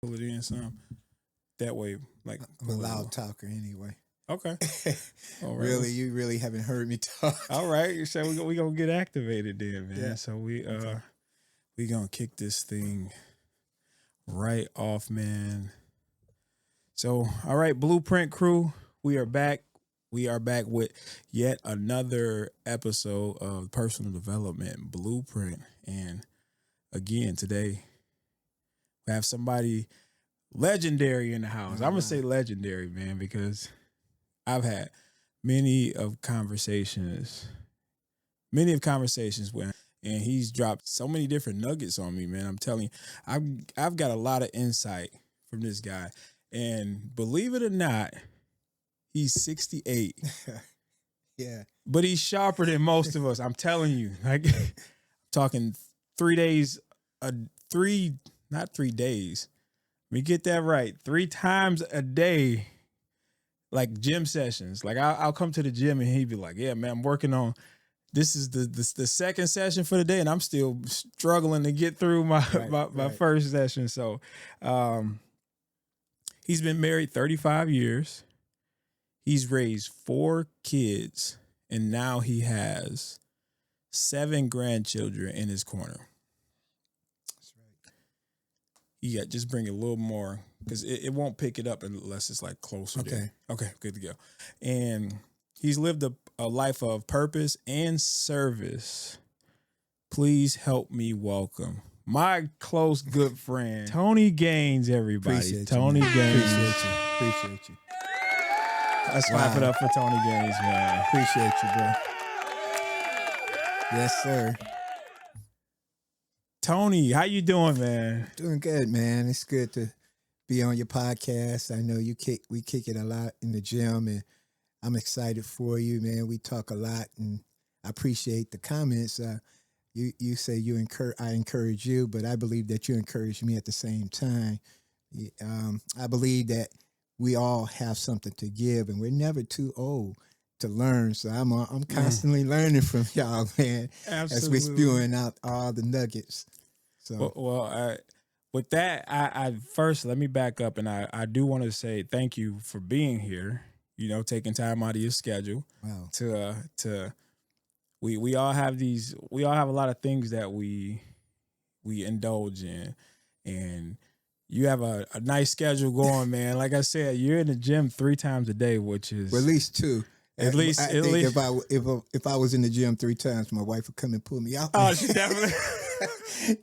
pull it in some. That way, like I'm a loud talker anyway. Okay. All right. Really, you really haven't heard me talk. All right. So we gonna get activated then, man. Yeah. So we gonna kick this thing right off, man. So all right, Blueprint crew, we are back. We are back with yet another episode of Personal Development Blueprint. And again, today we have somebody legendary in the house. I'm gonna say legendary, man, because I've had many of conversations with him, and he's dropped so many different nuggets on me, man. I'm telling you, I've got a lot of insight from this guy. And believe it or not, he's 68. Yeah. But he's sharper than most of us. I'm telling you. Like, I'm talking 3 days, not 3 days. Let me get that right. 3 times a day, like gym sessions. Like I'll come to the gym and he'd be like, yeah, man, I'm working on, this is the second session for the day and I'm still struggling to get through my first session. So he's been married 35 years. He's raised 4 kids and now he has 7 grandchildren in his corner. Yeah, just bring it a little more because it won't pick it up unless it's like closer. Okay. There. Okay, good to go. And he's lived a life of purpose and service. Please help me welcome my close good friend, Tony Gaines, everybody. Appreciate Tony you, Gaines. Appreciate you. Let's clap it up for Tony Gaines, man. Appreciate you, bro. Yes, sir. Tony, how you doing, man? Doing good, man. It's good to be on your podcast. I know we kick it a lot in the gym, and I'm excited for you, man. We talk a lot, and I appreciate the comments. You say I encourage you, but I believe that you encourage me at the same time. I believe that we all have something to give, and we're never too old to learn. So I'm constantly learning from y'all, man. Absolutely. As we're spewing out all the nuggets. So with that, I first let me back up, and I do want to say thank you for being here. You know, taking time out of your schedule. Wow. To we all have a lot of things that we indulge in, and you have a nice schedule going, man. Like I said, you're in the gym 3 times a day, which is at least 2. At least if I was in the gym 3 times, my wife would come and pull me out. Oh, she definitely.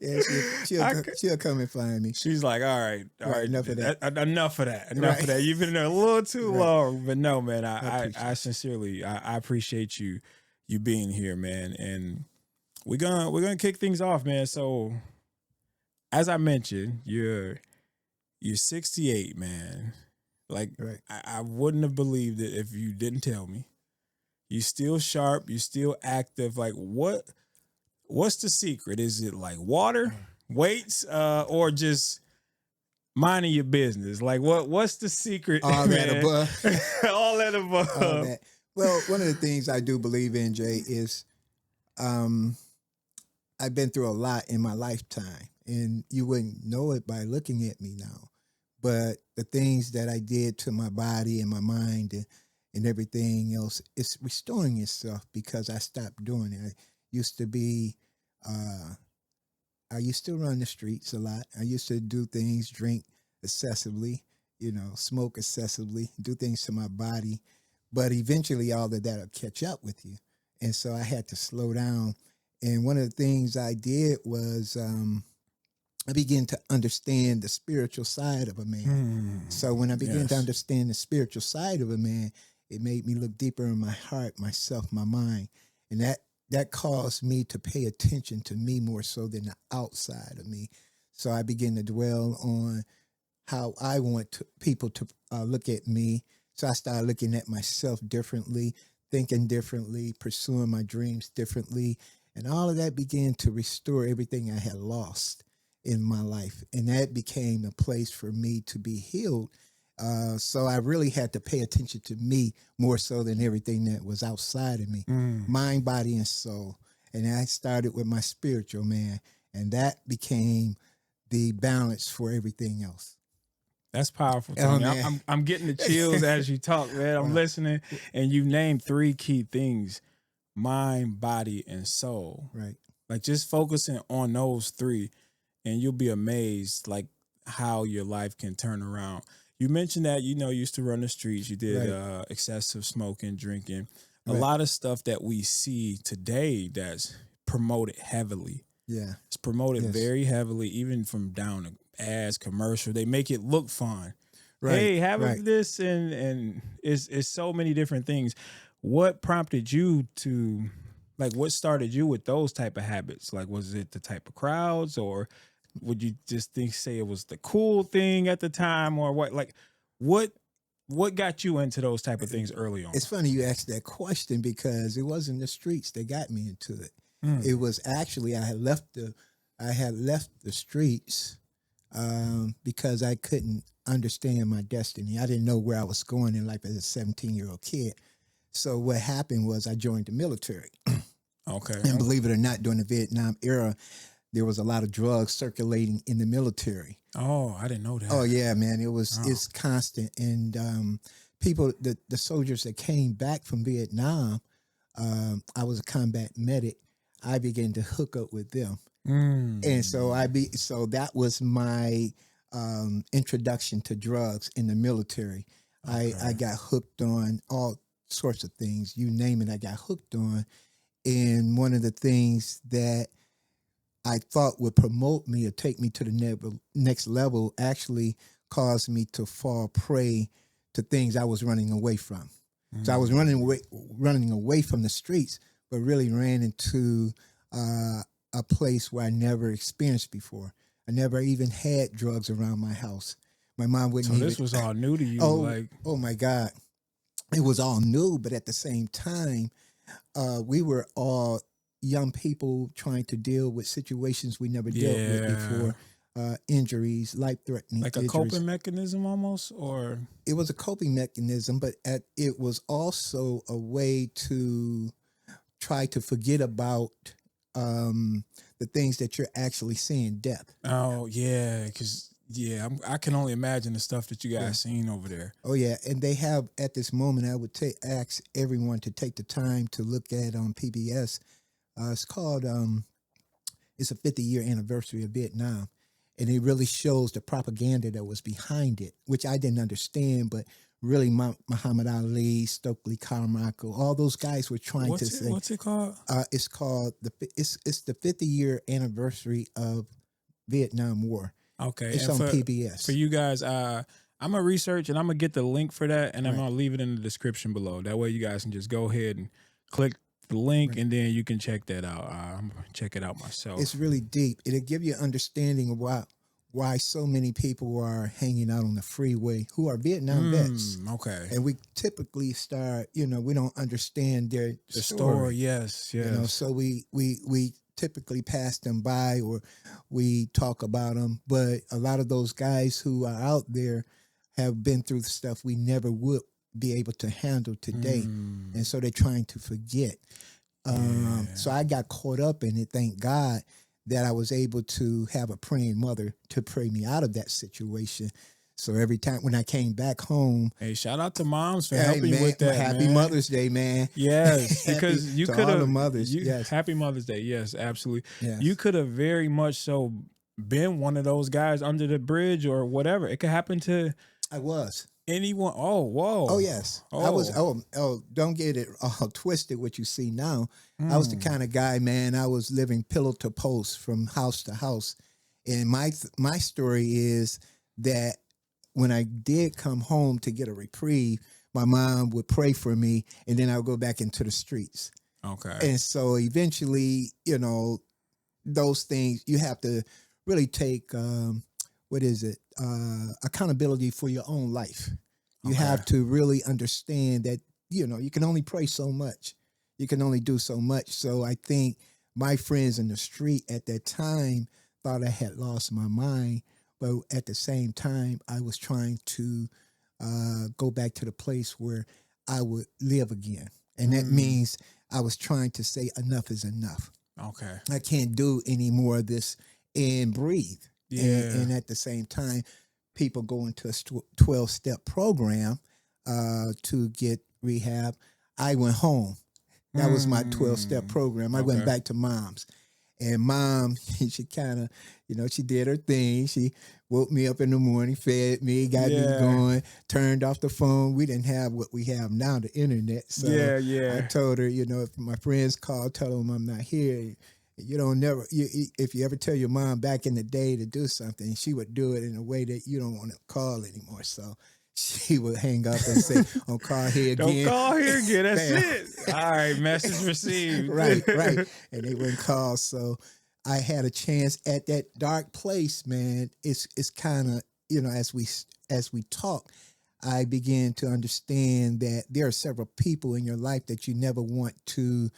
Yeah, she'll come and find me. She's like, all right, enough of that. Enough of that. You've been there a little too long, but no, man. I sincerely, I appreciate you being here, man. And we're gonna kick things off, man. So, as I mentioned, you're 68, man. Like, I wouldn't have believed it if you didn't tell me. You still sharp. You still active. Like, what's the secret? Is it like water, weights, or just minding your business? Like, what's the secret? All that above. All that above. All that. Well, one of the things I do believe in, Jay, is I've been through a lot in my lifetime, and you wouldn't know it by looking at me now. But the things that I did to my body and my mind and everything else, it's restoring itself because I stopped doing it. I used to run the streets a lot. I used to do things, drink excessively, smoke excessively, do things to my body. But eventually all of that will catch up with you. And so I had to slow down. And one of the things I did was I began to understand the spiritual side of a man. So when I began to understand the spiritual side of a man, it made me look deeper in my heart, myself, my mind. And that caused me to pay attention to me more so than the outside of me. So I began to dwell on how I want people to look at me. So I started looking at myself differently, thinking differently, pursuing my dreams differently. And all of that began to restore everything I had lost in my life. And that became a place for me to be healed. So I really had to pay attention to me more so than everything that was outside of me, mind, body, and soul. And I started with my spiritual man, and that became the balance for everything else. That's powerful, Oh Tony. man, I'm getting the chills as you talk, man. I'm wow, listening, and you named three key things: mind, body, and soul. right, Like just focusing on those three, and you'll be amazed, like how your life can turn around. You mentioned that you used to run the streets. You did right, excessive smoking, drinking, a right, lot of stuff that we see today that's promoted heavily. yeah, It's promoted yes, very heavily, even from down to ads, commercial. They make it look fun. right, Hey, have right. this, and it's so many different things. What prompted you to, like, what started you with those type of habits? Like, was it the type of crowds, or would you just say it was the cool thing at the time, or what? Like, what what got you into those type of things early on? It's funny you asked that question because it wasn't the streets that got me into it. Mm, It was actually I had left the streets because I couldn't understand my destiny. I didn't know where I was going in life as a 17-year-old kid. So what happened was I joined the military. okay. And believe it or not, during the Vietnam era, there was a lot of drugs circulating in the military. Oh, I didn't know Oh that. yeah, man, Oh, it's constant. And people, the soldiers that came back from Vietnam, I was a combat medic. I began to hook up with them, and so mm, so that was my introduction to drugs in the military. I okay. got hooked on all sorts of things, you name it. I got hooked on, and one of the things that I thought would promote me or take me to the next level actually caused me to fall prey to things I was running away from. So I was Mm. running away from the streets, but really ran into a place where I never experienced before. I never even had drugs around my house. My mom wouldn't So even. this was all new to you, Oh, like. oh my God! It was all new, but at the same time, we were all young people trying to deal with situations we never dealt with Yeah, before, injuries, life-threatening like a injuries. coping mechanism almost, or It was a coping mechanism, but it was also a way to try to forget about um, the things that you're actually seeing death. oh yeah, because yeah, I can only imagine the stuff that you Yeah. guys seen over there. Oh yeah, and they have at this moment. I would ask everyone to take the time to look at on PBS. It's called it's a 50-year anniversary of Vietnam, and it really shows the propaganda that was behind it, which I didn't understand, but really Muhammad Ali, Stokely Carmichael, all those guys were trying to say. What's it called? It's called it's the 50-year anniversary of Vietnam War. Okay, It's and on for PBS. you guys, I'm gonna research and I'm gonna get the link for that, and I'm Right, gonna leave it in the description below. That way, you guys can just go ahead and click the link, right. and then you can check that out. I'm gonna check it out It's myself. really deep. It'll give you an understanding of why so many people are hanging out on the freeway who are Vietnam vets. Okay. And we typically we don't understand their The story, story, yes, yes. so we typically pass them by or we talk about them, but a lot of those guys who are out there have been through stuff we never would be able to handle today, and Mm, so they're trying to forget. So yeah. I got caught up in it. Thank God that I was able to have a praying mother to pray me out of that situation. So every time when I came back home, Hey, shout out to moms for hey helping you man, with that, happy man. Mother's Day, man. Yes, Happy because you to could all the have mothers. you Yes, Happy Mother's Day. Yes, absolutely. You yes, could have very much so been one of those guys under the bridge or whatever. It could happen to I was. anyone. Oh, Oh whoa. yes, I was. Oh. Oh, don't get it all twisted. What you see now, I was the Mm. kind of guy, man. I was living pillow to post from house to house, and my story is that when I did come home to get a reprieve, my mom would pray for me, and then I would go back into the streets. Okay. And so eventually, those things you have to really take what is it accountability for your own life. You Okay. have to really understand that you can only pray so much, you can only do so much. So I think my friends in the street at that time thought I had lost my mind, but at the same time I was trying to go back to the place where I would live again, and that Mm. means I was trying to say enough is enough. Okay. I can't do any more of this, and breathe. And Yeah. at the same time, people going to a 12-step program to get rehab. I went home. That was my 12-step program. I went back to mom's. And mom, she kind of, she did her thing. She woke me up in the morning, fed me, got me going, turned off the phone. We didn't have what we have now, the internet. So I told her, if my friends call, tell them I'm not here. If you ever tell your mom back in the day to do something, she would do it in a way that you don't want to call anymore. So she would hang up and say, "Don't call here again." Don't call here again. That's it. All right, message received. right. And they wouldn't call. So I had a chance at that dark place, man. It's kind of, as we talk, I began to understand that there are several people in your life that you never want to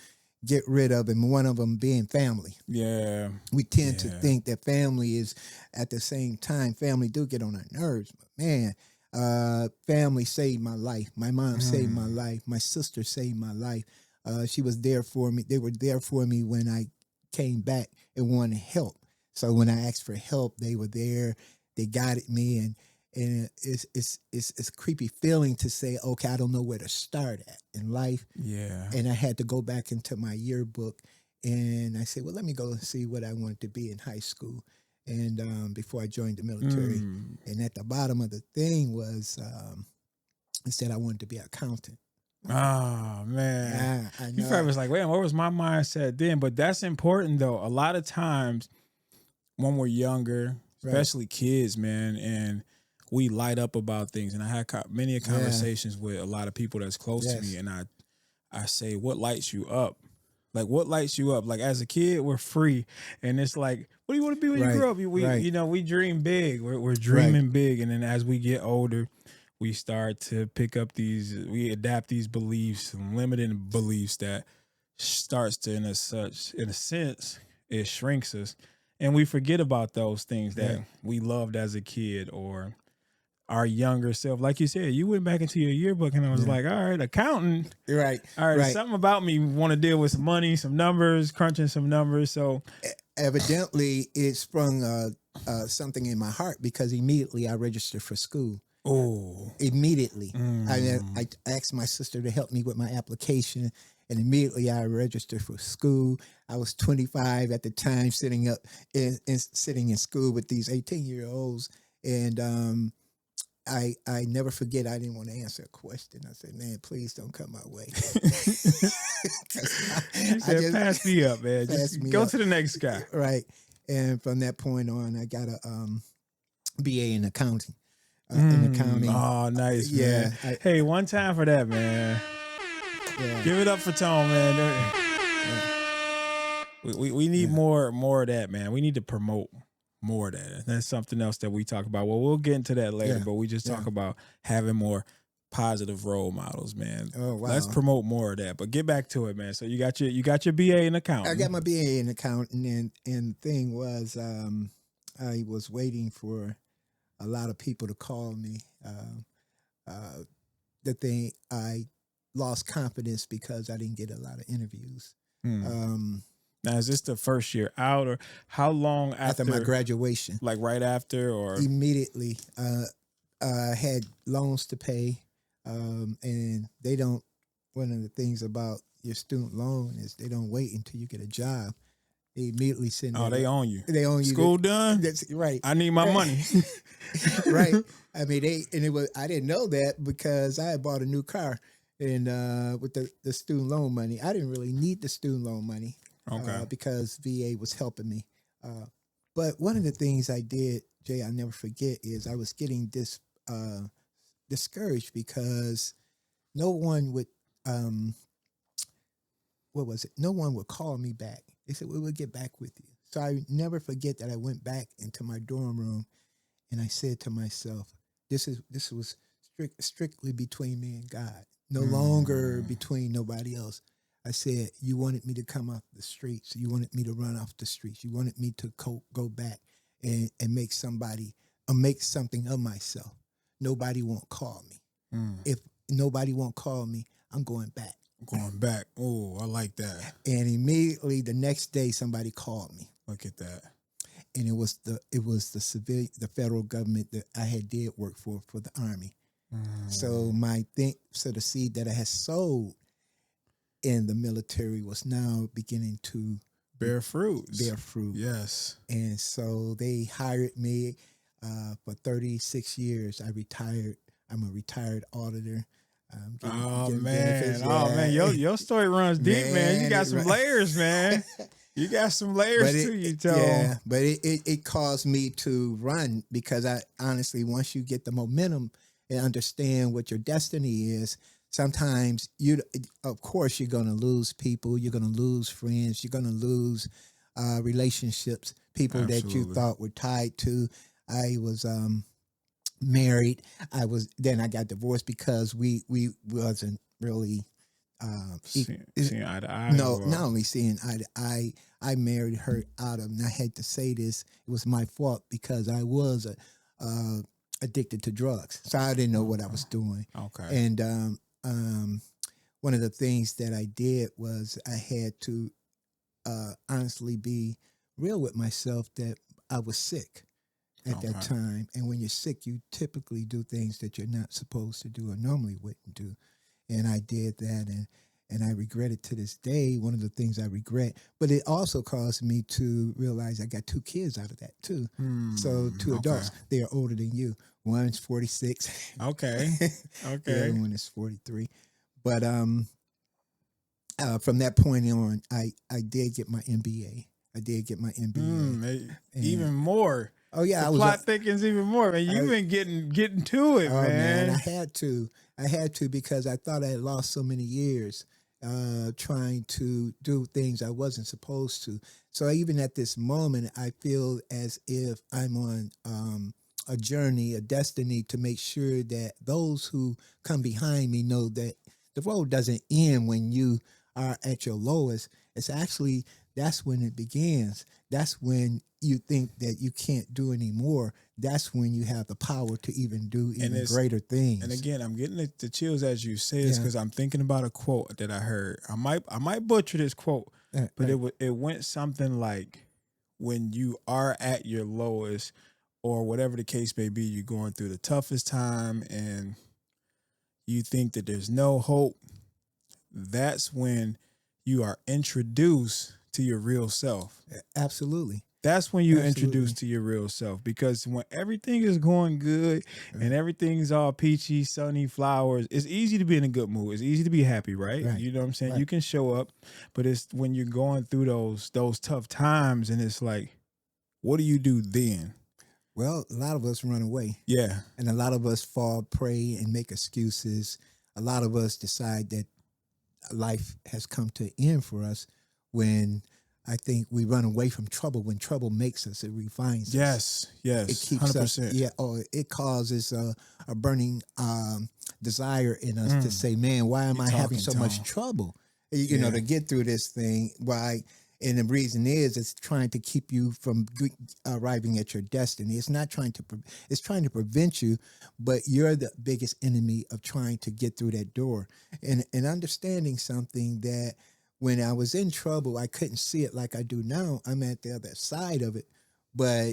get rid of, and one of them being family. Yeah. We tend to think that family is, at the same time, family do get on our nerves, but man, family saved my life. My mom saved my life. My sister saved my life. She was there for me. They were there for me when I came back and wanted help. So when I asked for help, they were there. They guided me, and it's a creepy feeling to say, okay, I don't know where to start at in life. Yeah. And I had to go back into my yearbook, and I said, well, let me go and see what I wanted to be in high school. And before I joined the military, and at the bottom of the thing was, it said I wanted to be an accountant. Oh man, I know. You probably was like, "Wait, what was my mindset then?" But that's important though. A lot of times when we're younger, especially kids, man, and we light up about things. And I had many conversations with a lot of people that's close to me, and I say, "What lights you up?" Like, what lights you up? Like, as a kid, we're free. And it's like, what do you want to be when you grow up? We dream big. We're dreaming big. And then as we get older, we start to pick up we adapt these beliefs, limiting beliefs that starts to, in a sense, it shrinks us. And we forget about those things that we loved as a kid, or our younger self. Like you said, you went back into your yearbook and I was like, all right, accountant. Right. All right. Something about me want to deal with some money, some numbers, crunching some numbers. So evidently it sprung something in my heart, because immediately I registered for school. Oh, immediately. I asked my sister to help me with my application, and immediately I registered for school. I was 25 at the time, sitting in school with these 18-year-olds. And I never forget, I didn't want to answer a question. I said, man, please don't come my way. You said, pass me up, man. Just go to the next guy. Right. And from that point on, I got a BA in accounting. In accounting. Oh, nice, man. Hey, one time for that, man. Yeah. Give it up for Tone, man. We need more of that, man. We need to promote more of that. That's something else that we talk about. Well, we'll get into that later, but we just talk about having more positive role models, man. Oh, wow. Let's promote more of that. But get back to it, man. So you got your BA in accounting. I got my BA in accounting, and the thing was, I was waiting for a lot of people to call me. The thing, I lost confidence because I didn't get a lot of interviews. Now, is this the first year out, or how long after my graduation? Like right after, or immediately? I had loans to pay, and they don't. One of the things about your student loan is they don't wait until you get a job. They immediately send. Oh, they own you. They own you. School done. That's right. I need my money. Right. I mean, I didn't know that because I had bought a new car, and with the student loan money, I didn't really need the student loan money. Okay. Because VA was helping me. But one of the things I did, Jay, I'll never forget, is I was getting discouraged because no one would, no one would call me back. They said, we'll get back with you. So I never forget that I went back into my dorm room and I said to myself, this was strictly between me and God, no longer between nobody else. I said, you wanted me to come off the streets. You wanted me to run off the streets. You wanted me to go back and make something of myself. Nobody won't call me. If nobody won't call me, I'm going back. Going back. Oh, I like that. And immediately the next day, somebody called me. Look at that. and it was the federal government that I had did work for the Army. So so the seed that I had sowed in the military was now beginning to bear fruit. Yes. And so they hired me for 36 years. I retired. I'm a retired auditor. Man. Benefits. Oh man, your story runs deep, man. You got some layers, man. You got some layers to you, Joe. Yeah, but it caused me to run because I honestly, once you get the momentum and understand what your destiny is, sometimes of course, you're going to lose people. You're going to lose friends. You're going to lose relationships, people that you thought were tied to. I was married. Then I got divorced because we wasn't really seeing eye to eye. No, not only seeing eye to eye. I married her out of, and I hate to say this, it was my fault because I was addicted to drugs, so I didn't know what I was doing. Okay. And one of the things that I did was I had to honestly be real with myself that I was sick at that time. And when you're sick, you typically do things that you're not supposed to do or normally wouldn't do. And I did that, and I regret it to this day. One of the things I regret, but it also caused me to realize I got 2 kids out of that too. So 2 adults, they are older than you. One's 46. Okay. The other one is 43. But from that point on, I did get my MBA. Even more. Oh yeah, the plot thickens even more, man. You've been getting to it, man. I had to because I thought I had lost so many years trying to do things I wasn't supposed to. So even at this moment, I feel as if I'm on a journey, a destiny to make sure that those who come behind me know that the road doesn't end when you are at your lowest. It's actually, that's when it begins. That's when you think that you can't do anymore. That's when you have the power to even do even greater things. And again, I'm getting the chills as you say this because I'm thinking about a quote that I heard. I might butcher this quote, but it went something like, when you are at your lowest, or whatever the case may be, you're going through the toughest time and you think that there's no hope, that's when you are introduced to your real self. Absolutely. That's when you're introduced to your real self, because when everything is going good and everything's all peachy, sunny, flowers, it's easy to be in a good mood. It's easy to be happy, right? You know what I'm saying? You can show up, but it's when you're going through those tough times and it's like, what do you do then? Well, a lot of us run away. Yeah. And a lot of us fall prey and make excuses. A lot of us decide that life has come to an end for us when I think we run away from trouble. When trouble makes us, it refines us. Yes, it keeps 100%. us. It causes a burning desire in us to say, "Man, why am I having so much trouble? You know, to get through this thing? Why?" And the reason is, it's trying to keep you from arriving at your destiny. It's not trying to. It's trying to prevent you, but you're the biggest enemy of trying to get through that door. And understanding something that, when I was in trouble, I couldn't see it like I do now. I'm at the other side of it. But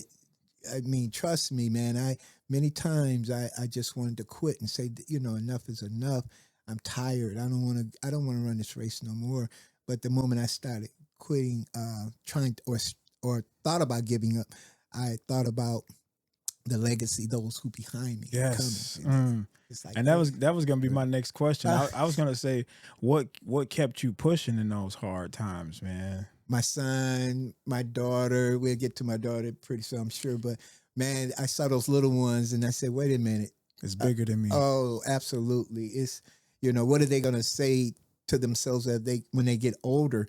I mean, trust me, man, many times I just wanted to quit and say, enough is enough. I'm tired. I don't want to run this race no more. But the moment I started quitting, or thought about giving up, I thought about the legacy, those who behind me. Yes. It's like, and that was going to be my next question. I was going to say, what kept you pushing in those hard times, man? My son, my daughter. We'll get to my daughter pretty soon, I'm sure. But man, I saw those little ones, and I said, "Wait a minute, it's bigger than me." Oh, absolutely. It's what are they going to say to themselves when they get older?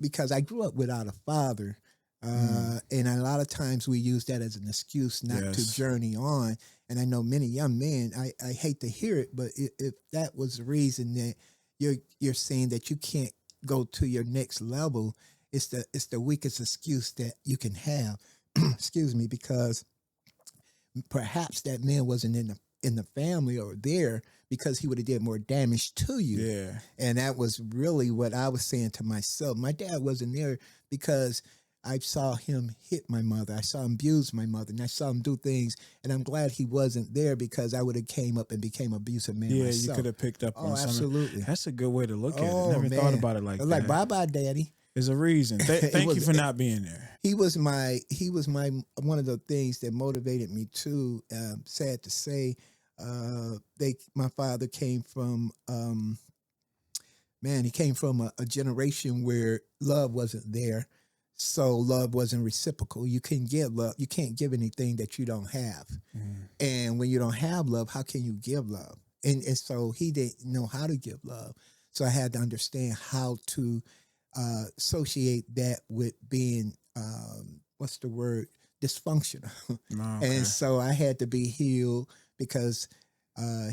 Because I grew up without a father. And a lot of times we use that as an excuse not to journey on. And I know many young men, I hate to hear it, but if that was the reason that you're saying that you can't go to your next level, it's the weakest excuse that you can have. Excuse me, because perhaps that man wasn't in the family or there, because he would have did more damage to you. Yeah. And that was really what I was saying to myself. My dad wasn't there because I saw him hit my mother. I saw him abuse my mother, and I saw him do things. And I'm glad he wasn't there because I would have came up and became an abusive man myself. You could have picked up on something. Absolutely. That's a good way to look at it. Never thought about it like that. Like, bye-bye, Daddy. There's a reason. Thank you for not being there. He was my one of the things that motivated me too. Sad to say, my father came from he came from a generation where love wasn't there. So love wasn't reciprocal. You can give love. You can't give anything that you don't have. And when you don't have love, how can you give love? And so he didn't know how to give love. So I had to understand how to associate that with being, dysfunctional. Okay. And so I had to be healed because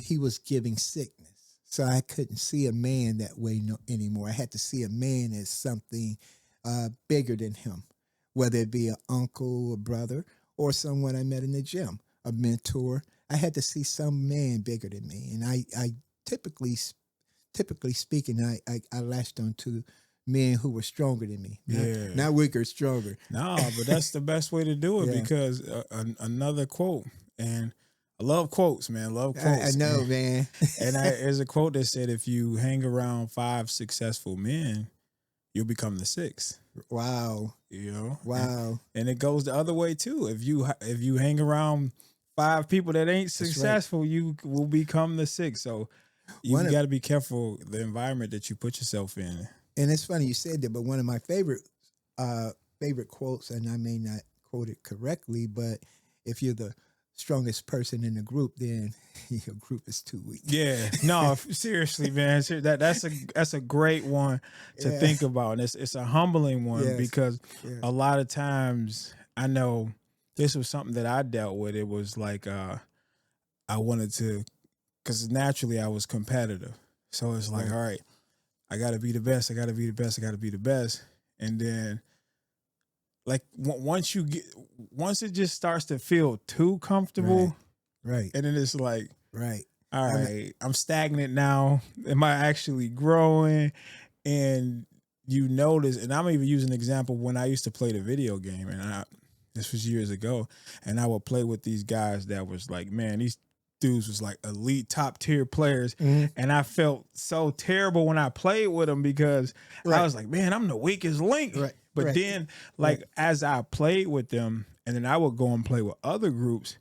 he was giving sickness. So I couldn't see a man that way anymore. I had to see a man as something bigger than him, whether it be an uncle, a brother, or someone I met in the gym, a mentor. I had to see some man bigger than me. And I typically speaking, I latched onto men who were stronger than me. Not weaker, stronger. No, but that's the best way to do it because another quote, and I love quotes, man. Love quotes. I know, man. And there's a quote that said, if you hang around 5 successful men, you'll become the 6th. Wow. You know? Wow. And it goes the other way too. If you hang around 5 people that ain't successful, right, you will become the 6th. So you got to be careful the environment that you put yourself in. And it's funny you said that, but one of my favorite quotes, and I may not quote it correctly, but if you're the strongest person in the group, then your group is too weak. Yeah, no, seriously, man. That's a great one to think about. And it's a humbling one because a lot of times I know this was something that I dealt with. It was like I wanted to, because naturally I was competitive. So it's like, all right, I got to be the best. I got to be the best. I got to be the best. And then like once it just starts to feel too comfortable, right, and then it's like, right, all right, I'm stagnant now. Am I actually growing? And you notice, and I'm even using an example when I used to play the video game, and this was years ago, and I would play with these guys that was like, man, these dudes was like elite top tier players. And I felt so terrible when I played with them because I was like, man, I'm the weakest link. But then as I played with them and then I would go and play with other groups,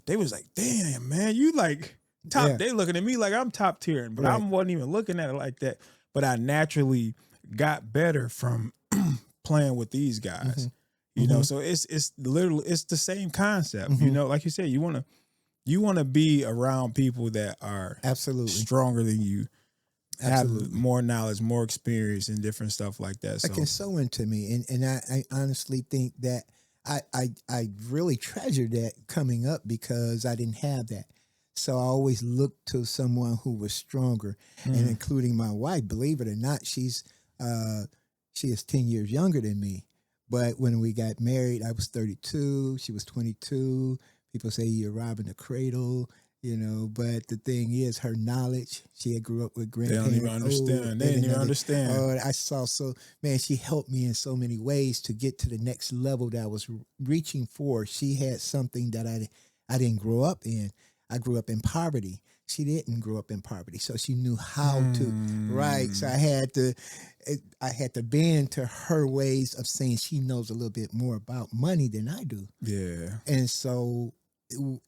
they was like, damn, man, you like top. They looking at me like I'm top tier, but I wasn't even looking at it like that. But I naturally got better from playing with these guys, you know? So it's literally, it's the same concept, you know, like you said, you want to be around people that are absolutely stronger than you, have more knowledge, more experience, and different stuff like that. So it's so into me, and I honestly think that I really treasure that coming up because I didn't have that. So I always looked to someone who was stronger, and including my wife. Believe it or not, she is 10 years younger than me. But when we got married, I was 32. She was 22. People say you're robbing the cradle, you know. But the thing is, her knowledge. She had grew up with grandparents. They don't even understand. They didn't even understand. Oh, I saw she helped me in so many ways to get to the next level that I was reaching for. She had something that I didn't grow up in. I grew up in poverty. She didn't grow up in poverty, so she knew how to. Right. So I had to bend to her ways of saying she knows a little bit more about money than I do. Yeah. And so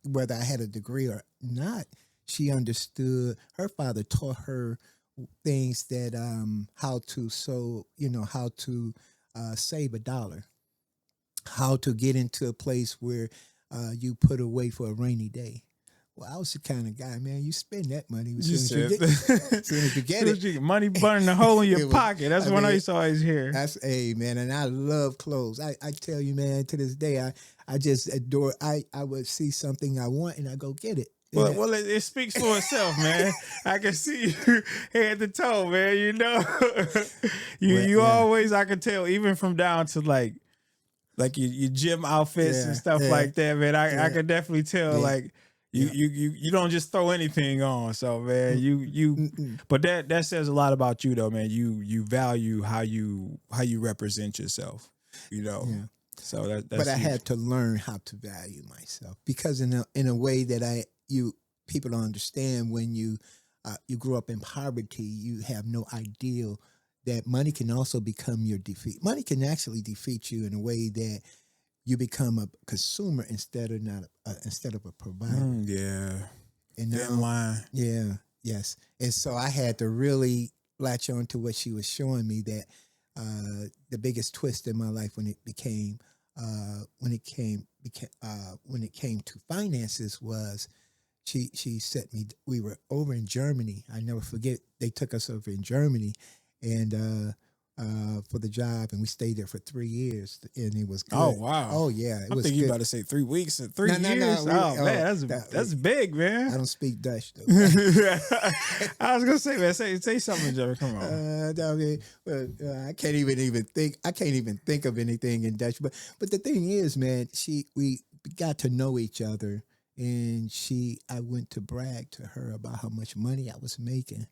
whether I had a degree or not, she understood. Her father taught her things that how to save $1, how to get into a place where you put away for a rainy day. Well, I was the kind of guy, man, you spend that money as soon as you get it. Money burning a hole in your pocket. That's what I used to always hear. That's man, and I love clothes. I tell you, man, to this day, I just adore. I would see something I want and I go get it. Well, it speaks for itself, man. I can see you head to toe, man. You know, you always, I can tell, even from down to like your gym outfits and stuff like that, man. I can definitely tell, like. You don't just throw anything on. So man, but that says a lot about you though, man. You value how you represent yourself. you know. Yeah. So that's But I huge. had to learn how to value myself because in a way that people don't understand when you grew up in poverty, you have no ideal that money can also become your defeat. Money can actually defeat you in a way that you become a consumer instead of a provider. Yeah. And Thin now, line. yeah, yes. And so I had to really latch on to what she was showing me that the biggest twist in my life when it became when it came to finances was she sent me. We were over in Germany. I never forget. They took us over in Germany, and for the job, and we stayed there for 3 years, and it was good. Oh wow. Oh yeah, it I was think you good. about to say 3 weeks and 3 No, years. we- Oh oh, man, that's big, I man. don't speak Dutch though. I was gonna say, man, say something, Jerry. Come on. I mean, I can't even think. I can't even think of anything in Dutch. But the thing is, man, we got to know each other, and I went to brag to her about how much money I was making,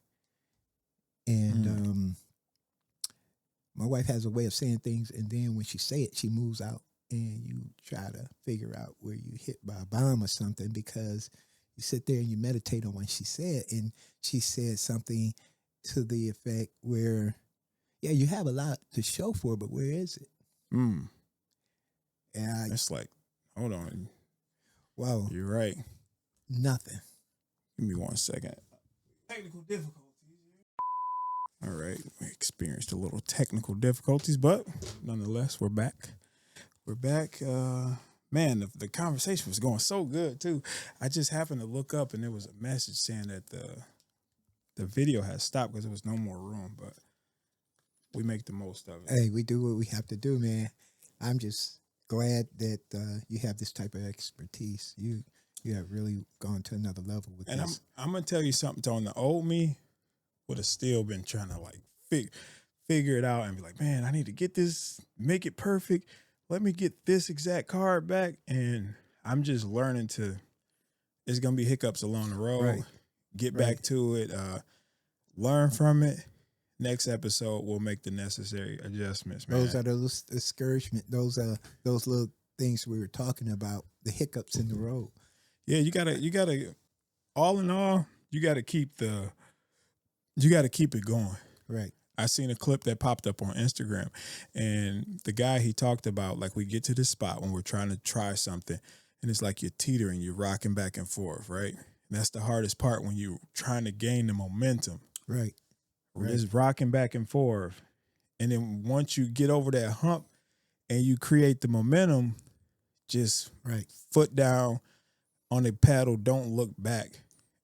and my wife has a way of saying things, and then when she say it, she moves out, and you try to figure out where you hit by a bomb or something because you sit there and you meditate on what she said, and she said something to the effect where, yeah, you have a lot to show for, but where is it? Mm. And It's like, hold on. wow, You're right. nothing. Give me 1 second. Technical difficulties. All right. We experienced a little technical difficulties, but nonetheless, we're back. We're back. Man, the conversation was going so good too. I just happened to look up and there was a message saying that the video has stopped because there was no more room, but we make the most of it. Hey, we do what we have to do, man. I'm just glad that you have this type of expertise. You have really gone to another level with And this. I'm gonna tell you something, Tone. The old me would have still been trying to like figure it out and be like, man, I need to get this, make it perfect. Let me get this exact card back. And I'm just learning to, there's going to be hiccups along the road. Right. Get Right. back to it. Learn from it. Next episode, we'll make the necessary adjustments, man. Those are those discouragement. Those are those little things we were talking about, the hiccups in the road. Yeah, you gotta, all in all, you gotta keep it going. Right. I seen a clip that popped up on Instagram, and the guy, he talked about, like, we get to this spot when we're trying to try something, and it's like you're teetering, you're rocking back and forth, right? And that's the hardest part when you're trying to gain the momentum. Right. We're just rocking back and forth. And then once you get over that hump and you create the momentum, just foot down on the pedal, don't look back.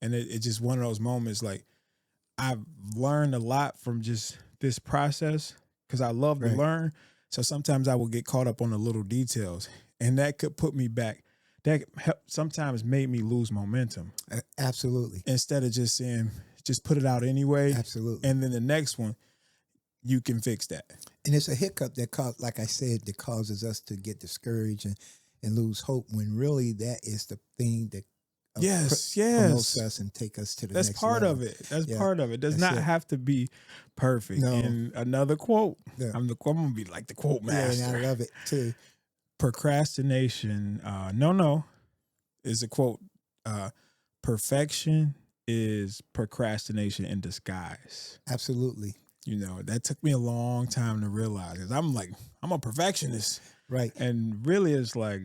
And it's just one of those moments, like, I've learned a lot from just this process because I love to learn. So sometimes I will get caught up on the little details, and that could put me back. That sometimes made me lose momentum. Absolutely. Instead of just saying, just put it out anyway. Absolutely. And then the next one, you can fix that. And it's a hiccup that like I said, that causes us to get discouraged and lose hope when really that is the thing that promotes us and take us to the next level. That's part of it. That's part of it. Does not have to be perfect. No. And another quote. Yeah. I'm gonna be like the quote master. Yeah, and I love it too. Procrastination. Is a quote. Perfection is procrastination in disguise. Absolutely. You know, that took me a long time to realize, because I'm a perfectionist. Right. And really it's like,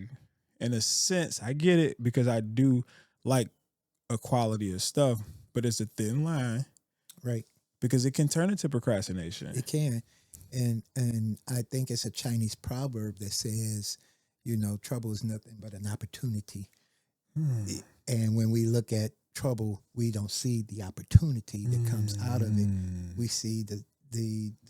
in a sense, I get it because I do like a quality of stuff, but it's a thin line. Right. Because it can turn into procrastination. It can. And I think it's a Chinese proverb that says, you know, trouble is nothing but an opportunity. And when we look at trouble, we don't see the opportunity that comes out of it. We see the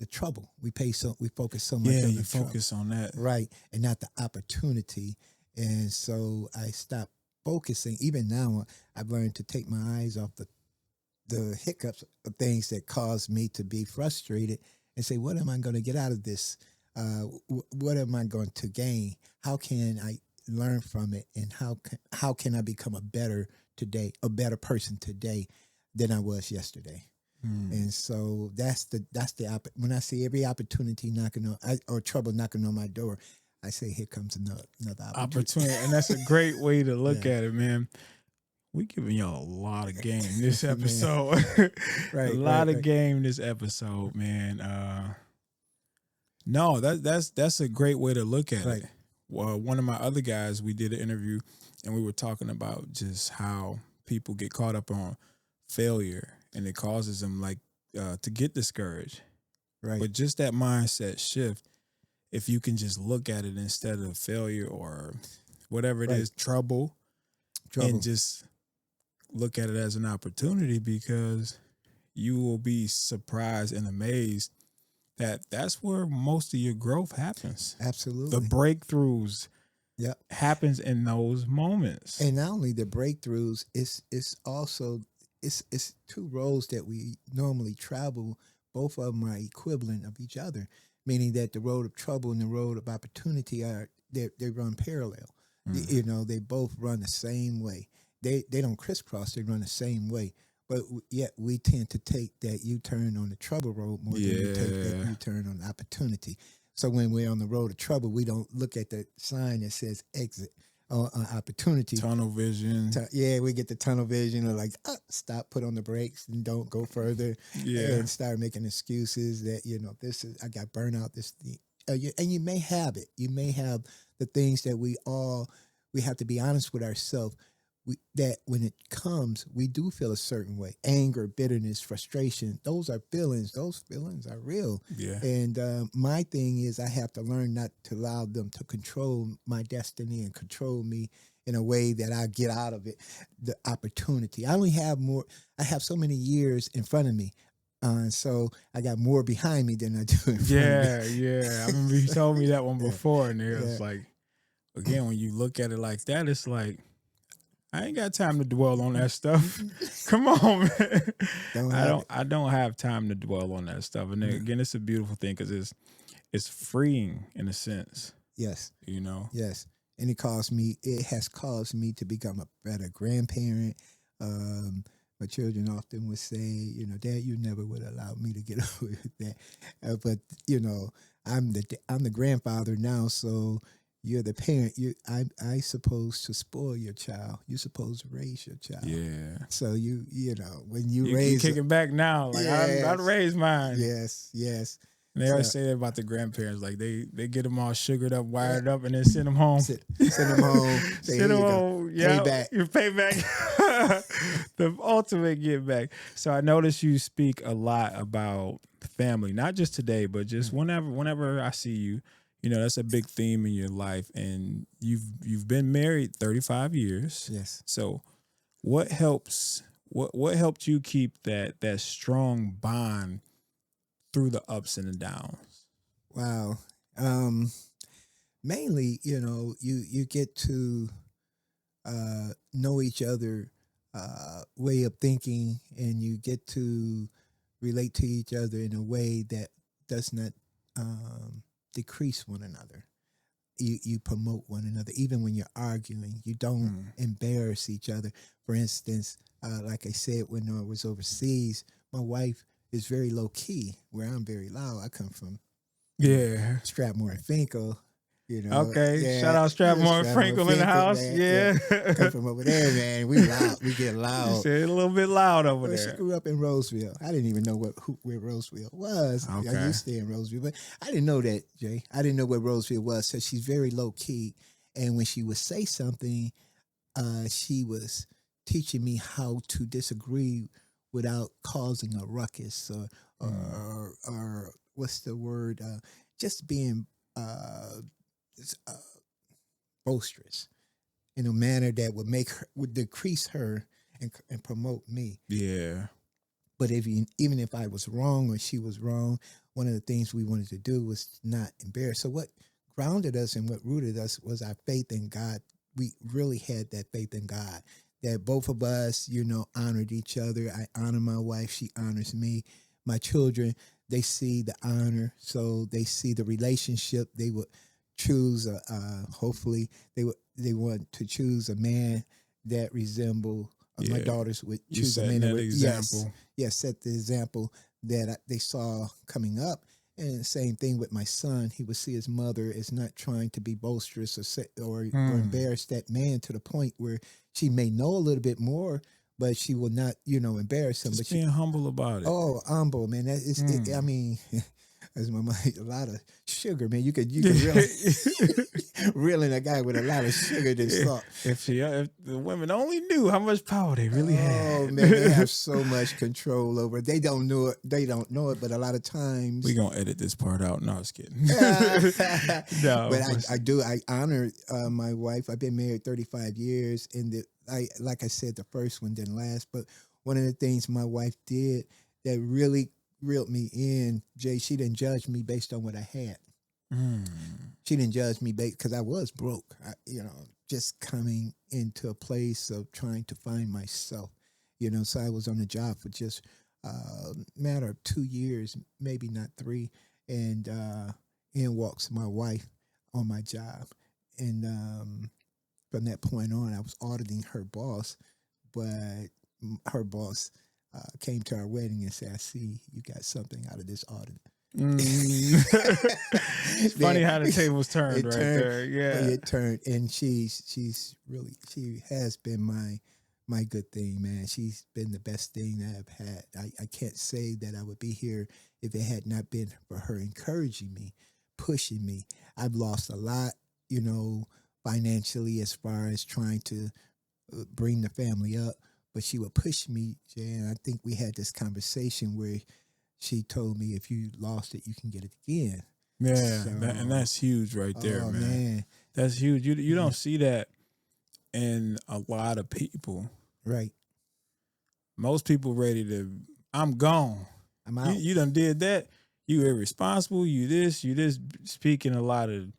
trouble. We focus so much on the trouble. Focus on that. Right. And not the opportunity. And so I stopped focusing. Even now, I've learned to take my eyes off the hiccups of things that cause me to be frustrated and say, what am I going to get out of this? What am I going to gain? How can I learn from it? And how can I become a better person today than I was yesterday? And so that's the when I see every opportunity knocking on or trouble knocking on my door, I say, here comes another opportunity. And that's a great way to look Yeah. at it, man. We giving y'all a lot of game this Man. episode. A Right, lot of right. game this episode, man. No, that's a great way to look at Right. it. Well, one of my other guys, we did an interview and we were talking about just how people get caught up on failure and it causes them to get discouraged. Right. But just that mindset shift, if you can just look at it instead of failure or whatever it is, trouble, and just look at it as an opportunity, because you will be surprised and amazed that that's where most of your growth happens. Absolutely. The breakthroughs happens in those moments. And not only the breakthroughs, it's also it's two roads that we normally travel. Both of them are equivalent of each other, meaning that the road of trouble and the road of opportunity they run parallel. You know, they both run the same way. They don't crisscross. They run the same way. But yet we tend to take that U-turn on the trouble road more than we take that U-turn on the opportunity. So when we're on the road of trouble, we don't look at the sign that says exit or opportunity. Tunnel vision. We get the tunnel vision or stop, put on the brakes and don't go further. And start making excuses that, I got burnout, this thing. And you may have it. You may have the things that we have to be honest with ourselves. That when it comes, we do feel a certain way. Anger, bitterness, frustration, those are feelings. Those feelings are real. Yeah. And my thing is I have to learn not to allow them to control my destiny and control me in a way that I get out of it, the opportunity. I have so many years in front of me. So I got more behind me than I do in front of me. Yeah. I remember you told me that one before, and it was like, again, when you look at it like that, it's like, I ain't got time to dwell on that stuff. Come on, man. I don't have time to dwell on that stuff. And then, again, it's a beautiful thing because it's freeing in a sense. Yes. Yes. And it has caused me to become a better grandparent. My children often would say, Dad, you never would allow me to get away with that. But I'm the grandfather now, so you're the parent. I supposed to spoil your child. You're supposed to raise your child. Yeah. So when you raise, you kicking back now. Like I'd raise mine. Yes. And they always say that about the grandparents. Like they get them all sugared up, wired up, and then send them home. Send them home. Send them home. Yeah. Pay back. You pay back. The ultimate give back. So I notice you speak a lot about family, not just today, but just whenever I see you. That's a big theme in your life, and you've been married 35 years. Yes. So what helped you keep that strong bond through the ups and the downs? Wow. Mainly, you get to know each other way of thinking, and you get to relate to each other in a way that does not decrease one another. You promote one another. Even when you're arguing, you don't embarrass each other. For instance, like I said, when I was overseas, my wife is very low key, where I'm very loud. I come from Strathmore and Finkel. Okay. Shout out Strathmore and Finkel in the house. Man. Come from over there, man. We loud. We get loud. You said a little bit loud over there. She grew up in Roseville. I didn't even know where Roseville was. Okay. I used to stay in Roseville, but I didn't know that, Jay. I didn't know where Roseville was. So she's very low key, and when she would say something, she was teaching me how to disagree without causing a ruckus or what's the word? Just being boisterous in a manner that would decrease her and promote me. Yeah. But even if I was wrong or she was wrong, one of the things we wanted to do was not embarrass. So what grounded us and what rooted us was our faith in God. We really had that faith in God, that both of us, honored each other. I honor my wife. She honors me. My children, they see the honor. So they see the relationship. They would choose hopefully they want to choose a man that resemble My daughters would You choose a setting man that would, example. yes, set the example that they saw coming up. And the same thing with my son. He would see his mother as not trying to be boisterous or embarrass that man to the point where she may know a little bit more, but she will not, embarrass him. Just but being humble about it. Oh, humble, man. That is, I mean, as my mom, a lot of sugar, man. You could really reel in a guy with a lot of sugar than salt. If the women only knew how much power they really had. Oh man, they have so much control over it. They don't know it. They don't know it, but a lot of times We gonna edit this part out. No, I was kidding. No, but I do. I honor my wife. I've been married 35 years, and like I said, the first one didn't last. But one of the things my wife did that really reeled me in, Jay, she didn't judge me based on what I had. She didn't judge me because I was broke. Just coming into a place of trying to find myself. So I was on the job for just a matter of 2 years, maybe not 3, and in walks my wife on my job, and from that point on, I was auditing her boss, but her boss came to our wedding and said, "I see you got something out of this audit." It's funny how the tables turned there. Yeah, it turned, and she has been my good thing, man. She's been the best thing that I've had. I can't say that I would be here if it had not been for her encouraging me, pushing me. I've lost a lot, financially, as far as trying to bring the family up, but she would push me, Jay, and I think we had this conversation where she told me, if you lost it, you can get it again. Yeah, and that's huge right there, man. That's huge. You don't see that in a lot of people. Right. Most people ready to, I'm gone. I'm out. You done did that. You irresponsible. You this, speaking a lot of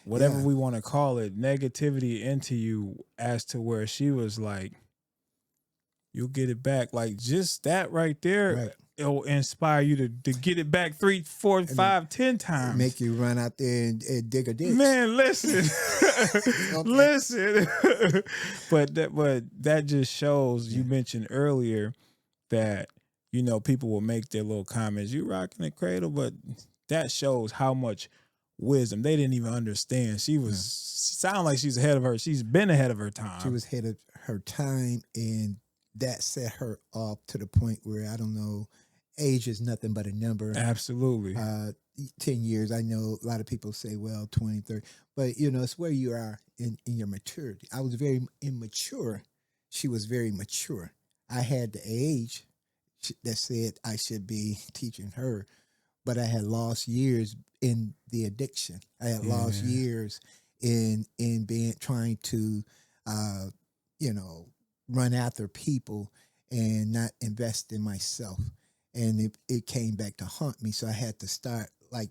whatever we want to call it, negativity into you, as to where she was like, you'll get it back. Like, just that right there. Right. It'll inspire you to get it back 3, 4, 5, 10 times. Make you run out there and dig a ditch. Man, listen. Listen. But that just shows, you mentioned earlier that, people will make their little comments, you rocking the cradle, but that shows how much wisdom. They didn't even understand. She sounded like she's ahead of her. She's been ahead of her time. She was ahead of her time, and that set her off to the point where, I don't know, age is nothing but a number. Absolutely. 10 years, I know a lot of people say, well, 20, 30, but it's where you are in your maturity. I was very immature. She was very mature. I had the age that said I should be teaching her, but I had lost years in the addiction. I had lost years in trying to, run after people and not invest in myself. And it came back to haunt me. So I had to start like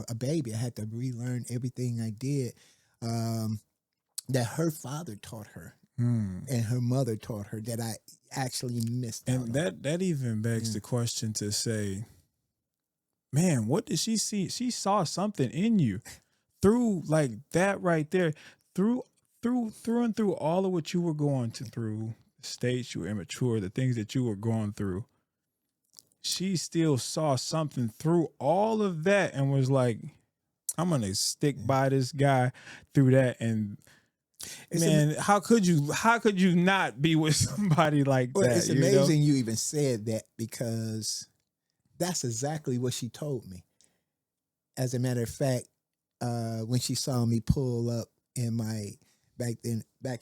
a baby. I had to relearn everything I did that her father taught her and her mother taught her, that I actually missed out on. And that even begs the question to say, man, what did she see? She saw something in you through like that right there, through and through all of what you were going through, the states you were immature, the things that you were going through. She still saw something through all of that and was like, I'm going to stick by this guy through that. And how could you not be with somebody like that? It's amazing you even said that, because that's exactly what she told me. As a matter of fact, when she saw me pull up in my, back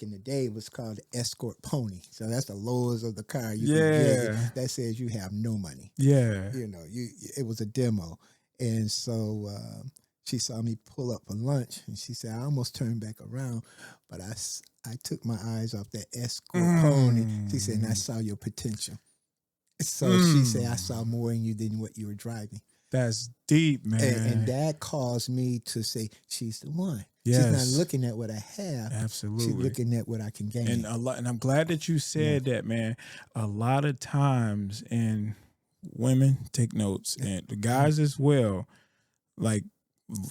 in the day, it was called the escort pony. So that's the lowest of the car you can get. That says you have no money. Yeah. It was a demo. And so she saw me pull up for lunch, and she said, I almost turned back around, but I took my eyes off that escort pony. She said, and I saw your potential. So she said, I saw more in you than what you were driving. That's deep, man. And that caused me to say, she's the one. Yes. She's not looking at what I have. Absolutely. She's looking at what I can gain. And I'm glad that you said that, man. A lot of times, and women take notes, and the guys as well, like,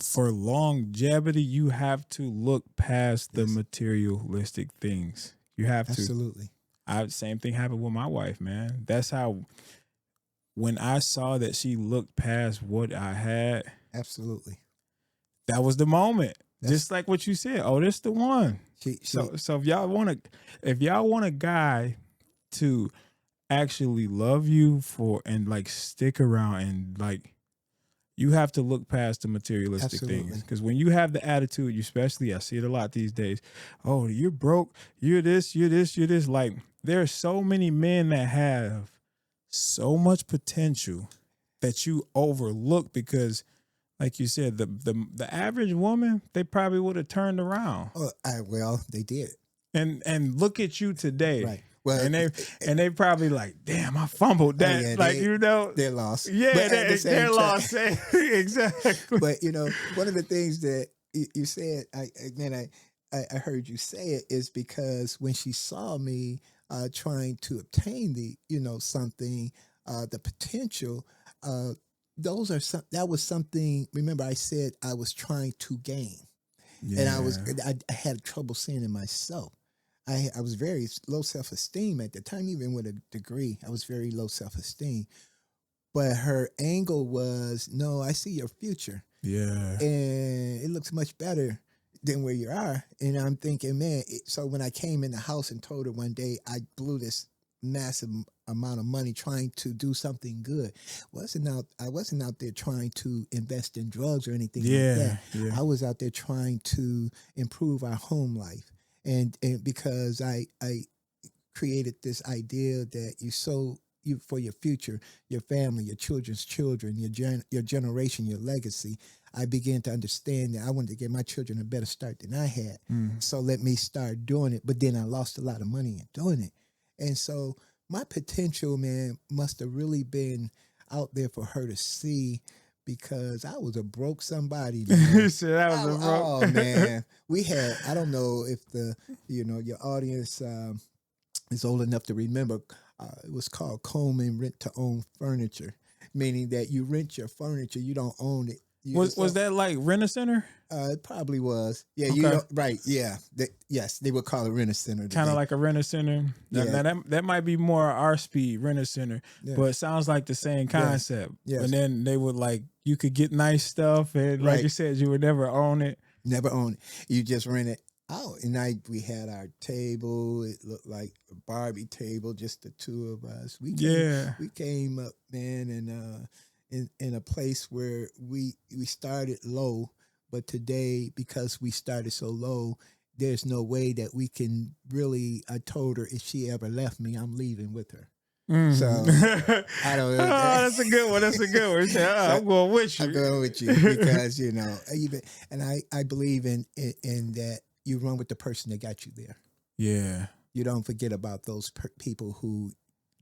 for longevity, you have to look past the materialistic things. You have to. Absolutely. same thing happened with my wife, man. That's how when I saw that she looked past what I had, Absolutely. that was the moment. That's Just like what you said. Oh, this the one. she So if y'all want a guy to actually love you for and like stick around and like you have to look past the materialistic absolutely. things because when you have the attitude, you especially I see it a lot these days. Oh, you're broke. You're this. You're this. You're this. Like there are so many men that have so much potential that you overlook because, like you said, the average woman they probably would have turned around Well, they did. and look at you today. Right. Well, And they probably like, damn, I fumbled oh that. yeah, Like you know, they're lost. yeah, But at the same they're time, lost. Exactly. but one of the things that you said, I heard you say it is because when she saw me trying to obtain something, the potential, that was something. Remember, I said I was trying to gain, and I had trouble seeing in myself. I was very low self esteem at the time, even with a degree. I was very low self esteem. But her angle was, no, I see your future. Yeah. And it looks much better than where you are. And I'm thinking, man, so when I came in the house and told her one day I blew this massive amount of money trying to do something good. I wasn't out there trying to invest in drugs or anything like that. Yeah. I was out there trying to improve our home life. And because I created this idea that you for your future, your family, your children's children, your generation, your legacy. I began to understand that I wanted to give my children a better start than I had. So let me start doing it. But then I lost a lot of money in doing it. And so my potential, man, must have really been out there for her to see because I was a broke somebody, man. So that was a broke. Oh man. I don't know if your audience is old enough to remember, it was called Coleman Rent to Own Furniture, meaning that you rent your furniture, you don't own it. Was that like Rent-A-Center? It probably was. Yeah, Okay. right. Yeah. Yes, they would call it Rent-A-Center. Kind of like a Rent-A-Center. Yeah. Now that might be more our speed, Rent-A-Center, but it sounds like the same concept. Yes. And then they would like, you could get nice stuff. And like you said, you would never own it. Never own it. You just rent it out. And we had our table. It looked like a Barbie table, just the two of us. We came up, man, and in a place where we started low, but today, because we started so low, there's no way that we can really, I told her if she ever left me, I'm leaving with her. So I don't know. Oh, that's a good one. That's a good one. I'm going with you. I'm going with you because, I believe in that you run with the person that got you there. Yeah. You don't forget about those people who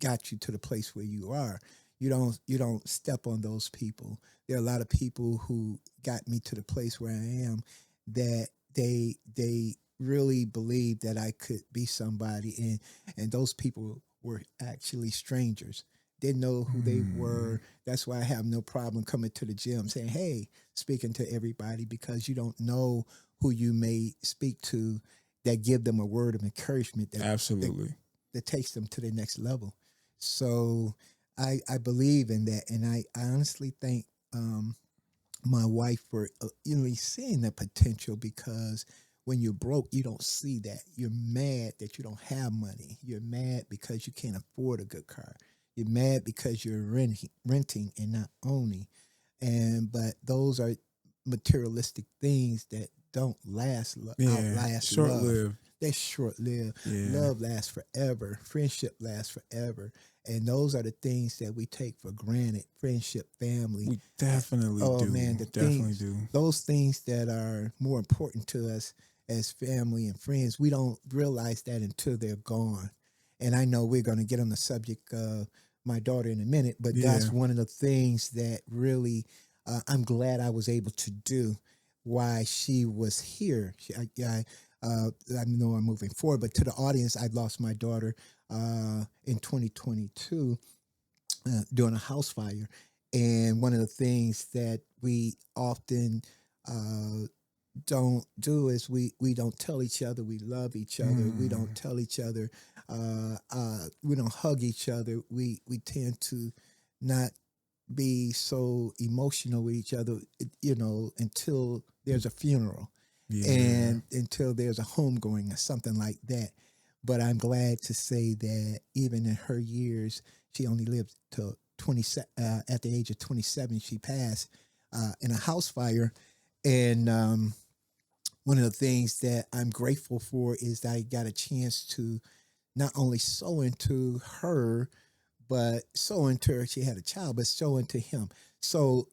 got you to the place where you are. You don't step on those people. There are a lot of people who got me to the place where I am that they really believed that I could be somebody, and those people were actually strangers. Didn't know who they were. That's why I have no problem coming to the gym saying, hey, speaking to everybody, because you don't know who you may speak to that give them a word of encouragement that takes them to the next level. So I believe in that, and I honestly thank my wife for seeing the potential, because when you're broke, you don't see that. You're mad that you don't have money. You're mad because you can't afford a good car. You're mad because you're renting and not owning. But those are materialistic things that don't outlast short-lived. Love. They're short-lived. Yeah. Love lasts forever. Friendship lasts forever. And those are the things that we take for granted. Friendship, family. We definitely do. Oh man, do. Those things that are more important to us as family and friends, we don't realize that until they're gone. And I know we're going to get on the subject of my daughter in a minute, but that's one of the things that really I'm glad I was able to do while she was here. I know I'm moving forward, but to the audience, I lost my daughter in 2022 during a house fire. And one of the things that we often don't do is we don't tell each other we love each other. We don't Mm. tell each other. We don't hug each other. We tend to not be so emotional with each other, until there's a funeral Yeah. and until there's a homegoing or something like that. But I'm glad to say that even in her years, she only lived to 20. At the age of 27, she passed in a house fire, and one of the things that I'm grateful for is that I got a chance to not only sow into her, but sow into her. She had a child, but sow into him. So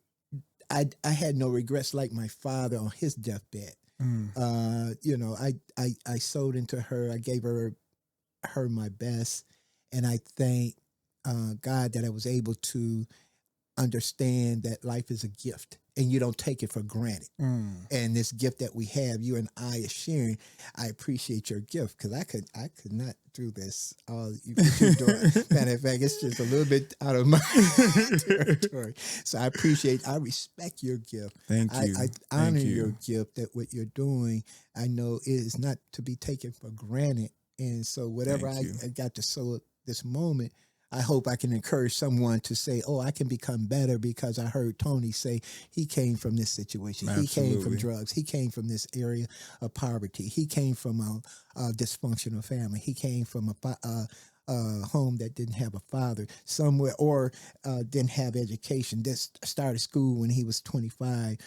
I had no regrets like my father on his deathbed. Mm. I sowed into her. I gave her my best, and I thank God that I was able to understand that life is a gift, and you don't take it for granted. Mm. And this gift that we have, you and I are sharing, I appreciate your gift because I could not do this. All what you're doing. Matter of fact, it's just a little bit out of my territory. So I respect your gift. Thank you. I honor Thank your you. gift, that what you're doing, I know it is not to be taken for granted. And so whatever Thank you. I got to sow at this moment, I hope I can encourage someone to say, "Oh, I can become better because I heard Tony say he came from this situation. He came from Absolutely. drugs. He came from this area of poverty. He came from a dysfunctional family. He came from a home that didn't have a father somewhere, or didn't have education. That started school when he was 25.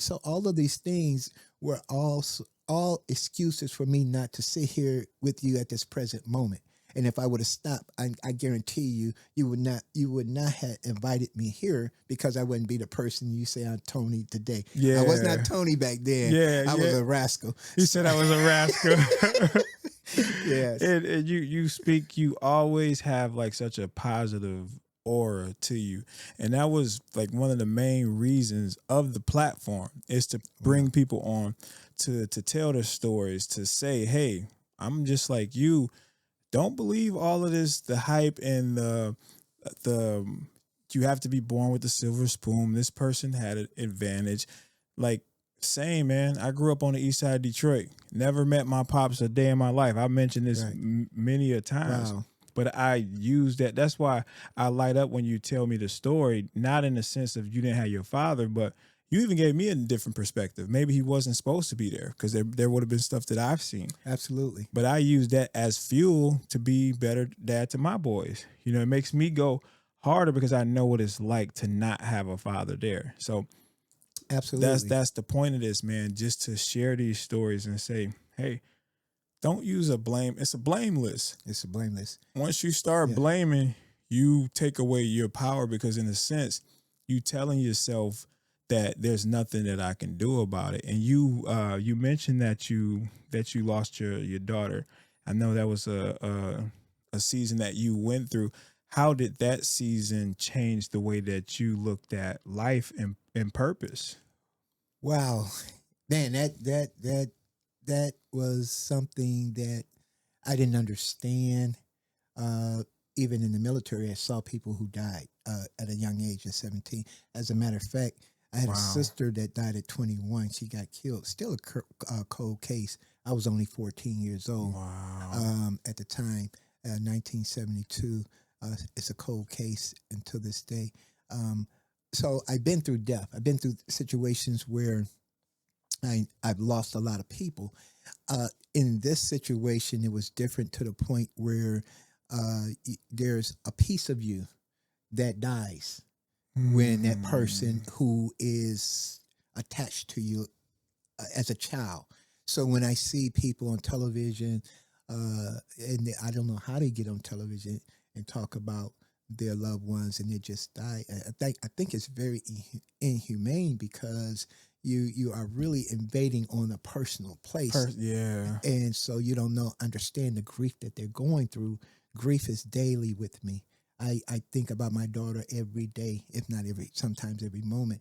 So all of these things were all excuses for me not to sit here with you at this present moment. And if I would have stopped, I guarantee you would not have invited me here, because I wouldn't be the person you say I'm Tony today. I was not Yeah. Tony back then. Yeah. I was a rascal. You said I was a rascal. Yes. And you always have like such a positive aura to you. And that was like one of the main reasons of the platform, is to bring people on to tell their stories, to say, hey, I'm just like you. Don't believe all of this, the hype and the you have to be born with the silver spoon. This person had an advantage. Like, same, man. I grew up on the east side of Detroit. Never met my pops a day in my life. I mentioned this Right. many a times. Wow. But I use that. That's why I light up when you tell me the story, not in the sense of you didn't have your father, but you even gave me a different perspective. Maybe he wasn't supposed to be there, because there would have been stuff that I've seen. Absolutely. But I use that as fuel to be better dad to my boys. You know, it makes me go harder because I know what it's like to not have a father there. So Absolutely. that's the point of this, man. Just to share these stories and say, hey, don't use a blame. It's a blameless. It's blameless. Once you start Yeah. blaming, you take away your power, because in a sense, you telling yourself that there's nothing that I can do about it. And you mentioned that you lost your daughter. I know that was a season that you went through. How did that season change the way that you looked at life and purpose? Wow, man, that was something that I didn't understand. Uh, Even in the military, I saw people who died at a young age of 17. As a matter of fact, I had a Wow. sister that died at 21. She got killed. Still a cold case. I was only 14 years old Wow. at the time, 1972. It's a cold case until this day. So I've been through death. I've been through situations where I've lost a lot of people. In this situation, it was different to the point where there's a piece of you that dies when that person who is attached to you as a child. So when I see people on television, and I don't know how they get on television and talk about their loved ones and they just die, I think it's very inhumane, because you are really invading on a personal place, Yeah. and so you don't understand the grief that they're going through. Grief is daily with me. I think about my daughter every day, if not sometimes every moment.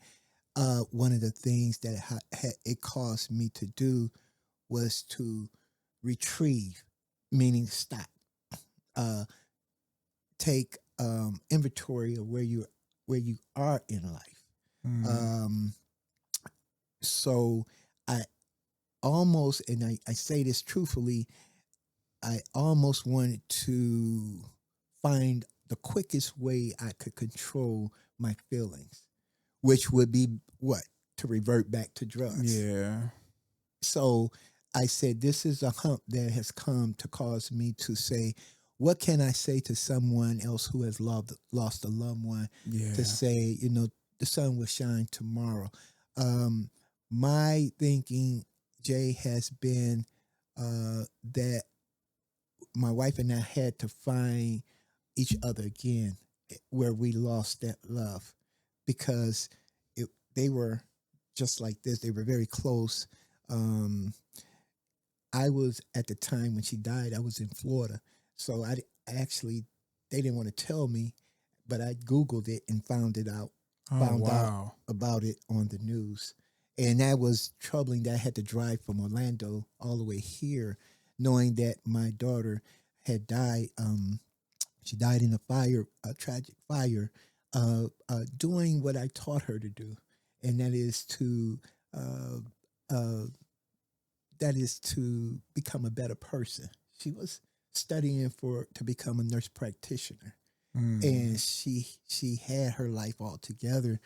One of the things that it caused me to do was to retrieve, meaning stop, uh, take inventory of where you are in life. Mm. Um, so I almost, and I say this truthfully, I almost wanted to find the quickest way I could control my feelings, which would be what? To revert back to drugs. Yeah. So I said, this is a hump that has come to cause me to say, what can I say to someone else who has lost a loved one Yeah. to say, the sun will shine tomorrow? My thinking, Jay, has been that my wife and I had to find each other again where we lost that love because they were just like this. They were very close. I was at the time when she died, I was in Florida. So I actually, they didn't want to tell me, but I Googled it and found out Wow. about it on the news. And that was troubling that I had to drive from Orlando all the way here, knowing that my daughter had died. She died in a tragic fire, doing what I taught her to do, and uh, uh, that is to become a better person. She was studying to become a nurse practitioner, and she had her life all together.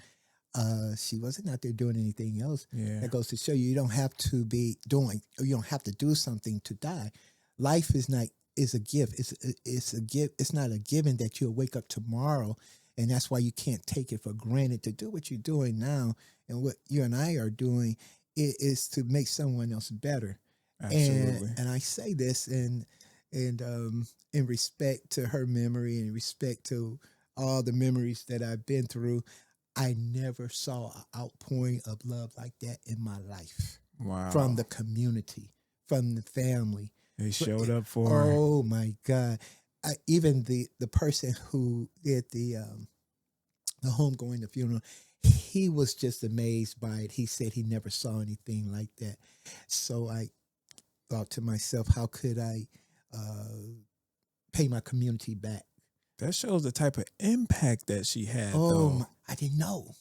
She wasn't out there doing anything else. Yeah. That goes to show you don't have to be doing, or you don't have to do something to die. Life is a gift. It's a gift. It's not a given that you'll wake up tomorrow, and that's why you can't take it for granted. To do what you're doing now and what you and I are doing is to make someone else better. Absolutely. And I say this in respect to her memory and respect to all the memories that I've been through. I never saw an outpouring of love like that in my life. Wow. From the community, from the family. They showed up for her. Oh my God. Even the person who did the homegoing, the funeral, he was just amazed by it. He said he never saw anything like that. So I thought to myself, how could I pay my community back? That shows the type of impact that she had. I didn't know.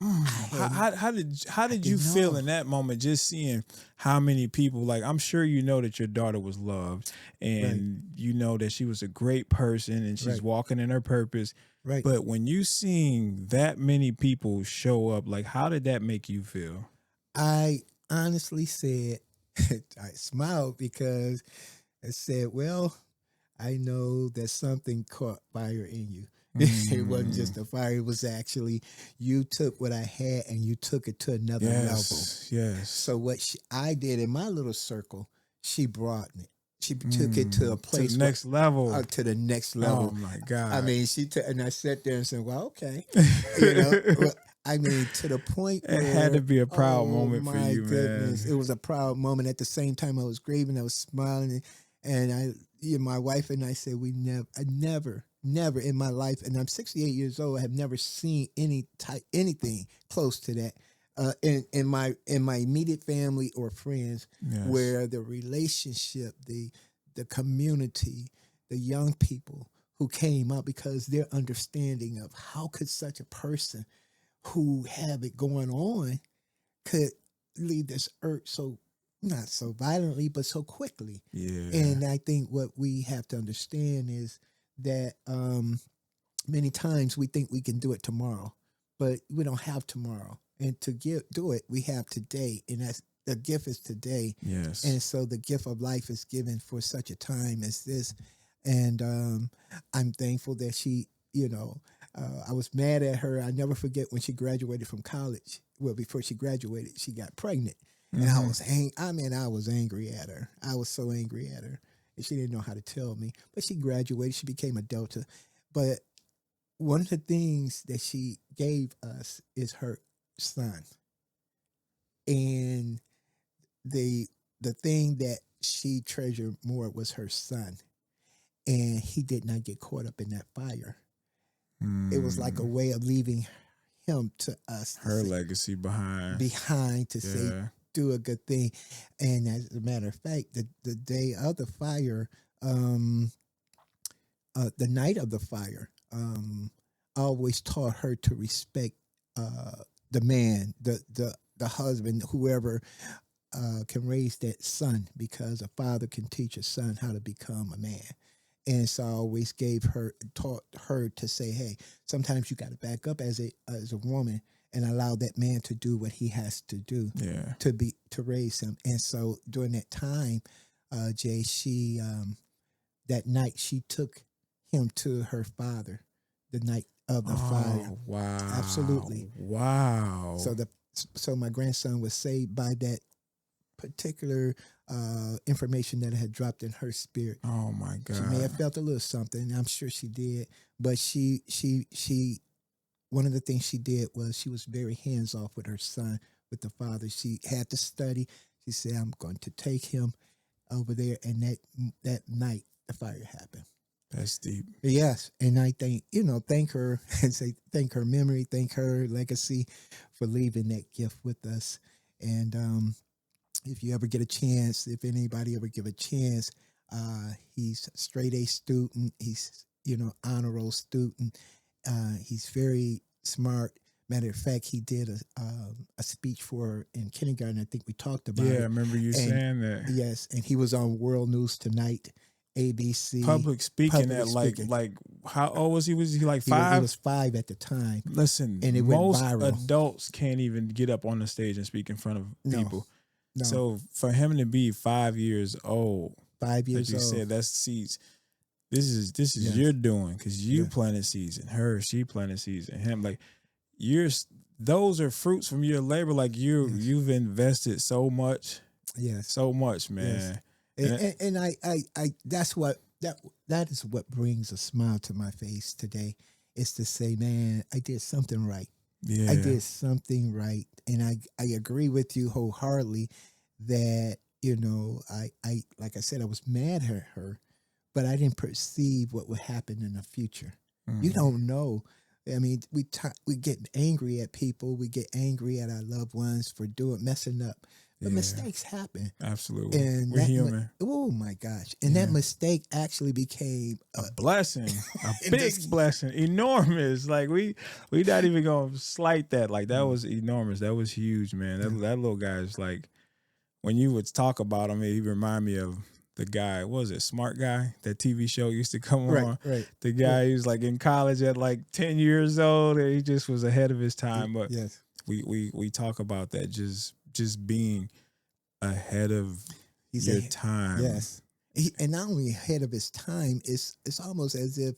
How did you feel in that moment, just seeing how many people, like, I'm sure you know that your daughter was loved and you know that she was a great person and she's walking in her purpose. Right. But when you seeing that many people show up, like, how did that make you feel? I honestly said, I smiled because I said, well, I know that something caught fire in you. It wasn't just a fire. It was actually, you took what I had and you took it to another level. Yes. So what I did in my little circle, she broadened it. She took it to a place. To the next level. To the next level. Oh, my God. I mean, and I sat there and said, well, okay. I mean, to the point where it had to be a proud moment for you, goodness, man. It was a proud moment. At the same time, I was grieving, I was smiling, and my wife and I said, I never in my life, and I'm 68 years old, I have never seen anything close to that in my immediate family or friends, where the relationship, the community, the young people who came up, because their understanding of how could such a person who have it going on could leave this earth so, not so violently, but so quickly. Yeah. And I think what we have to understand is that many times we think we can do it tomorrow, but we don't have tomorrow. And to do it, we have today. And that's the gift is today. Yes. And so the gift of life is given for such a time as this. And I'm thankful that she, I was mad at her. I never forget when she graduated from college. Well, before she graduated, she got pregnant. And I was angry at her. I was so angry at her. And she didn't know how to tell me. But she graduated. She became a Delta. But one of the things that she gave us is her son. And the thing that she treasured more was her son. And he did not get caught up in that fire. It was like a way of leaving him to us. Her legacy behind to say, do a good thing. And as a matter of fact, the day of the fire, the night of the fire, I always taught her to respect the man, the husband, whoever can raise that son, because a father can teach a son how to become a man. And so I always taught her to say, hey, sometimes you got to back up as a woman and allow that man to do what he has to do to raise him. And so during that time, Jay, she that night she took him to her father, the night of the fire. Wow. Absolutely. Wow. So my grandson was saved by that particular information that had dropped in her spirit. Oh my God. She may have felt a little something. I'm sure she did. But she one of the things she did was she was very hands off with her son, with the father. She had to study. She said, I'm going to take him over there. And that night the fire happened. That's deep. Yes. And I thank her and say, thank her memory, thank her legacy for leaving that gift with us. And if you ever get a chance, if anybody ever give a chance, he's a straight A student. He's, honor roll student. He's very smart. Matter of fact, he did a speech in kindergarten. I think we talked about it. Yeah, I remember you saying that. Yes, and he was on World News Tonight, ABC. Public speaking like how old was he? Was he like 5? He was 5 at the time. Listen, and it most went viral. Adults can't even get up on the stage and speak in front of people. No. So for him to be 5 years old, 5 years as you old, said, that's seeds. This is your doing, because you planted seeds, and she planted seeds, and him, like, those are fruits from your labor. Like you've invested so much, so much, man. Yes. And I that is what brings a smile to my face today. Is to say, man, I did something right. Yeah, I did something right, and I agree with you wholeheartedly that I like I said, I was mad at her, but I didn't perceive what would happen in the future. Mm-hmm. You don't know. I mean, we get angry at people, we get angry at our loved ones for messing up, but mistakes happen. Absolutely, and we're human. Oh my gosh! And that mistake actually became a blessing, a big blessing, enormous. Like we not even gonna slight that. Like that was enormous. That was huge, man. That little guy is like, when you would talk about him, he remind me of the guy, what was it, Smart Guy? That TV show used to come on. Right. The guy who was like in college at like 10 years old, and he just was ahead of his time. But we talk about that, just being ahead of your time. Yes. And not only ahead of his time, it's almost as if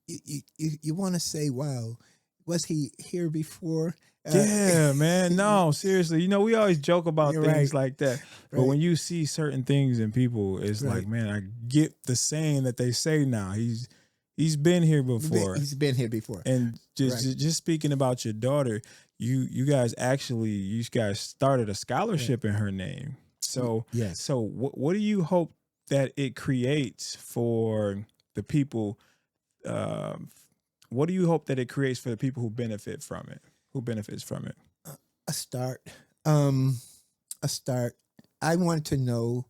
you want to say, wow, was he here before? Yeah, man. No, seriously. We always joke about things like that. But when you see certain things in people, it's like, man, I get the saying that they say now. He's been here before. He's been here before. And just speaking about your daughter, you guys started a scholarship in her name. So So what do you hope that it creates for the people? What do you hope that it creates for the people who benefit from it? Who benefits from it? A start. A start. I want to know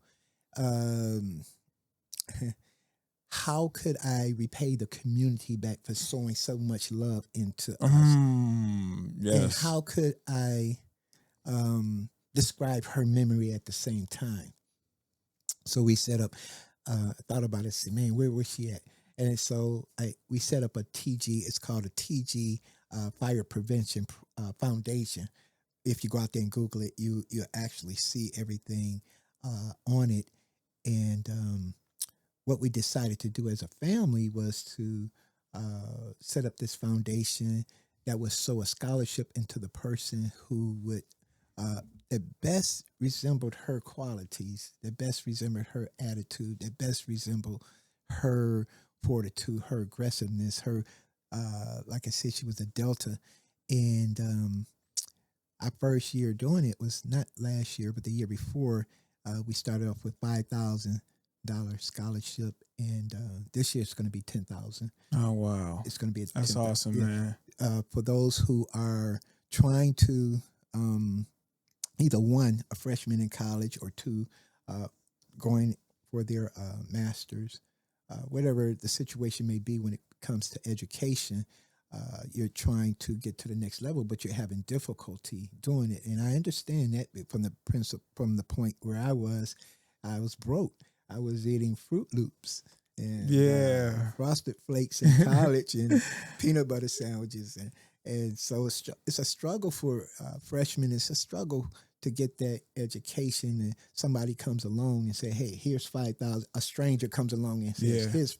how could I repay the community back for sowing so much love into us? Yes. And how could I describe her memory at the same time? So we set up, thought about it, said, man, where was she at? And so we set up a TG. It's called a TG Fire Prevention Foundation. If you go out there and Google it, you'll actually see everything on it. And what we decided to do as a family was to set up this foundation that would sow a scholarship into the person who would that best resembled her qualities, that best resembled her attitude, that best resembled her fortitude, her aggressiveness, her like I said, she was a Delta. And our first year doing it was not last year, but the year before. We started off with $5,000 scholarship, and this year it's going to be $10,000. Oh wow! It's going to be that's awesome, man. For those who are trying to either one, a freshman in college, or two, going for their masters, whatever the situation may be when it comes to education. you're trying to get to the next level, but you're having difficulty doing it. And I understand that from the principle, from the point where I was broke. I was eating Fruit Loops and Yeah. Frosted Flakes in college and peanut butter sandwiches. And so it's a struggle for freshmen. It's a struggle to get that education, and somebody comes along and say, "Hey, here's 5,000." A stranger comes along and says, Yeah. "Here's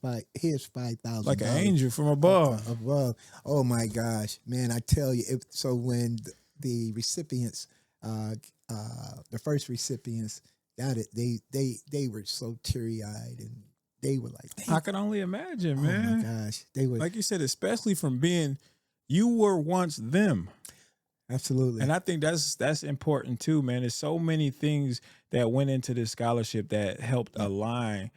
5,000." Like an angel from above. Above. Oh my gosh, man! I tell you. So when the recipients, the first recipients got it, they were so teary eyed, and they were like, I can only imagine, "Oh man. my gosh!" They were Like you said, especially from being, you were once them. absolutely. And I think that's important too, man. There's so many things that went into this scholarship that helped align,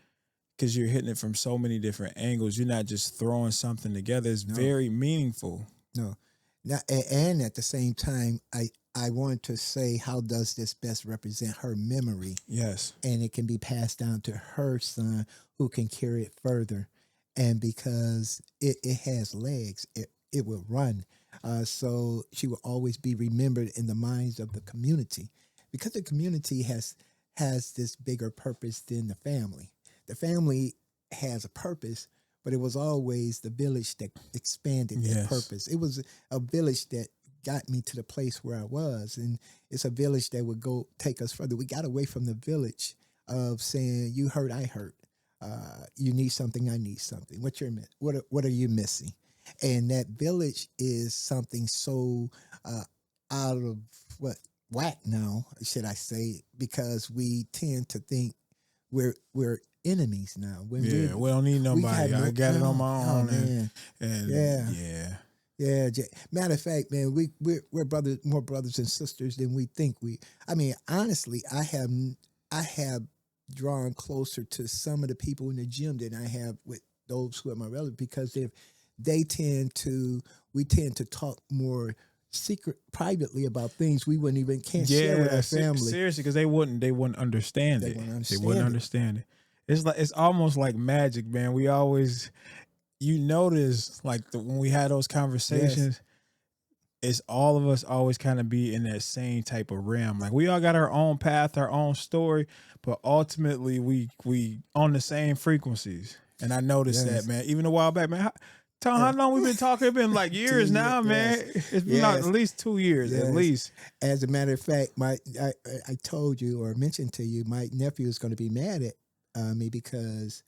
because you're hitting it from so many different angles. You're not just throwing something together. It's very meaningful. No. Now, and at the same time, I wanted to say, how does this best represent her memory? Yes. And it can be passed down to her son, who can carry it further. And because it has legs, it will run. So she will always be remembered in the minds of the community, because the community has this bigger purpose than the family. The family has a purpose, but it was always the village that expanded that purpose. It was a village that got me to the place where I was, and it's a village that would go take us further. We got away from the village of saying, "You hurt, I hurt. You need something, I need something. What are you missing?" And that village is something so out of whack now, should I say, because we tend to think we're enemies now. When we don't need nobody. I got it on my own. And yeah. Matter of fact, man, we're brothers, more brothers and sisters than we think we. I mean, honestly, I have drawn closer to some of the people in the gym than I have with those who are my relatives, because we tend to talk more privately about things we wouldn't even share with our family. Seriously, because they wouldn't understand it. They wouldn't understand it. It's almost like magic, man. We always, notice, like when we had those conversations, it's all of us always kind of be in that same type of realm. Like we all got our own path, our own story, but ultimately we on the same frequencies. And I noticed that, man. Even a while back, man. Tom, how long we've been talking? It's been like years now, man. It's been like at least 2 years, at least. As a matter of fact, I told you or mentioned to you, my nephew is going to be mad at me because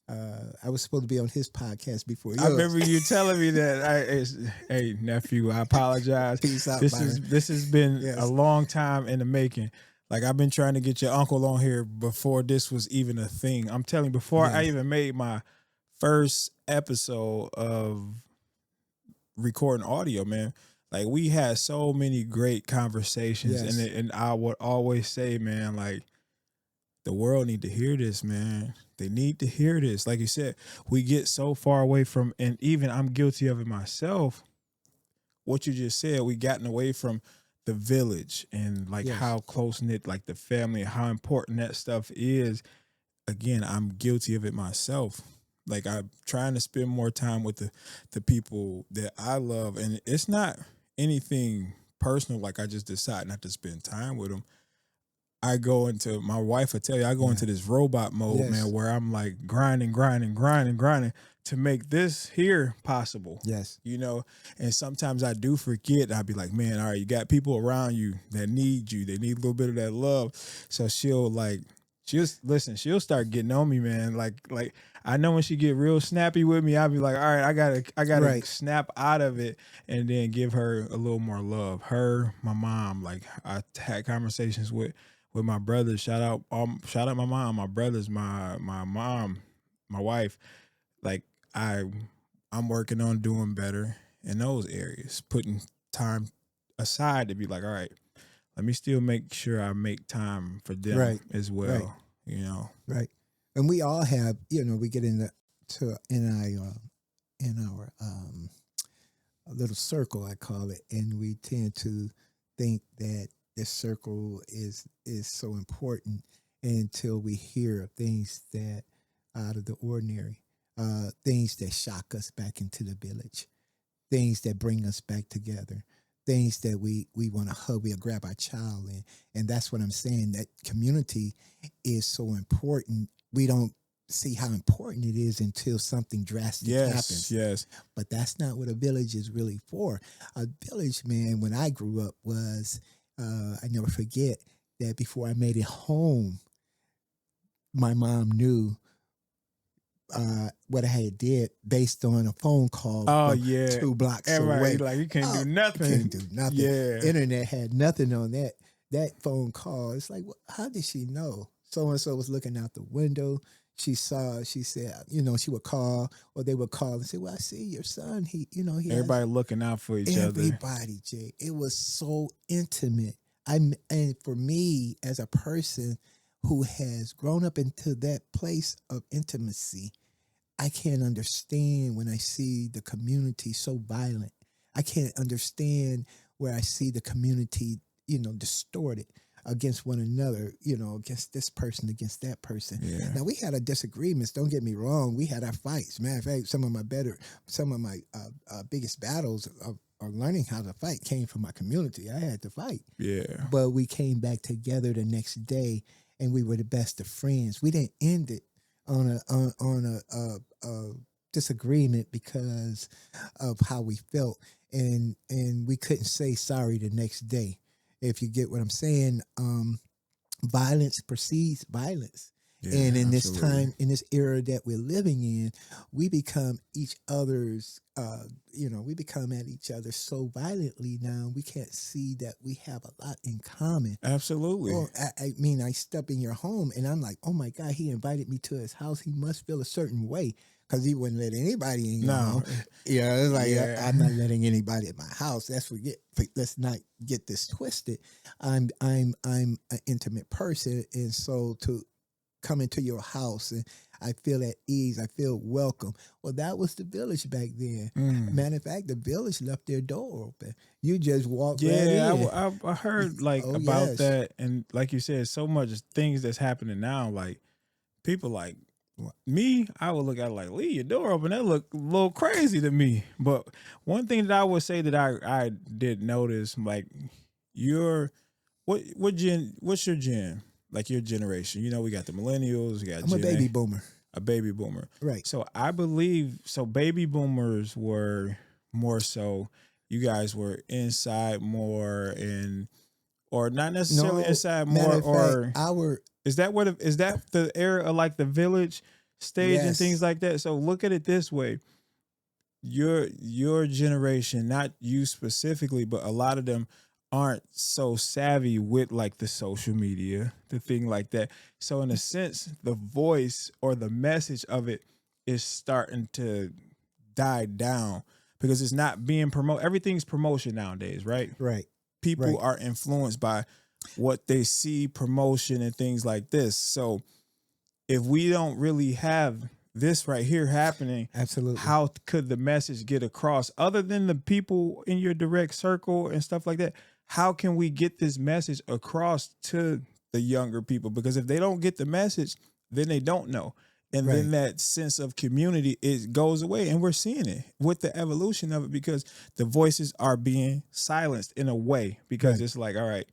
I was supposed to be on his podcast before yours. I remember you telling me that. Hey, nephew, I apologize. Peace out, this has been a long time in the making. Like, I've been trying to get your uncle on here before this was even a thing. I'm telling you, before I even made my first episode of recording audio, man, like we had so many great conversations, and I would always say, man, like the world need to hear this, man. They need to hear this. Like you said, we get so far away from, and even I'm guilty of it myself. What you just said, we gotten away from the village and like how close knit, like the family, how important that stuff is. Again, I'm guilty of it myself. Like I'm trying to spend more time with the people that I love, and it's not anything personal. Like I just decide not to spend time with them. I go into, my wife will tell you, I go into this robot mode, man, where I'm like grinding to make this here possible. Yes. And sometimes I do forget. I'll be like, man, all right, you got people around you that need you. They need a little bit of that love. So she'll start getting on me, man. Like I know when she get real snappy with me, I'll be like, all right, I gotta snap out of it and then give her a little more love. Her, my mom, like I had conversations with my brothers. Shout out my mom, my brothers, my mom, my wife. Like I'm working on doing better in those areas, putting time aside to be like, all right, let me still make sure I make time for them as well. Right. And we all have, we get in our a little circle, I call it, and we tend to think that this circle is so important until we hear of things that out of the ordinary, things that shock us back into the village, things that bring us back together, things that we want to hug, we'll grab our child. And that's what I'm saying, that community is so important. We don't see how important it is until something drastic happens. Yes. But that's not what a village is really for. A village, man, when I grew up was, I never forget that before I made it home, my mom knew what I had did based on a phone call from 2 blocks away. Like, you can't do nothing. Can't do nothing. Yeah. Internet had nothing on that phone call. It's like, how did she know? So-and-so was looking out the window. She said, she would call, or they would call and say, well, I see your son. He Everybody looking out for each other. Everybody, Jay. It was so intimate. And for me, as a person who has grown up into that place of intimacy, I can't understand when I see the community so violent. I can't understand where I see the community, distorted against one another, against this person, against that person. Yeah. Now, we had our disagreements. Don't get me wrong. We had our fights. Matter of fact, some of my biggest battles of learning how to fight came from my community. I had to fight. Yeah. But we came back together the next day, and we were the best of friends. We didn't end it on a disagreement because of how we felt, and we couldn't say sorry the next day. If you get what I'm saying, violence precedes violence. Yeah, and in absolutely. this time, in this era that we're living in, we become each other's, we become at each other so violently now, we can't see that we have a lot in common. Absolutely. Well, I step in your home and I'm like, oh my God, he invited me to his house. He must feel a certain way, because he wouldn't let anybody in your home. It's like, I'm not letting anybody at my house. Let's not get this twisted. I'm an intimate person, and so to come into your house and I feel at ease, I feel welcome. Well, that was the village back then. Matter of fact, the village left their door open. You just walk right in. I heard about that, and like you said, so much things that's happening now. Like, people like me, I would look at it like, leave your door open. That look a little crazy to me. But one thing that I would say that I did notice, like, what's your gen? Like, your generation. We got the millennials, we got I'm a baby boomer. A baby boomer. Right. So I believe, baby boomers were more so, you guys were inside more, or not necessarily inside more, or is that the era of like the village stage and things like that? So look at it this way. Your generation, not you specifically, but a lot of them aren't so savvy with like the social media, the thing like that. So in a sense, the voice or the message of it is starting to die down because it's not being promoted. Everything's promotion nowadays, right? Right. People are influenced by what they see, promotion and things like this. So if we don't really have this right here happening, absolutely, how could the message get across other than the people in your direct circle and stuff like that? How can we get this message across to the younger people? Because if they don't get the message, then they don't know. And then that sense of community, it goes away. And we're seeing it with the evolution of it, because the voices are being silenced in a way, because it's like, all right,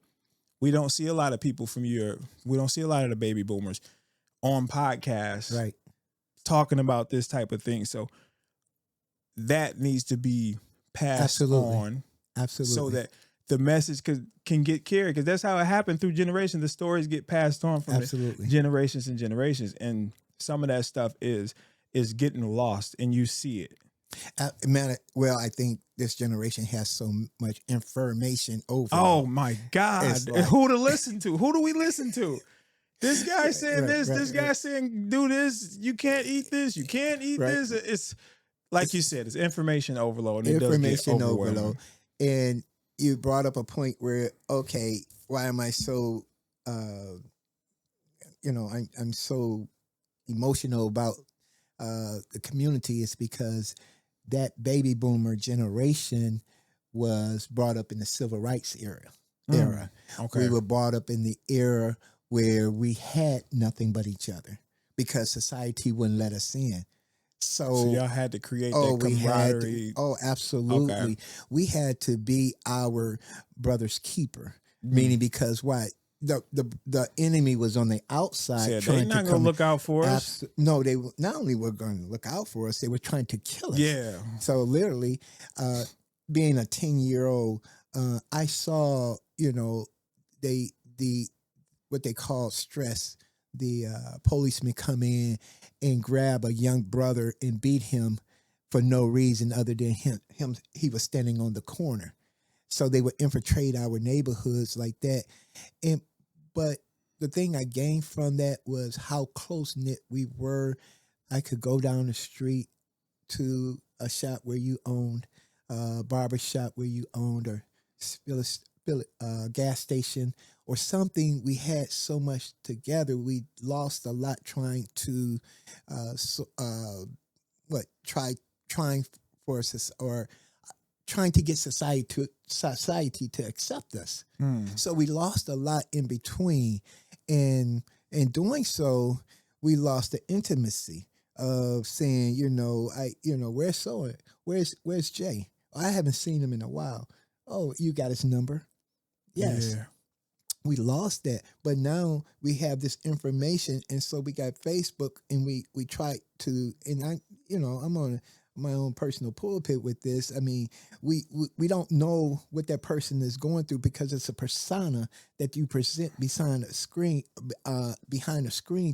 we don't see a lot of people we don't see a lot of the baby boomers on podcasts talking about this type of thing. So that needs to be passed on. Absolutely. So that the message can get carried, because that's how it happened through generations. The stories get passed on from generations and generations, and some of that stuff is getting lost, and you see it. I think this generation has so much information over. Oh my God! Like, who to listen to? Who do we listen to? This guy saying this. This guy saying do this. You can't eat this. You can't eat this. It's like you said. It's information overload. And information overload. And you brought up a point where, okay, why am I so, I'm so emotional about the community? Is because that baby boomer generation was brought up in the civil rights era. Okay. We were brought up in the era where we had nothing but each other because society wouldn't let us in. So So y'all had to create oh, that we had to, camaraderie. oh, Okay. absolutely. We had to be our brother's keeper, Mm. meaning because why? The enemy was on the outside Said they trying to not gonna come in. look out for us. No, they not only were going to look out for us, they were trying to kill us. Yeah. So literally, being a 10-year-old, I saw, the what they call stress. The policeman come in and grab a young brother and beat him for no reason other than him he was standing on the corner. So they would infiltrate our neighborhoods like that. And but the thing I gained from that was how close knit we were. I could go down the street to a shop where you owned, a barber shop where you owned, or gas station or something. We had so much together. We lost a lot trying to, what trying for us or trying to get society to accept us. So we lost a lot in between, and in doing so, we lost the intimacy of saying, where's Jay? I haven't seen him in a while. Oh, you got his number? Yes. Yeah. We lost that, but now we have this information, and so we got Facebook, and we try to, and I'm on my own personal pulpit with this. I mean, we don't know what that person is going through because it's a persona that you present behind a screen,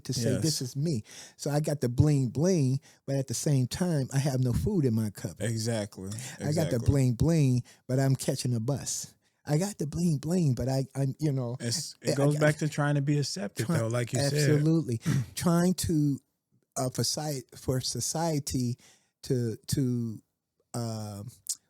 to say, Yes. this is me. So I got the bling bling, but at the same time, I have no food in my cup. Exactly. I got the bling bling, but I'm catching a bus. I got the bling bling, but I'm it goes back to trying to be accepted, though, like you said. Absolutely, trying to for society to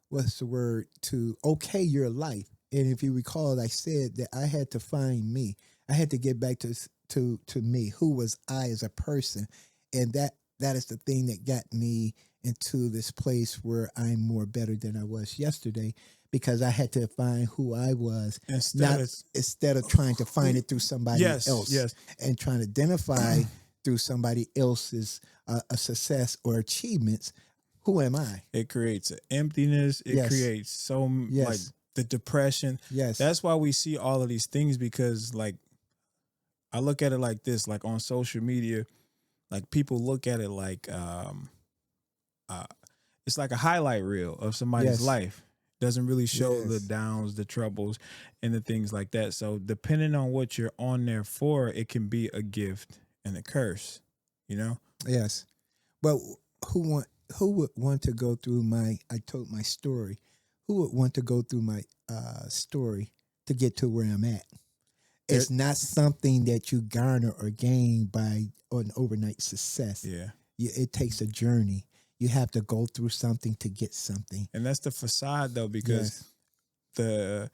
what's the word, to okay your life. And if you recall, I said that I had to find me. I had to get back to me. Who was I as a person? And that is the thing that got me into this place where I'm more better than I was yesterday, because I had to find who I was instead of trying to find it through somebody else. Yes. And trying to identify through somebody else's a success or achievements. Who am I? It creates an emptiness. It creates like the depression. Yes. That's why we see all of these things, because like I look at it like this, like on social media, like people look at it like it's like a highlight reel of somebody's life. Doesn't really show the downs, the troubles, and the things like that. So depending on what you're on there for, it can be a gift and a curse, Yes. But who would want to go through I told my story. Who would want to go through my story to get to where I'm at? It's not something that you garner or gain by an overnight success. Yeah. It takes a journey. You have to go through something to get something. And that's the facade, though, because the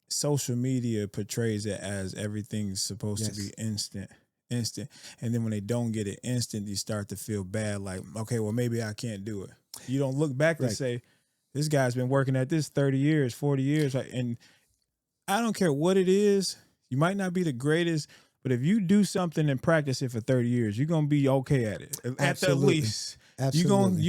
social media portrays it as everything's supposed to be instant. And then when they don't get it instant, you start to feel bad. Like, okay, well, maybe I can't do it. You don't look back and say, this guy's been working at this 30 years, 40 years. And I don't care what it is. You might not be the greatest, but if you do something and practice it for 30 years, you're going to be okay at it. At the least. Absolutely.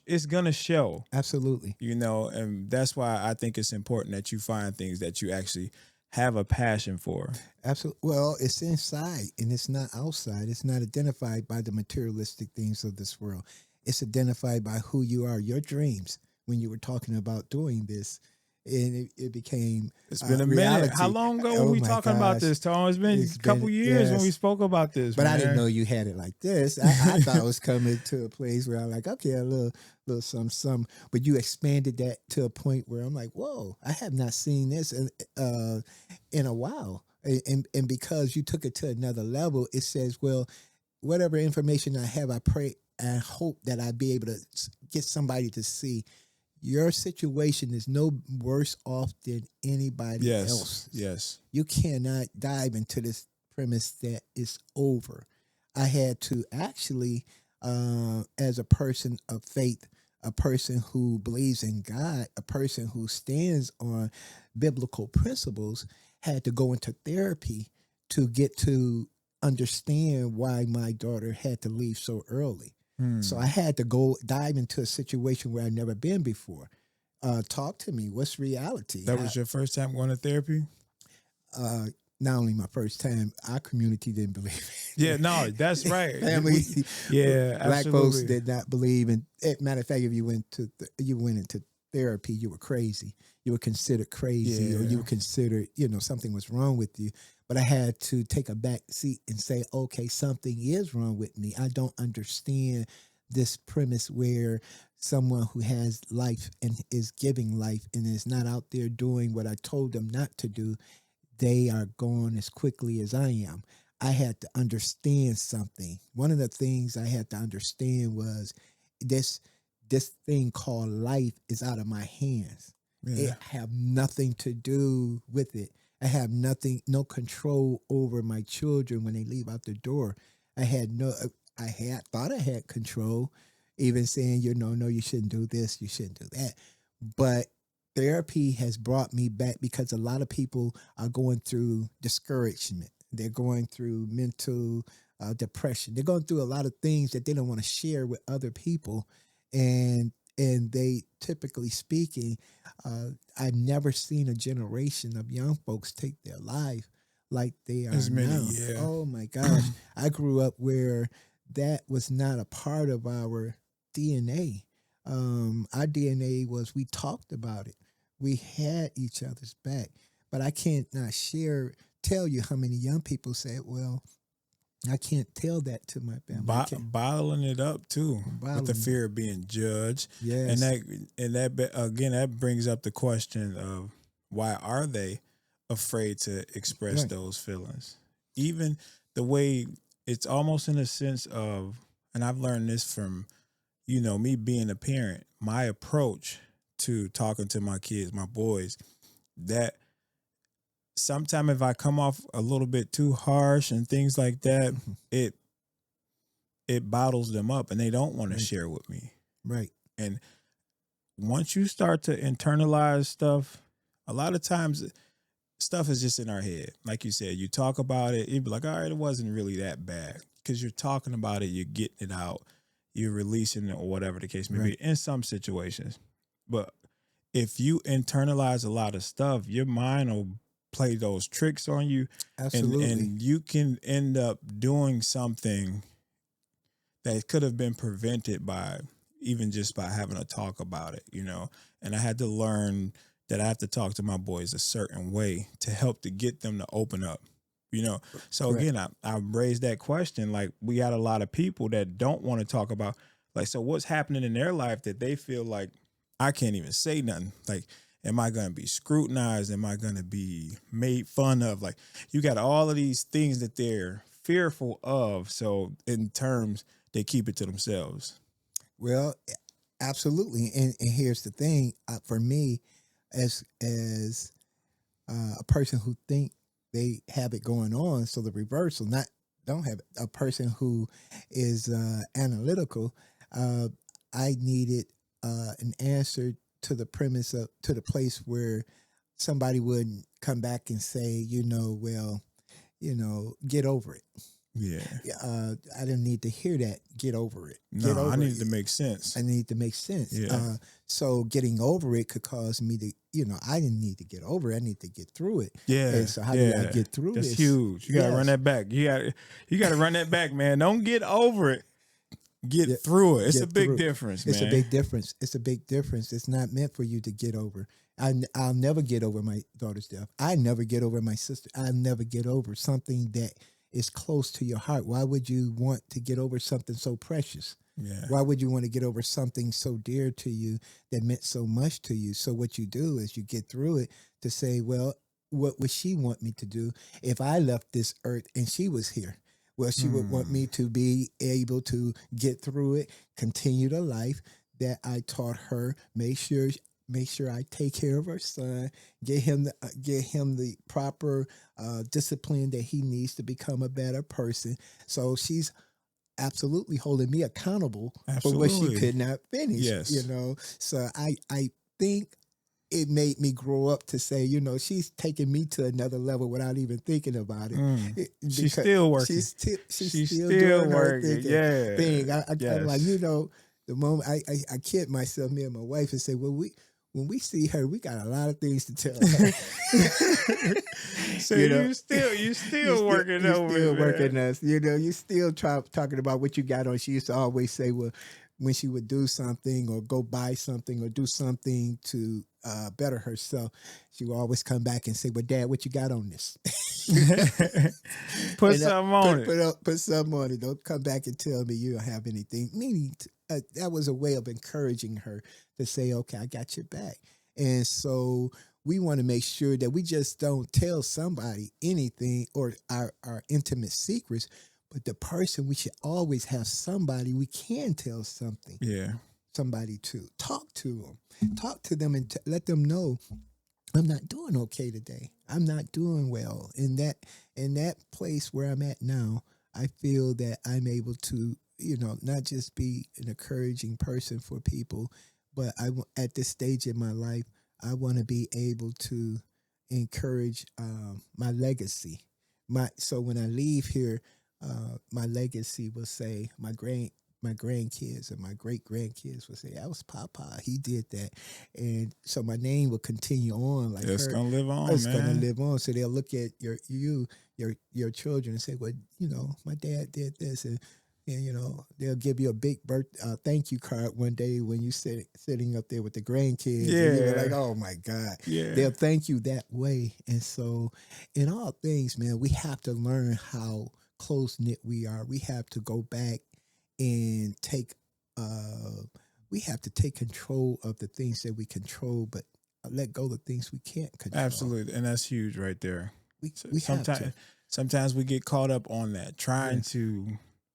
It's gonna show. Absolutely. And that's why I think it's important that you find things that you actually have a passion for. Absolutely. Well, it's inside and it's not outside. It's not identified by the materialistic things of this world. It's identified by who you are, your dreams. When you were talking about doing this, and it became it's been a reality. minute. How long ago were we talking about this, Tom? It's been a couple years when we spoke about this. But man. I didn't know you had it like this. I thought I was coming to a place where I'm like, okay, a little some. But you expanded that to a point where I'm like, whoa, I have not seen this in a while. And because you took it to another level, it says, well, whatever information I have, I pray and hope that I be able to get somebody to see your situation is no worse off than anybody else. Yes. You cannot dive into this premise that it's over. I had to actually, as a person of faith, a person who believes in God, a person who stands on biblical principles, had to go into therapy to get to understand why my daughter had to leave so early. So I Hmm. had to go dive into a situation where I'd never been before. Talk to me. What's reality? That was your first time going to therapy? Uh, Not only my first time, our community didn't believe Yeah, it. no, that's right. Family, Yeah, black folks absolutely. did not believe in. Matter of fact, if you you went into therapy, you were crazy. You were considered crazy, or you Yeah. were considered, something was wrong with you. But I had to take a back seat and say, okay, something is wrong with me. I don't understand this premise where someone who has life and is giving life and is not out there doing what I told them not to do, they are gone as quickly as I am. I had to understand something. One of the things I had to understand was this this thing called life is out of my hands. It Yeah. have nothing to do with it. I have no control over my children when they leave out the door. I had no I had thought I had control, even saying, no, you shouldn't do this, you shouldn't do that. But therapy has brought me back because a lot of people are going through discouragement. They're going through mental depression. They're going through a lot of things that they don't want to share with other people, and they, typically speaking, I've never seen a generation of young folks take their life like they are As many, now. yeah. Oh my gosh, I grew up where that was not a part of our DNA. Our DNA was, we talked about it. We had each other's back. But I can't not tell you how many young people said, well, I can't tell that to my family. I can't Bottling it up too, with the bottle me. fear of being judged, and Yes. again, that brings up the question of why are they afraid to express Right. those feelings? Even the way it's almost in a sense of, and I've learned this from me being a parent, my approach to talking to my kids, my boys, that sometimes if I come off a little bit too harsh and things like that, Mhm. it it bottles them up and they don't want to Right. share with me. Right. And once you start to internalize stuff, a lot of times stuff is just in our head. Like you said, you talk about it, you'd be like, all right, it wasn't really that bad. Because you're talking about it, you're getting it out, you're releasing it, or whatever the case may be Right. in some situations. But if you internalize a lot of stuff, your mind will play those tricks on you, and Absolutely. you can end up doing something that could have been prevented by even just by having a talk about it. And I had to learn that I have to talk to my boys a certain way to help to get them to open up. So Correct. again, I raised that question. Like, we got a lot of people that don't want to talk about, like, so what's happening in their life that they feel like I can't even say nothing. Like, am I going to be scrutinized? Am I going to be made fun of? Like, you got all of these things that they're fearful of. So in terms, they keep it to themselves. Well, absolutely. And here's the thing, for me, as a person who think they have it going on, so the reversal, not don't have it. A person who is analytical, uh, I needed an answer to the premise of to the place where somebody wouldn't come back and say, well, get over it. Yeah. I didn't need to hear that. Get over it. No, Get I over it. needed to make sense. I need to make sense. Yeah. So getting over it could cause me to, I didn't need to get over it. I need to get through it. Yeah. And so how do I Yeah. get through That's this? huge. You gotta run Yes. that back. You gotta run that back, man. Don't get over it. Get Get, through it. It's a get big through. difference, It's a man. big difference. It's a big difference. It's not meant for you to get over. I'll never get over my daughter's death. I never get over my sister. I'll never get over something that is close to your heart. Why would you want to get over something so precious? Yeah. Why would you want to get over something so dear to you that meant so much to you? So what you do is you get through it to say, well, what would she want me to do if I left this earth and she was here? Well, she would want me to be able to get through it, continue the life that I taught her, make sure I take care of her son, get him the proper discipline that he needs to become a better person. So she's absolutely holding me accountable for what she Absolutely. could not finish. Yes. So I think it made me grow up to say, you know, she's taking me to another level without even thinking about it. She's still working. She's still still doing her working. thinking Yeah. thing. I'm like, Yes. you know, the moment I kid myself, me and my wife, and say, well, when we see her, we got a lot of things to tell her. So You know? you still working you over still it, working man. us. You know, you still talking about what you got on. She used to always say, well, when she would do something or go buy something or do something to better herself, she would always come back and say, well, Dad, what you got on this? Put And, something on it. put something on it. Don't come back and tell me you don't have anything. Meaning, that was a way of encouraging her to say, okay, I got your back. And so we want to make sure that we just don't tell somebody anything or our intimate secrets, but the person, we should always have somebody we can tell something, Yeah. somebody to talk to them and let them know I'm not doing okay today. I'm not doing well. In that place where I'm at now, I feel that I'm able to, you know, not just be an encouraging person for people, but at this stage in my life, I want to be able to encourage my legacy. So when I leave here, my legacy will say my grandkids and my great grandkids will say, that was Papa. He did that. And so my name will continue on like It's her. gonna live on, It's man. gonna live on. So they'll look at your children and say, well, you know, my dad did this, and you know, they'll give you a big thank you card one day when you sitting up there with the grandkids. Yeah. And you're like, oh my God. Yeah. They'll thank you that way. And so in all things, man, we have to learn how close knit we are. We have to go back and we have to take control of the things that we control, but let go of the things we can't control. Absolutely. And that's huge right there. We have to. Sometimes we get caught up on that, trying to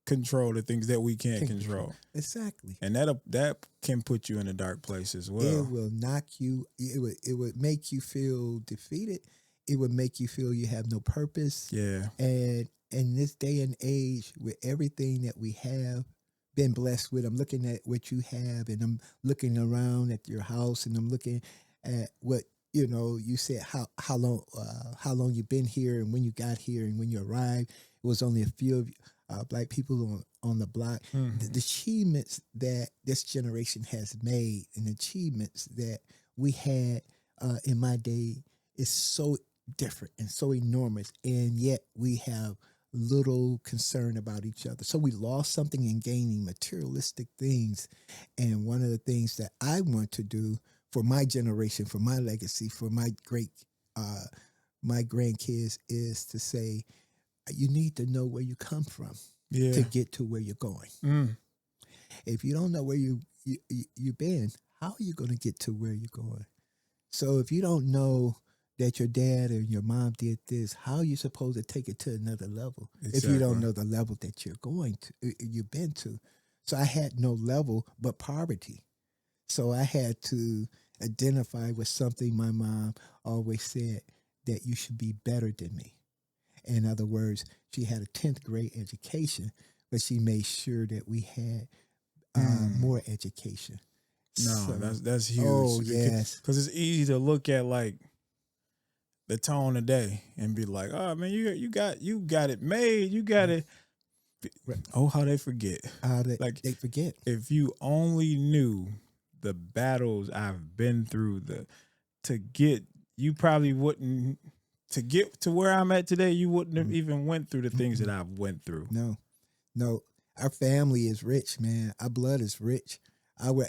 control the things that we can't control. Exactly. And that can put you in a dark place as well. It will knock you. It would make you feel defeated. It would make you feel you have no purpose. Yeah. And in this day and age, with everything that we have been blessed with, I'm looking at what you have, and I'm looking around at your house, and I'm looking at what, you know, you said how long you've been here, and when you got here, and when you arrived, it was only a few of black people on the block. Mm-hmm. The achievements that this generation has made, and the achievements that we had in my day, is so different and so enormous, and yet we have little concern about each other. So we lost something in gaining materialistic things. And one of the things that I want to do for my generation, for my legacy, for my my grandkids, is to say, you need to know where you come from to get to where you're going. If you don't know where you've been, how are you going to get to where you're going? So if you don't know that your dad or your mom did this, how are you supposed to take it to another level? Exactly. If you don't know the level that you've been to. So I had no level but poverty. So I had to identify with something my mom always said, that you should be better than me. In other words, she had a 10th grade education, but she made sure that we had more education. No, so, that's huge. Oh, yes. Because it's easy to look at like the tone of day and be like, oh man, you got it made. You got it. Oh, how they forget. They forget. If you only knew the battles I've been through, you probably wouldn't, to get to where I'm at today, you wouldn't have even went through the things that I've went through. No. Our family is rich, man. Our blood is rich. Our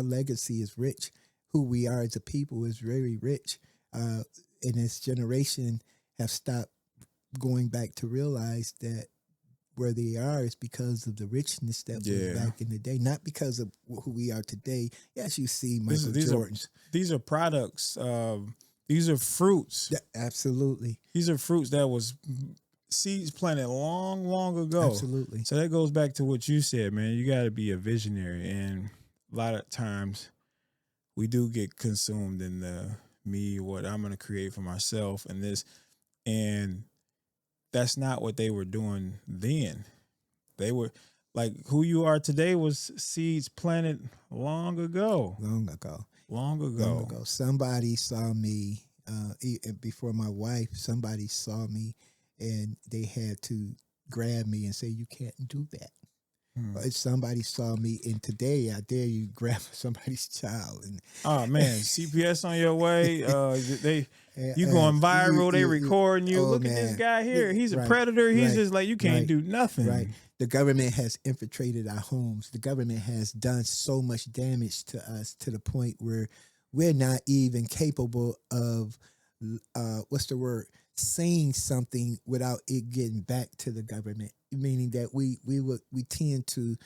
legacy is rich. Who we are as a people is very rich. And this generation have stopped going back to realize that where they are is because of the richness that was back in the day, not because of who we are today. Yes, you see Michael Jordans. These are products. These are fruits. Absolutely. These are fruits that was seeds planted long, long ago. Absolutely. So that goes back to what you said, man. You got to be a visionary. And a lot of times we do get consumed in what I'm going to create for myself and this. And that's not what they were doing then. They were, like who you are today was seeds planted long ago. Long ago. Long ago. Long ago. Somebody saw me before my wife. Somebody saw me, and they had to grab me and say, "You can't do that." But somebody saw me, and today I dare you grab somebody's child. And oh man, CPS on your way. You going viral? They recording you. Oh, Look at this guy here. He's a predator. He's just like you can't do nothing. Right. The government has infiltrated our homes. The government has done so much damage to us to the point where we're not even capable of saying something without it getting back to the government. Meaning that we tend to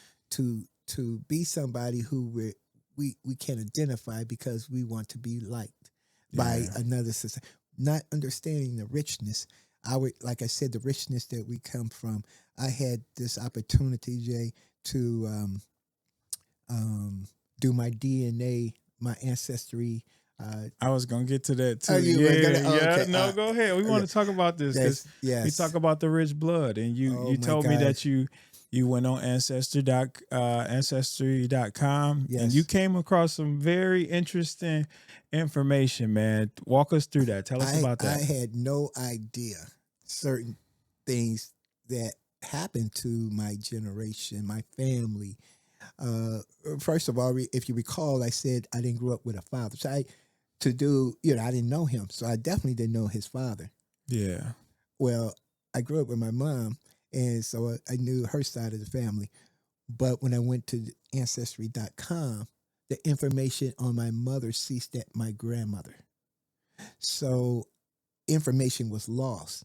be somebody who we can identify because we want to be liked by another society, not understanding the richness. Like I said, the richness that we come from. I had this opportunity, Jay, to do my DNA, my ancestry. I was gonna get to that too. Okay. No, go ahead. We want to talk about this because we talk about the rich blood, and you told me that you went on ancestry.com and you came across some very interesting information, man. Walk us through that. Tell us about that. I had no idea certain things that happened to my generation, my family. First of all, if you recall, I said I didn't grow up with a father. So I didn't know him. So I definitely didn't know his father. Yeah. Well, I grew up with my mom, and so I knew her side of the family. But when I went to ancestry.com, the information on my mother ceased at my grandmother. So information was lost.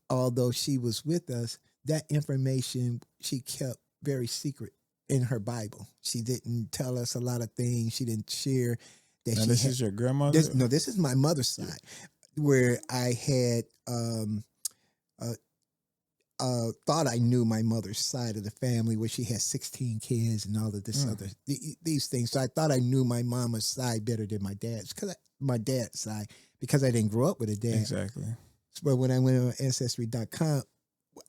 Although she was with us, that information she kept very secret in her Bible. She didn't tell us a lot of things. She didn't share that. Now, this is your grandmother? This is my mother's side, where I had thought I knew my mother's side of the family, where she had 16 kids and all of this these things. So I thought I knew my mama's side better than my dad's, because I didn't grow up with a dad. Exactly. But when I went on ancestry.com,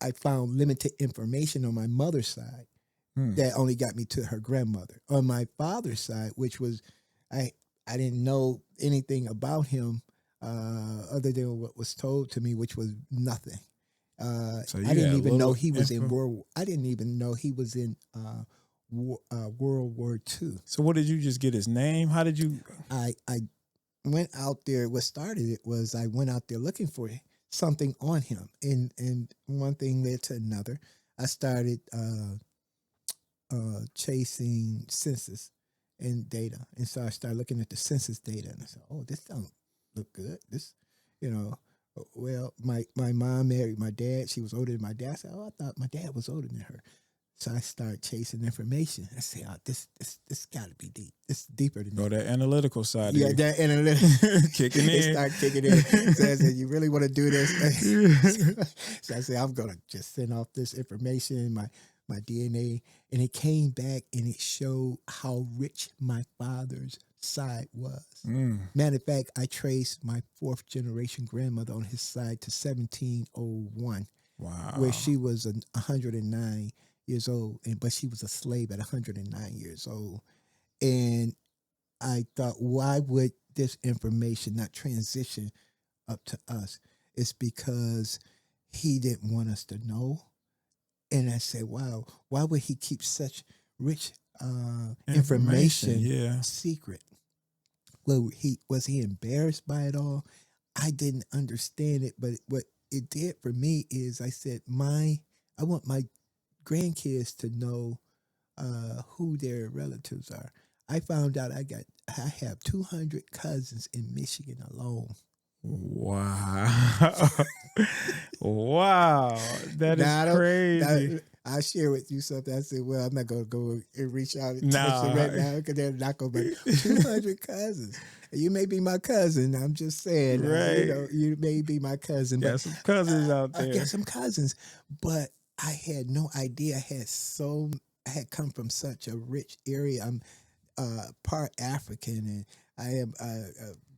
I found limited information on my mother's side that only got me to her grandmother. On my father's side, which was I didn't know anything about him other than what was told to me, which was nothing. So I didn't even know he was in World. I didn't even know he was in World War II. So what did you just get his name? How did you? I went out there. What started it was I went out there looking for something on him, and one thing led to another. I started chasing census and data, and so I started looking at the census data, and I said, "Oh, this don't look good. This, well, my mom married my dad. She was older than my dad. I said, oh, I thought my dad was older than her." So I started chasing information. I said, "Oh, this got to be deep. It's deeper than that." That analytical side. Yeah, that analytical kicking in. It started kicking in. So I said, "You really want to do this?" So I said, "I'm gonna just send off this information, my DNA," and it came back and it showed how rich my father's side was. Matter of fact, I traced my 4th generation grandmother on his side to 1701. Wow. Where she was 109 years old, but she was a slave at 109 years old. And I thought, why would this information not transition up to us? It's because he didn't want us to know. And I said, wow, why would he keep such rich information secret? Well, was he embarrassed by it all? I didn't understand it, but what it did for me is I said, I want my grandkids to know who their relatives are. I found out I have 200 cousins in Michigan alone. Wow. Wow. That is crazy. I'll share with you something. I said, well, I'm not going to go and reach out and touch them right now because they're not going to be 200 cousins. You may be my cousin. I'm just saying. Right. You may be my cousin. Got some cousins out there. I got some cousins. But I had no idea I had come from such a rich area. I'm part African, and am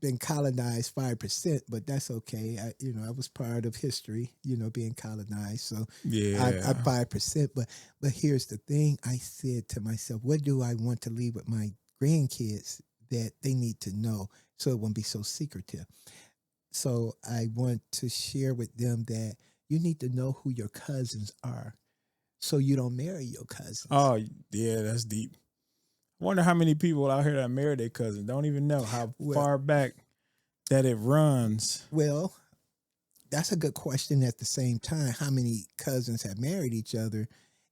been colonized 5%, but that's okay. I was part of history, being colonized. So I Yeah. 5%. But here's the thing: I said to myself, what do I want to leave with my grandkids that they need to know, so it won't be so secretive? So I want to share with them that you need to know who your cousins are, so you don't marry your cousins. Oh, yeah, that's deep. I wonder how many people out here that marry their cousin don't even know how Well, far back that it runs. well, that's a good question. At the same time, how many cousins have married each other,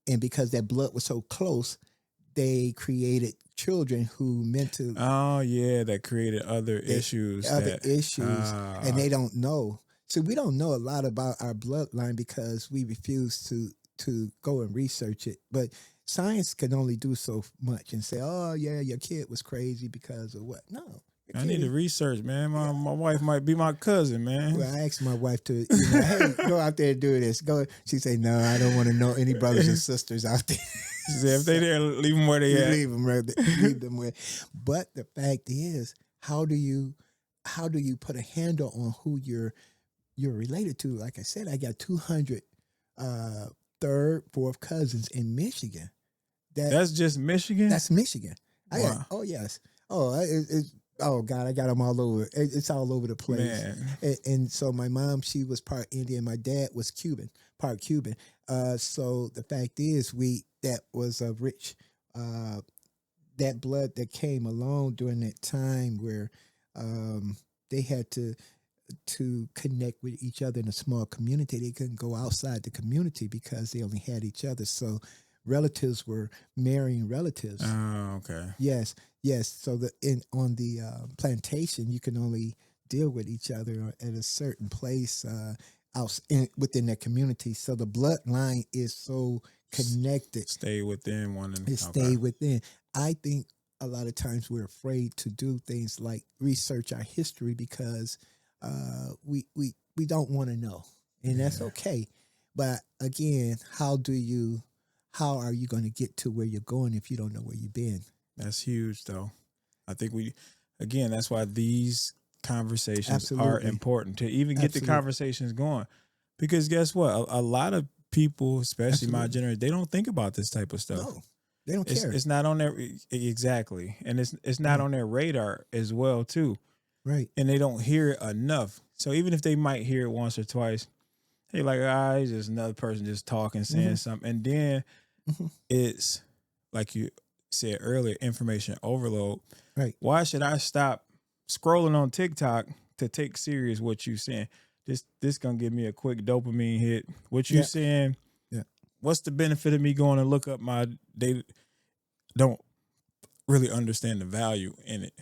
and because that blood was so close, they created children who mentally Oh, yeah, that created other they issues other that, issues, and they don't know. So we don't know a lot about our bloodline because we refuse to go and research it. But science can only do so much and say, "Oh yeah, your kid was crazy because of what?" No, your I kid need to is. research, man. My wife might be my cousin, man. Well, I asked my wife to, hey, go out there and do this. Go. She said, "No, I don't want to know any brothers and She sisters out there." said, if they So, there, leave them where they you at. leave them where leave them where. But the fact is, how do you put a handle on who you're related to? Like I said, I got 200 third, fourth cousins in Michigan. That's just Michigan? That's Michigan. I got, Wow. oh yes. Oh God, I got them all over. It's all over the place. Man. And so my mom, she was part Indian. My dad was Cuban, part Cuban. So the fact is, that was a rich, that blood that came along during that time where they had to connect with each other in a small community. They couldn't go outside the community because they only had each other. So relatives were marrying relatives. Oh, okay. Yes, yes. So on the plantation, you can only deal with each other at a certain place within that community. So the bloodline is so connected. Stay within one. It Okay. stay within. I think a lot of times we're afraid to do things like research our history because we don't want to know, and that's Yeah. okay. But again, how are you going to get to where you're going if you don't know where you've been? That's huge, though. I think again, that's why these conversations are Absolutely, important to even get the absolutely, conversations going. Because guess what? A lot of people, especially my absolutely. generation, they don't think about this type of stuff. No, they don't care. It's not on their exactly, and it's not Right, on their radar as well too, right. and they don't hear it enough. So even if they might hear it once or twice, they like, he's just another person just talking, Mm-hmm, saying something, and then mm-hmm. it's like you said earlier, information overload. Right. Why should I stop scrolling on TikTok to take serious what you saying? This gonna give me a quick dopamine hit. What you Yeah, saying? yeah. What's the benefit of me going to look up my? They don't really understand the value in it.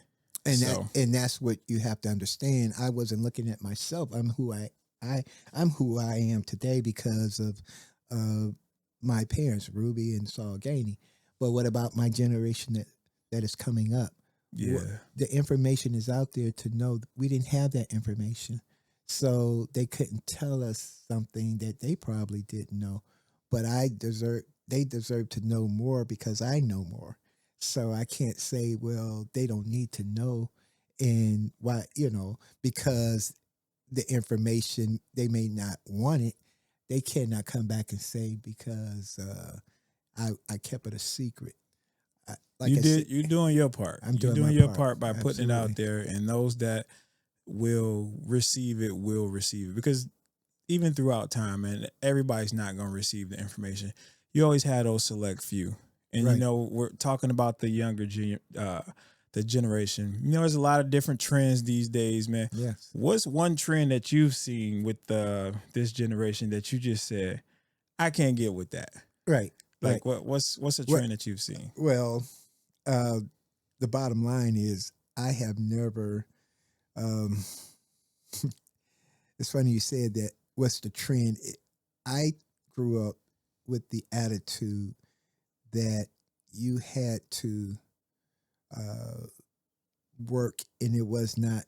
So And that's what you have to understand. I wasn't looking at myself. I I'm who I am today because of uh, my parents, Ruby and Saul Gainey. But what about my generation that is coming up? yeah, The information is out there to know we didn't have that information, so they couldn't tell us something that they probably didn't know. But they deserve to know more because I know more. So I can't say, well, they don't need to know, and why, because the information they may not want it. They cannot come back and say because I kept it a secret. Like I said, you're doing your part. I'm You're doing doing my your part. part by putting it out Absolutely. there, and those that will receive it because even throughout time, and everybody's not going to receive the information. You always had those select few, and Right. we're talking about the younger the generation. There's a lot of different trends these days, man. Yes. What's one trend that you've seen with this generation that you just said I can't get with that? Right. Right. Like what's a What? trend that you've seen? Well, uh, the bottom line is I have never. Um, it's funny you said that. What's the trend? I grew up with the attitude that you had to uh, work, and it was not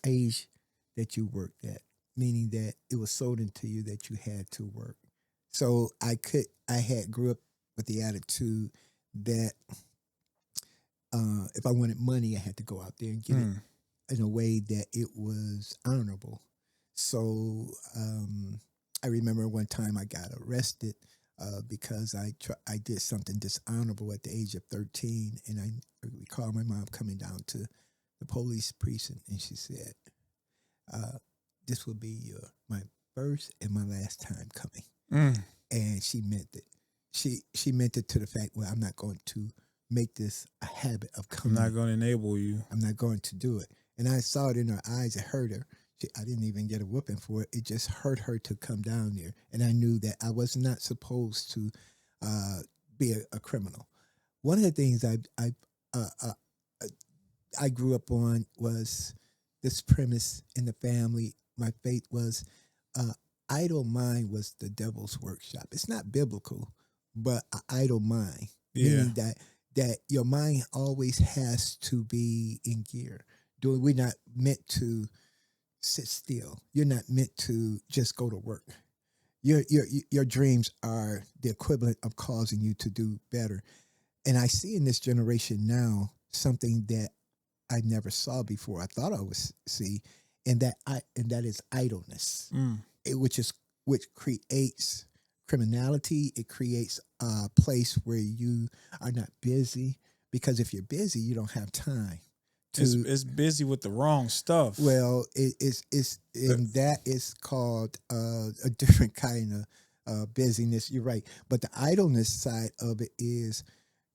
age that you worked at, meaning that it was sold into you that you had to work. So I had grew up with the attitude that If I wanted money, I had to go out there and get it Mm. in a way that it was honorable. So I remember one time I got arrested because I did something dishonorable at the age of 13, and I recall my mom coming down to the police precinct, and she said, "This will be my first and my last time coming," Mm. and she meant it. She meant it to the fact, well, I'm not going to make this a habit of I'm coming. not going to enable you. I'm not going to do it. And I saw it in her eyes. It hurt her. I didn't even get a whooping for it. It just hurt her to come down there. And I knew that I was not supposed to be a criminal. One of the things I grew up on was this premise in the family. My faith was idle mind was the devil's workshop. It's not biblical, but an idle mind, Yeah. meaning that your mind always has to be in gear. We're not meant to sit still. You're not meant to just go to work. Your dreams are the equivalent of causing you to do better. And I see in this generation now something that I never saw before. I thought I would see, and that is idleness, Mm. which creates criminality. It creates a place where you are not busy, because if you're busy, you don't have time. It's busy with the wrong stuff. Well, it's and that is called a different kind of busyness. You're right, but the idleness side of it is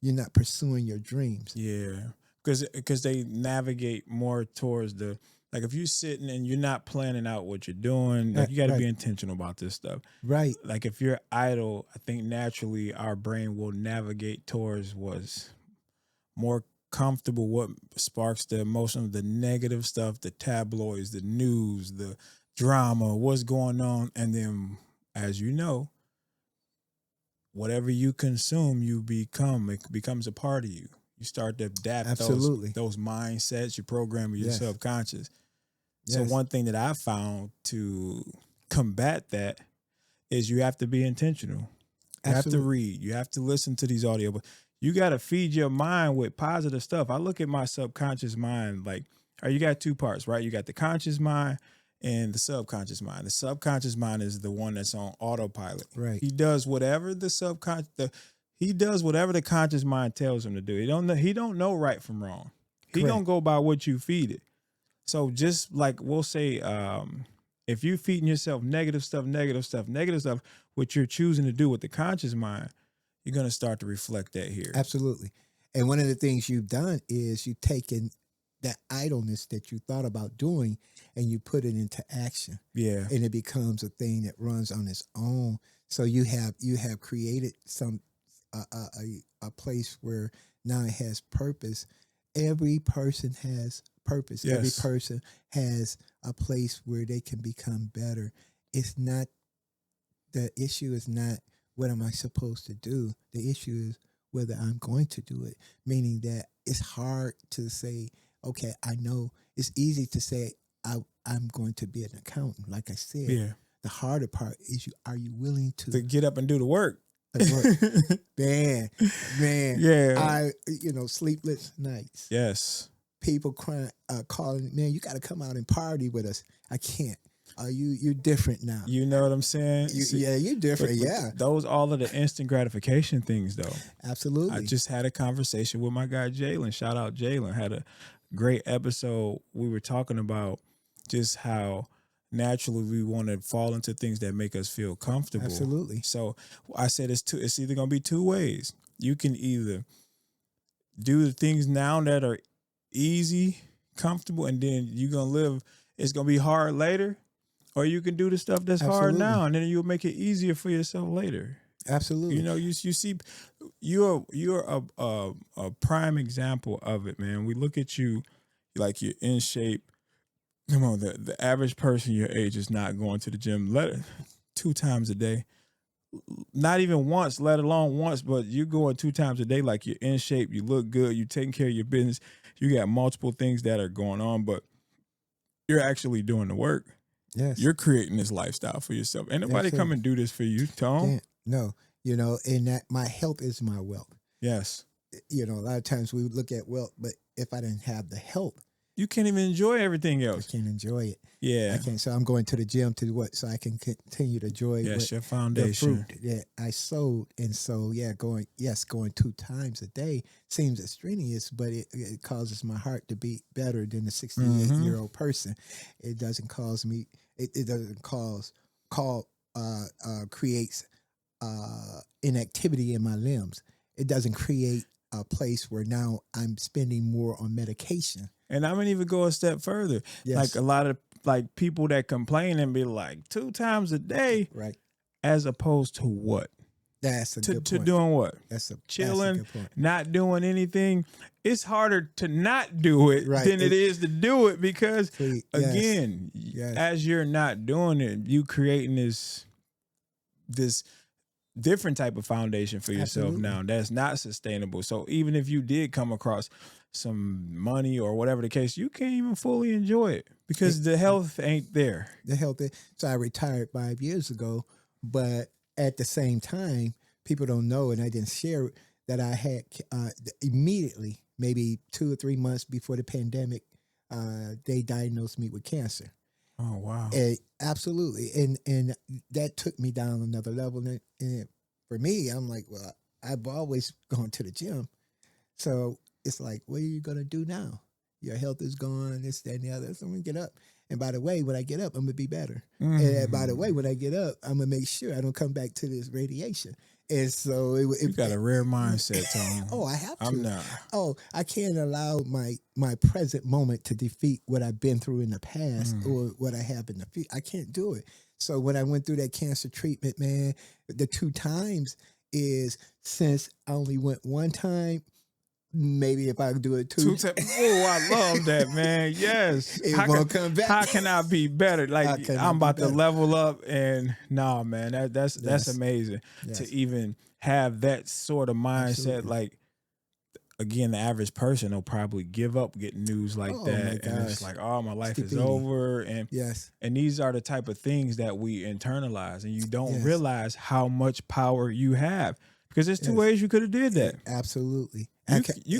you're not pursuing your dreams. Yeah, because they navigate more towards the, like, if you're sitting and you're not planning out what you're doing, like, you got to be intentional about this stuff. Right. Like, if you're idle, I think naturally our brain will navigate towards what's more comfortable, what sparks the emotion, the negative stuff, the tabloids, the news, the drama, what's going on. And then, as you know, whatever you consume, you become. It becomes a part of you. You start to adapt those mindsets, you program your subconscious. So one thing that I found to combat that is you have to be intentional. You have to read. You have to listen to these audio. You got to feed your mind with positive stuff. I look at my subconscious mind like, you got two parts, right? You got the conscious mind and the subconscious mind. The subconscious mind is the one that's on autopilot. Right. He does whatever the conscious mind tells him to do. He don't know right from wrong. He gonna go by what you feed it. So just like we'll say, if you're feeding yourself negative stuff, what you're choosing to do with the conscious mind, you're going to start to reflect that here. Absolutely. And one of the things you've done is you've taken that idleness that you thought about doing and you put it into action. Yeah. And it becomes a thing that runs on its own. So you have created a place where now it has purpose. Every person has purpose. Yes. Every person has a place where they can become better. The issue is not what am I supposed to do? The issue is whether I'm going to do it, meaning that it's hard to say, okay, I know. It's easy to say, I'm going to be an accountant. Like I said, the harder part is are you willing to get up and do the work? Man. Yeah. Sleepless nights. Yes. People crying, calling, man, you got to come out and party with us. I can't. You're different now. You know what I'm saying? You're different. But those all of the instant gratification things, though. Absolutely. I just had a conversation with my guy Jalen. Shout out Jalen. Had a great episode. We were talking about just how naturally we want to fall into things that make us feel comfortable. Absolutely. So I said it's either going to be two ways. You can either do the things now that are easy, comfortable, and then you're going to live. It's going to be hard later. Or you can do the stuff that's hard now, and then you'll make it easier for yourself later. Absolutely. You see, you're a prime example of it, man. We look at you like you're in shape. Come on, the average person your age is not going to the gym 2 times a day. Not even once, let alone once, but you're going 2 times a day like you're in shape. You look good. You're taking care of your business. You got multiple things that are going on, but you're actually doing the work. Yes. You're creating this lifestyle for yourself. Ain't nobody come and do this for you, Tom. No, and that my health is my wealth. Yes. you know, a lot of times we look at wealth, but if I didn't have the health, You can't even enjoy everything I else. can't enjoy it. Yeah. I can't. So I'm going to the gym to do what? So I can continue to enjoy Yes, your the foundation. fruit that I sowed. And so, yeah, going 2 times a day seems extraneous, but it causes my heart to beat better than the 68-year-old person. It doesn't cause me, it doesn't creates inactivity in my limbs. It doesn't create a place where now I'm spending more on medication. And I'm gonna even go a step further. Yes. Like a lot of like people that complain and be like 2 times a day, Right. as opposed to what? That's a good To point. doing what? That's a Chilling, good point. not doing anything. It's harder to not do it Right. than it is to do it because Yes. again, Yes. as you're not doing it, you creating this different type of foundation for yourself Absolutely. now that's not sustainable. So even if you did come across some money or whatever the case, you can't even fully enjoy it because the health ain't there. The health. So I retired 5 years ago, but at the same time, people don't know, and I didn't share it, that I had immediately, maybe 2 or 3 months before the pandemic, they diagnosed me with cancer. Oh wow! Absolutely, and that took me down another level. And for me, I'm like, well, I've always gone to the gym, so it's like, what are you gonna do now? Your health is gone, this, that, and the other. So I'm gonna get up. And by the way, when I get up, I'm gonna be better. And by the way, when I get up, I'm gonna make sure I don't come back to this radiation. And so you got a rare mindset, Tom. Oh, I have to. I'm not. Oh, I can't allow my present moment to defeat what I've been through in the past or what I have in the future. I can't do it. So when I went through that cancer treatment, man, the 2 times is, since I only went 1 time, maybe if I do it 2 times. Oh, I love that, man. Yes. It won't come back. How can I be better? Like I'm about to level up, and nah, man, that's amazing to even have that sort of mindset. Absolutely. Like again, the average person will probably give up getting news like that, and it's like, oh, my life is over. And and these are the type of things that we internalize, and you don't realize how much power you have. Because there's 2 ways you could have did that. Absolutely. You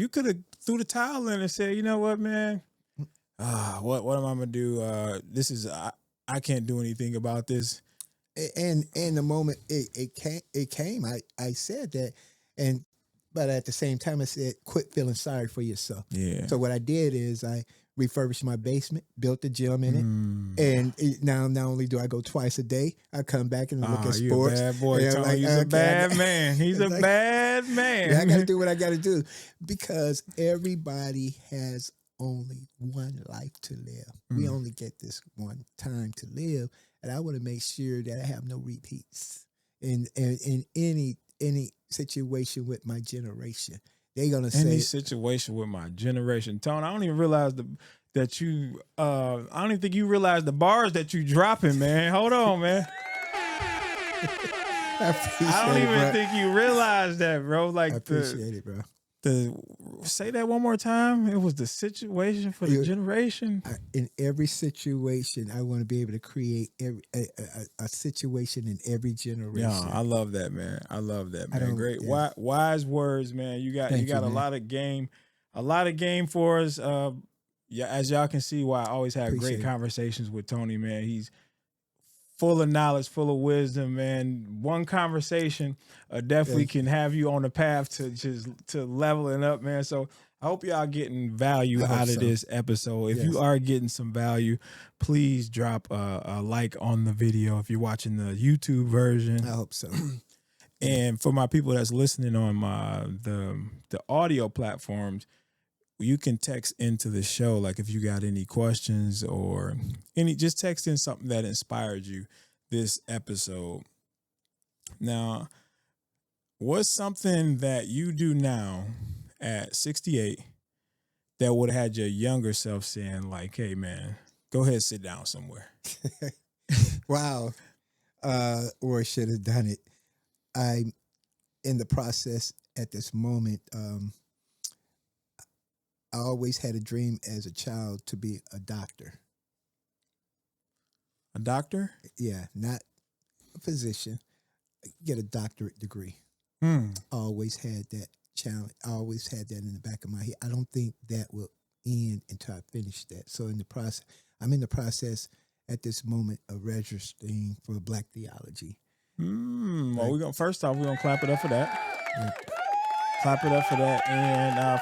could have threw the towel in and said, you know what, man? What am I gonna do? This is I can't do anything about this. And the moment it came, I said that, but at the same time I said, quit feeling sorry for yourself. Yeah. So what I did is I refurbished my basement, built a gym in it, and now not only do I go twice a day, I come back and look at sports. You a bad boy, Tony. He's a bad man. He's a bad man. I got to do what I got to do, because everybody has only one life to live. We only get this one time to live, and I want to make sure that I have no repeats in any situation with my generation. They're gonna say any situation with my generation, Tone. I don't even realize that you. I don't even think you realize the bars that you dropping, man. Hold on, man. I don't even think you realize that, bro. Like, I appreciate it, bro. Say that one more time. It was the situation for the generation. In every situation, I want to be able to create a situation in every generation. Yeah, I love that, man. I love that, man. Great, wise words, man. You got a lot of game for us. As y'all can see, why I always have great conversations with Tony, man. He's full of knowledge, full of wisdom, man. One conversation definitely can have you on the path to leveling up, man. So I hope y'all getting value out of this episode. If you are getting some value, please drop a like on the video if you're watching the YouTube version. I hope so. And for my people that's listening on the audio platforms, you can text into the show, like if you got any questions or just text in something that inspired you this episode. Now, what's something that you do now at 68 that would have had your younger self saying like, hey man, go ahead, sit down somewhere? Wow. Or should have done it. I'm in the process at this moment. I always had a dream as a child to be a doctor. A doctor? Yeah, not a physician. Get a doctorate degree. Always had that challenge. I always had that in the back of my head. I don't think that will end until I finish that. So I'm in the process at this moment of registering for Black theology. Well, first off, we're gonna clap it up for that. Yeah. Clap it up for that. And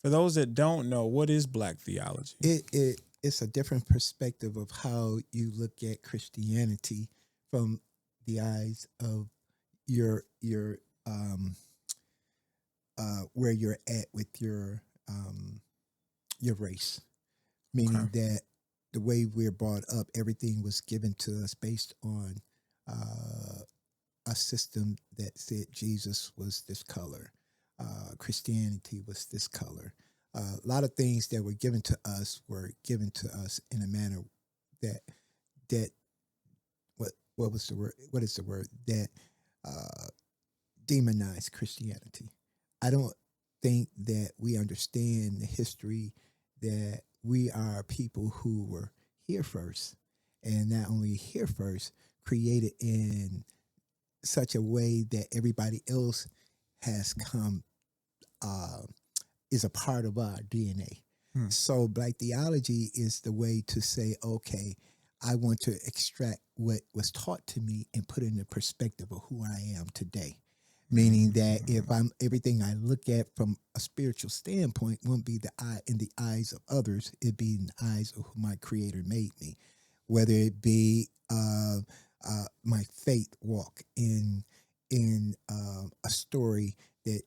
for those that don't know, what is Black theology? It's a different perspective of how you look at Christianity from the eyes of your where you're at with your race, meaning that the way we're brought up, everything was given to us based on a system that said Jesus was this color, Christianity was this color. A lot of things that were given to us in a manner that what was the word? What is the word that demonized Christianity? I don't think that we understand the history that we are people who were here first, and not only here first, created in such a way that everybody else has come is a part of our DNA. So Black theology is the way to say, okay, I want to extract what was taught to me and put it in the perspective of who I am today. Meaning that if everything I look at from a spiritual standpoint won't be in the eyes of others, it'd be in the eyes of who my Creator made me. Whether it be my faith walk in a story that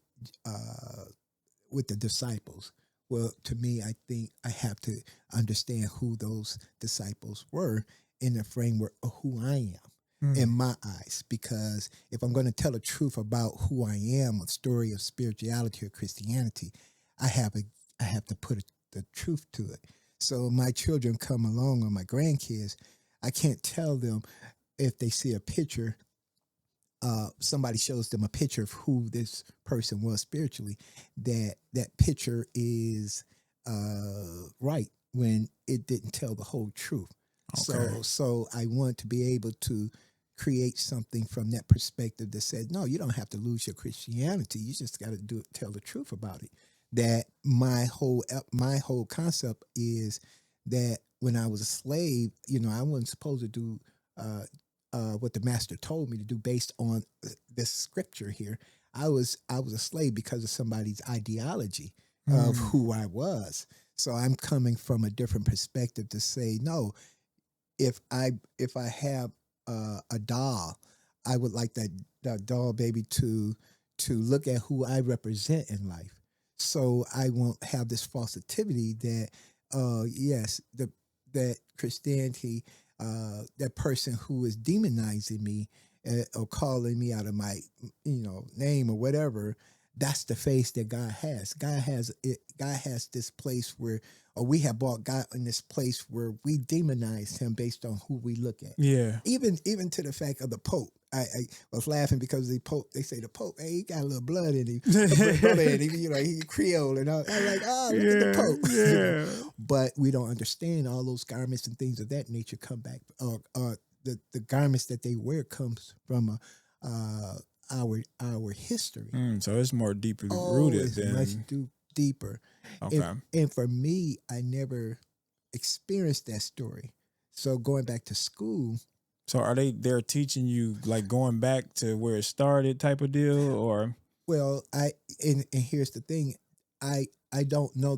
with the disciples. Well, to me, I think I have to understand who those disciples were in the framework of who I am in my eyes. Because if I'm going to tell the truth about who I am, a story of spirituality or Christianity, I have to put the truth to it. So my children come along, or my grandkids, I can't tell them if they see a picture, somebody shows them a picture of who this person was spiritually, that picture is right when it didn't tell the whole truth. Okay. So I want to be able to create something from that perspective that said, no, you don't have to lose your Christianity. You just got to tell the truth about it. That my whole concept is that when I was a slave, I wasn't supposed to do what the master told me to do based on this scripture here. I was a slave because of somebody's ideology of who I was. So I'm coming from a different perspective to say, no, if I have a doll, I would like that doll baby to look at who I represent in life. So I won't have this falsity that that Christianity, that person who is demonizing me or calling me out of my name or whatever, that's the face that God has. God has this place where, or we have brought God in this place where we demonize him based on who we look at. Yeah. Even to the fact of the Pope. I was laughing because the Pope, they say the Pope, hey, he got a little blood in him. He Creole and all. I'm like, look at the Pope. Yeah. But we don't understand all those garments and things of that nature come back. The garments that they wear comes from our history. So it's more deeply rooted than much deeper. Okay. And for me, I never experienced that story. So going back to school. So are they're teaching you like going back to where it started type of deal, or? Well, and here's the thing, I don't know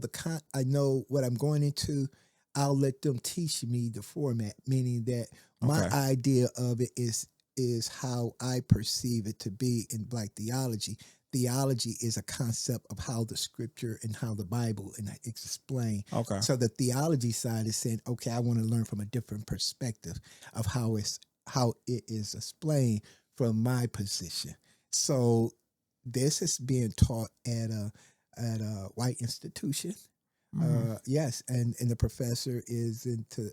I know what I'm going into. I'll let them teach me the format, meaning that my idea of it is how I perceive it to be in Black theology. Theology is a concept of how the scripture and how the Bible and it's explained. Okay. So the theology side is saying, okay, I want to learn from a different perspective of how it is explained from my position. So this is being taught at a white institution. Yes, and the professor is into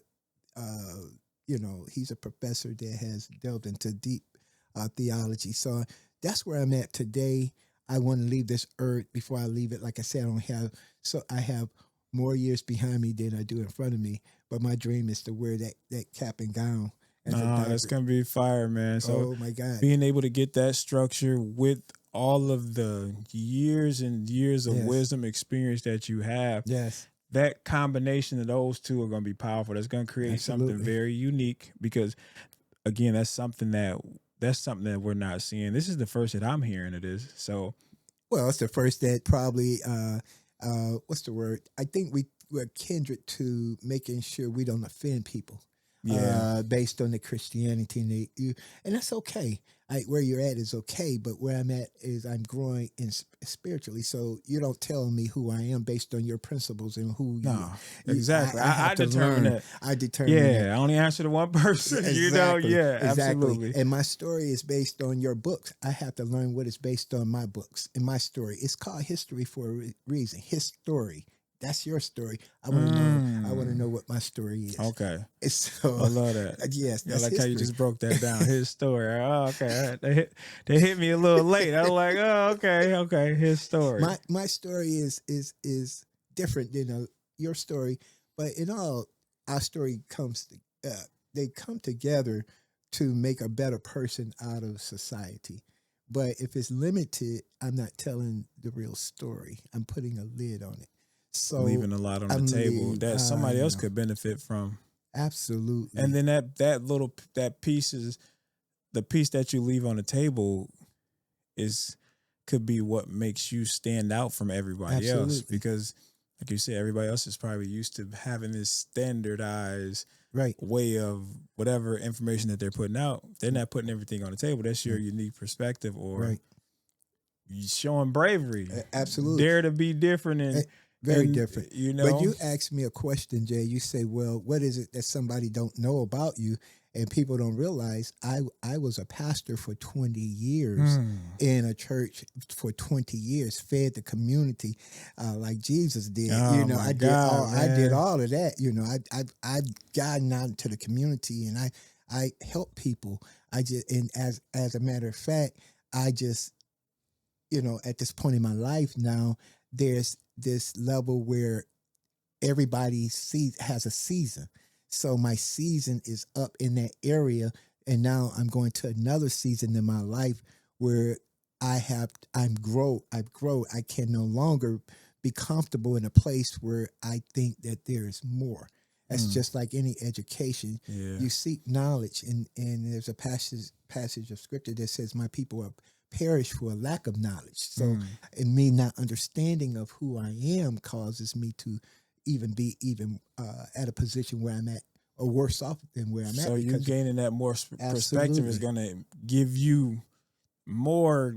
he's a professor that has delved into deep theology. So that's where I'm at today. I want to leave this earth before I leave it. Like I said, I have more years behind me than I do in front of me. But my dream is to wear that cap and gown. That's gonna be fire, man. So oh my God, being able to get that structure with all of the years and years of Yes. wisdom experience that you have, Yes. that combination of those two are going to be powerful. That's going to create something Absolutely. very unique because, again, that's something that we're not seeing. This is the first that I'm hearing of this. So, Well, it's the first that probably what's the word? I think we're kindred to making sure we don't offend people. yeah. Based on the Christianity and that's okay. Where you're at is okay, but where I'm at is I'm growing spiritually. So you don't tell me who I am based on your principles and who No, you. exactly. I have I to determine learn. that. I determine Yeah, that. I only answer to one person. You know, Exactly. yeah, Exactly. absolutely. And my story is based on your books. I have to learn what is based on my books and my story. It's called history for a reason. His story. That's your story. I want to know. I want to know what my story is. Okay. So I love that. yes, I that's like history. how you just broke that down. His story. Oh, okay. All right. They hit me a little late. I was like, oh, okay. His story. My story is different than your story, but in all, our story they come together to make a better person out of society. But if it's limited, I'm not telling the real story. I'm putting a lid on it. So Leaving a lot on the table that somebody else could benefit from. Absolutely. And then that piece is the piece that you leave on the table could be what makes you stand out from everybody else. Because like you said, everybody else is probably used to having this standardized way of whatever information that they're putting out. They're not putting everything on the table. That's your unique perspective, or showing bravery. Absolutely. Dare to be different and very different. You know, but you asked me a question, Jay. You say, "Well, what is it that somebody don't know about you?" And people don't realize I was a pastor for 20 years in a church for 20 years, fed the community like Jesus did. Oh, I did all of that. I gotten out into the community and I help people. As a matter of fact, I just at this point in my life now, there's this level where everybody has a season. So my season is up in that area, and now I'm going to another season in my life where I've grown. I can no longer be comfortable in a place where I think that there is more. That's just like any education. Yeah. You seek knowledge, and there's a passage of scripture that says, "My people are perish for a lack of knowledge." So, and me not understanding of who I am causes me to be at a position where I'm at, or worse off than where I'm at. So you gaining that more perspective is going to give you more,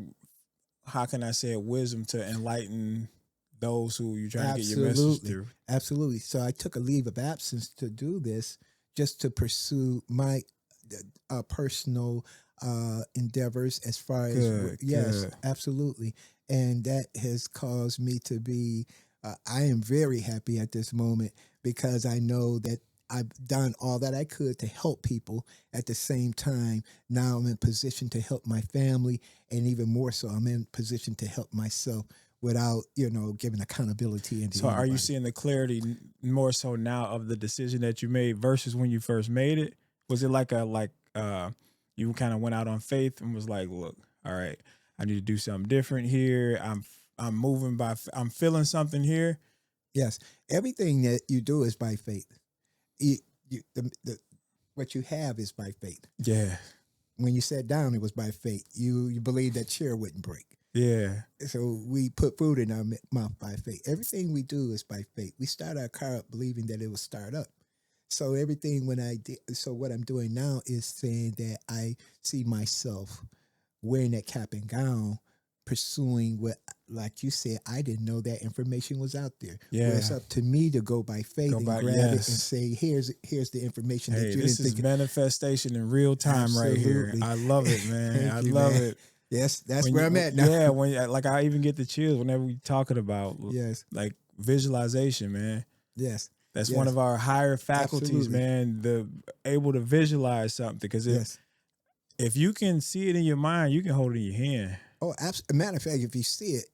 how can I say it, wisdom to enlighten those who you're trying to get your message through. Absolutely. So I took a leave of absence to do this, just to pursue my personal endeavors as far as good. Absolutely. And that has caused me to be I am very happy at this moment, because I know that I've done all that I could to help people. At the same time, now I'm in position to help my family, and even more so, I'm in position to help myself without giving accountability. So are you seeing the clarity more so now of the decision that you made versus when you first made it? Was it like you kind of went out on faith and was like, look, all right, I need to do something different here. I'm moving I'm feeling something here. Yes. Everything that you do is by faith. What you have is by faith. Yeah. When you sat down, it was by faith. You believed that chair wouldn't break. Yeah. So we put food in our mouth by faith. Everything we do is by faith. We start our car up believing that it will start up. So everything what I'm doing now is saying that I see myself wearing that cap and gown, pursuing what, like you said, I didn't know that information was out there. Yeah. Well, it's up to me to go by faith and grab it and say, here's the information that you this didn't is think. Manifestation in real time. Absolutely. Right here. I love it, man. I love it. Yes, that's where I'm at now. Yeah, I even get the chills whenever we talking about like visualization, man. Yes. That's one of our higher faculties, man, the able to visualize something, because if you can see it in your mind, you can hold it in your hand. Oh, absolutely. Matter of fact, if you see it,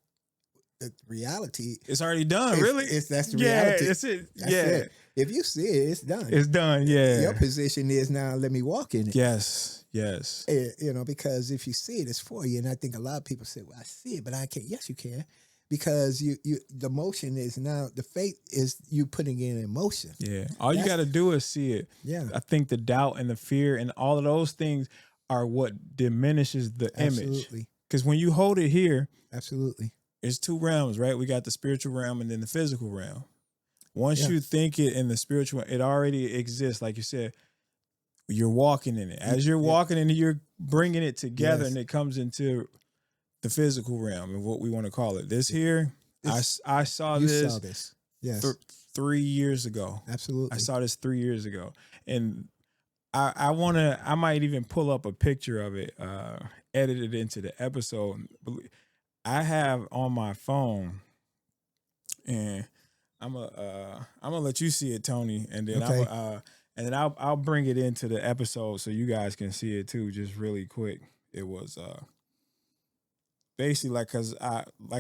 the reality, it's already done. Really, that's the reality. That's it. That's it. If you see it, it's done. It's done. Yeah. Your position is now, let me walk in it. Yes. Yes. You know, because if you see it, it's for you. And I think a lot of people say, well, I see it, but I can't. Yes, you can. Because the motion is now, the faith is you putting in emotion. Yeah. All you got to do is see it. Yeah. I think the doubt and the fear and all of those things are what diminishes the image. Absolutely. Because when you hold it here, Absolutely. it's two realms, right? We got the spiritual realm and then the physical realm. Once Yeah. you think it in the spiritual, it already exists. Like you said, you're walking in it. As you're walking in it, you're bringing it together, Yes. and it comes into the physical realm and what we want to call it. This here, I saw You this. saw this. Yes. 3 years ago. Absolutely. I saw this 3 years ago, and I might even pull up a picture of it, edit it into the episode. I have on my phone, and I'm gonna let you see it, Tony, and then Okay. I'll bring it into the episode so you guys can see it too, just really quick. It was basically because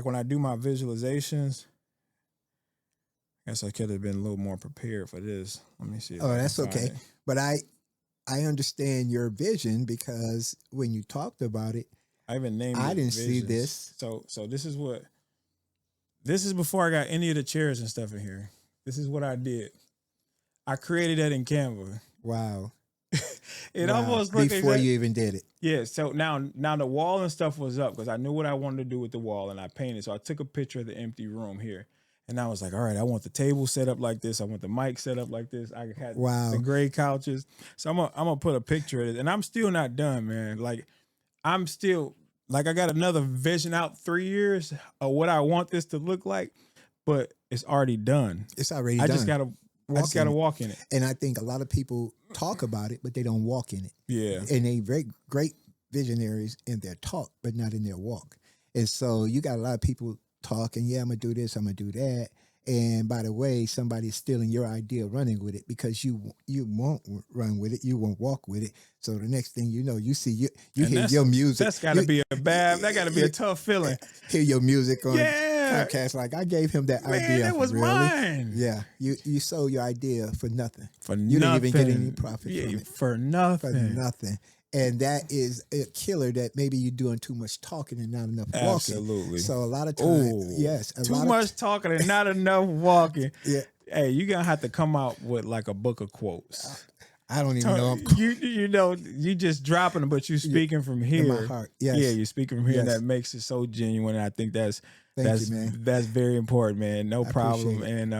when I do my visualizations, I guess I could have been a little more prepared for this. Let me see. If Oh, I can that's find okay. it. But I understand your vision, because when you talked about it, I even named it. I didn't see Visions. this. So this is before I got any of the chairs and stuff in here. This is what I did. I created that in Canva. Wow. It Wow. almost looked before exact- you even did it. Yeah, so now the wall and stuff was up because I knew what I wanted to do with the wall, and I painted. So I took a picture of the empty room here, and I was like, all right, I want the table set up like this. I want the mic set up like this. I had Wow. the gray couches. So I'm gonna put a picture of it, and I'm still not done, man. Like I'm still I got another vision out 3 years of what I want this to look like, but it's already done. It's already I done. just gotta walk in it. And I think a lot of people talk about it, but they don't walk in it. Yeah. And they very great visionaries in their talk, but not in their walk. And so you got a lot of people talking, yeah, I'm going to do this, I'm going to do that. And by the way, somebody's stealing your idea, running with it, because you won't run with it, you won't walk with it. So the next thing you know, you see you hear your music. That's got to be a tough feeling. Hear your music on Yeah. podcast, like I gave him that Man, idea. that was really? mine. Yeah, you sold your idea for nothing. For You nothing. didn't even get any profit from it. For nothing. For nothing. And that is a killer, that maybe you're doing too much talking and not enough walking. Absolutely. So a lot of times, yes. Too much talking and not enough walking. Yeah. Hey, you're going to have to come out with like a book of quotes. I don't even know. You just dropping them, but you speaking from here. In my heart. Yes. Yeah, you're speaking from here. Yes. And that makes it so genuine. And I think that's Thank you, man. That's very important, man. No problem. appreciate And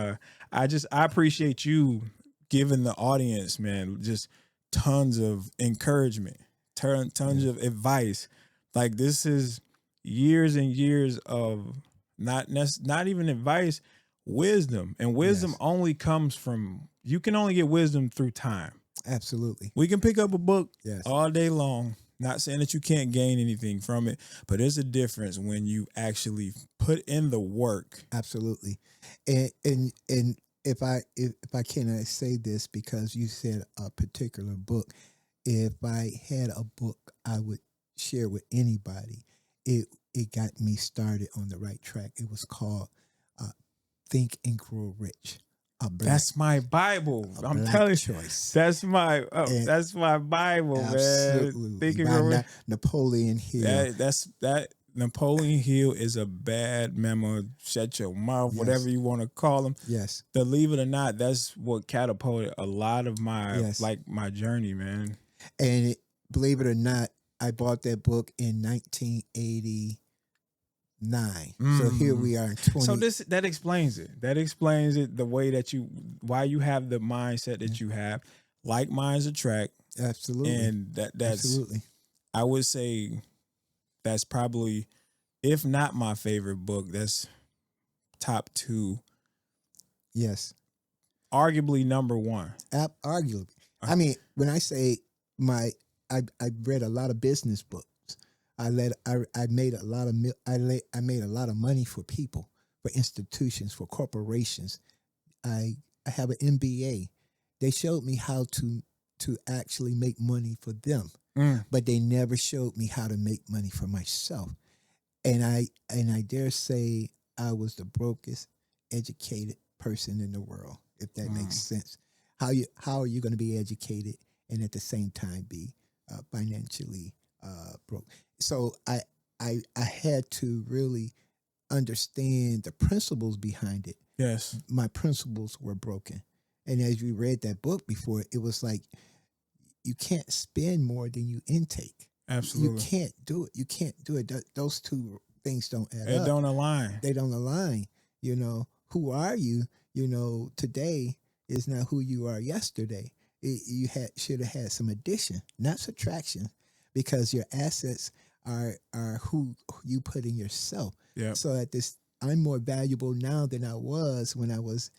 I appreciate you giving the audience, man, just tons of encouragement, tons of advice. Like this is years and years of not even advice, wisdom. And wisdom only comes from, you can only get wisdom through time. Absolutely. We can pick up a book Yes. all day long. Not saying that you can't gain anything from it, but there's a difference when you actually put in the work. Absolutely. And if I can, I say this because you said a particular book. If I had a book I would share with anybody, it got me started on the right track. It was called Think and Grow Rich. That's my Bible. I'm telling you, that's my Bible, absolutely. man. Think and Grow Rich. Napoleon Hill. That Napoleon Hill is a bad memo. Shut your mouth, whatever you want to call him. Yes. Believe it or not, that's what catapulted a lot of my my journey, man. And believe it or not, I bought that book in 1989. So here we are in 20. So that explains it. That explains it, the way that why you have the mindset that you have. Like minds attract. Absolutely. And that's absolutely. I would say that's probably, if not my favorite book, that's top 2. Yes. Arguably number 1. Arguably. I mean, when I say I read a lot of business books. I made a lot of money for people, for institutions, for corporations. I have an MBA. They showed me how to actually make money for them, but they never showed me how to make money for myself. And I dare say I was the brokest educated person in the world, if that makes sense. How are you going to be educated and at the same time be financially broke. So I had to really understand the principles behind it. Yes. My principles were broken. And as we read that book before, it was like you can't spend more than you intake. Absolutely. You can't do it. You can't do it. Those two things don't add up. They don't align. They don't align. You know, who are you? You know, today is not who you are yesterday. You should have had some addition, not subtraction, because your assets are who you put in yourself. Yeah. So I'm more valuable now than I was when I was.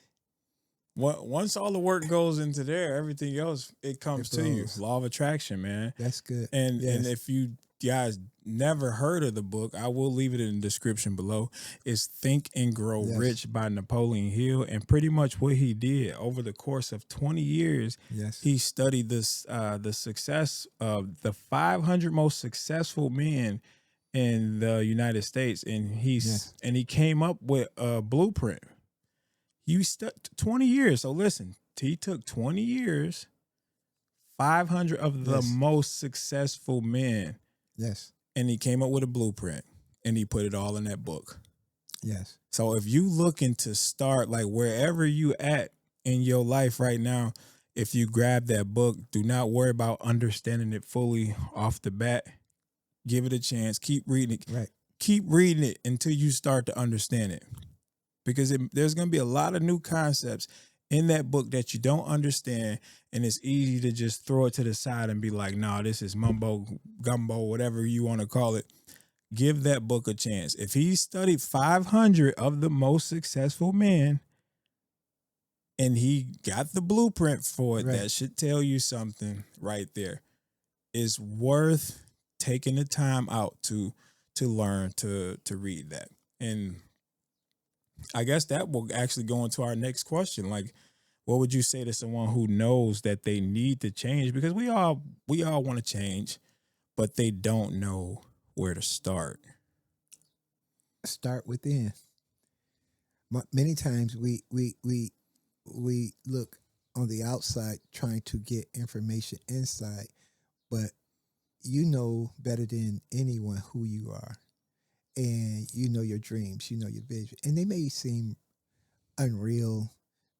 Once all the work goes into there, everything else it comes to you. Law of attraction, man. That's good. And if you guys never heard of the book, I will leave it in the description below. It's Think and Grow Rich by Napoleon Hill. And pretty much what he did over the course of 20 years, he studied this the success of the 500 most successful men in the United States, and he came up with a blueprint. You stuck 20 years. So listen, he took 20 years, 500 of the most successful men. Yes. And he came up with a blueprint and he put it all in that book. Yes. So if you looking to start, like wherever you at in your life right now, if you grab that book, do not worry about understanding it fully off the bat. Give it a chance. Keep reading it. Right. Keep reading it until you start to understand it. Because there's going to be a lot of new concepts in that book that you don't understand, and it's easy to just throw it to the side and be like, nah, this is mumbo, gumbo, whatever you want to call it. Give that book a chance. If he studied 500 of the most successful men and he got the blueprint for it, that should tell you something right there. It's worth taking the time out to learn to read that. And I guess that will actually go into our next question. Like, what would you say to someone who knows that they need to change? Because we all want to change, but they don't know where to start. Start within. Many times we look on the outside trying to get information inside, but you know better than anyone who you are. And you know your dreams, you know your vision. And they may seem unreal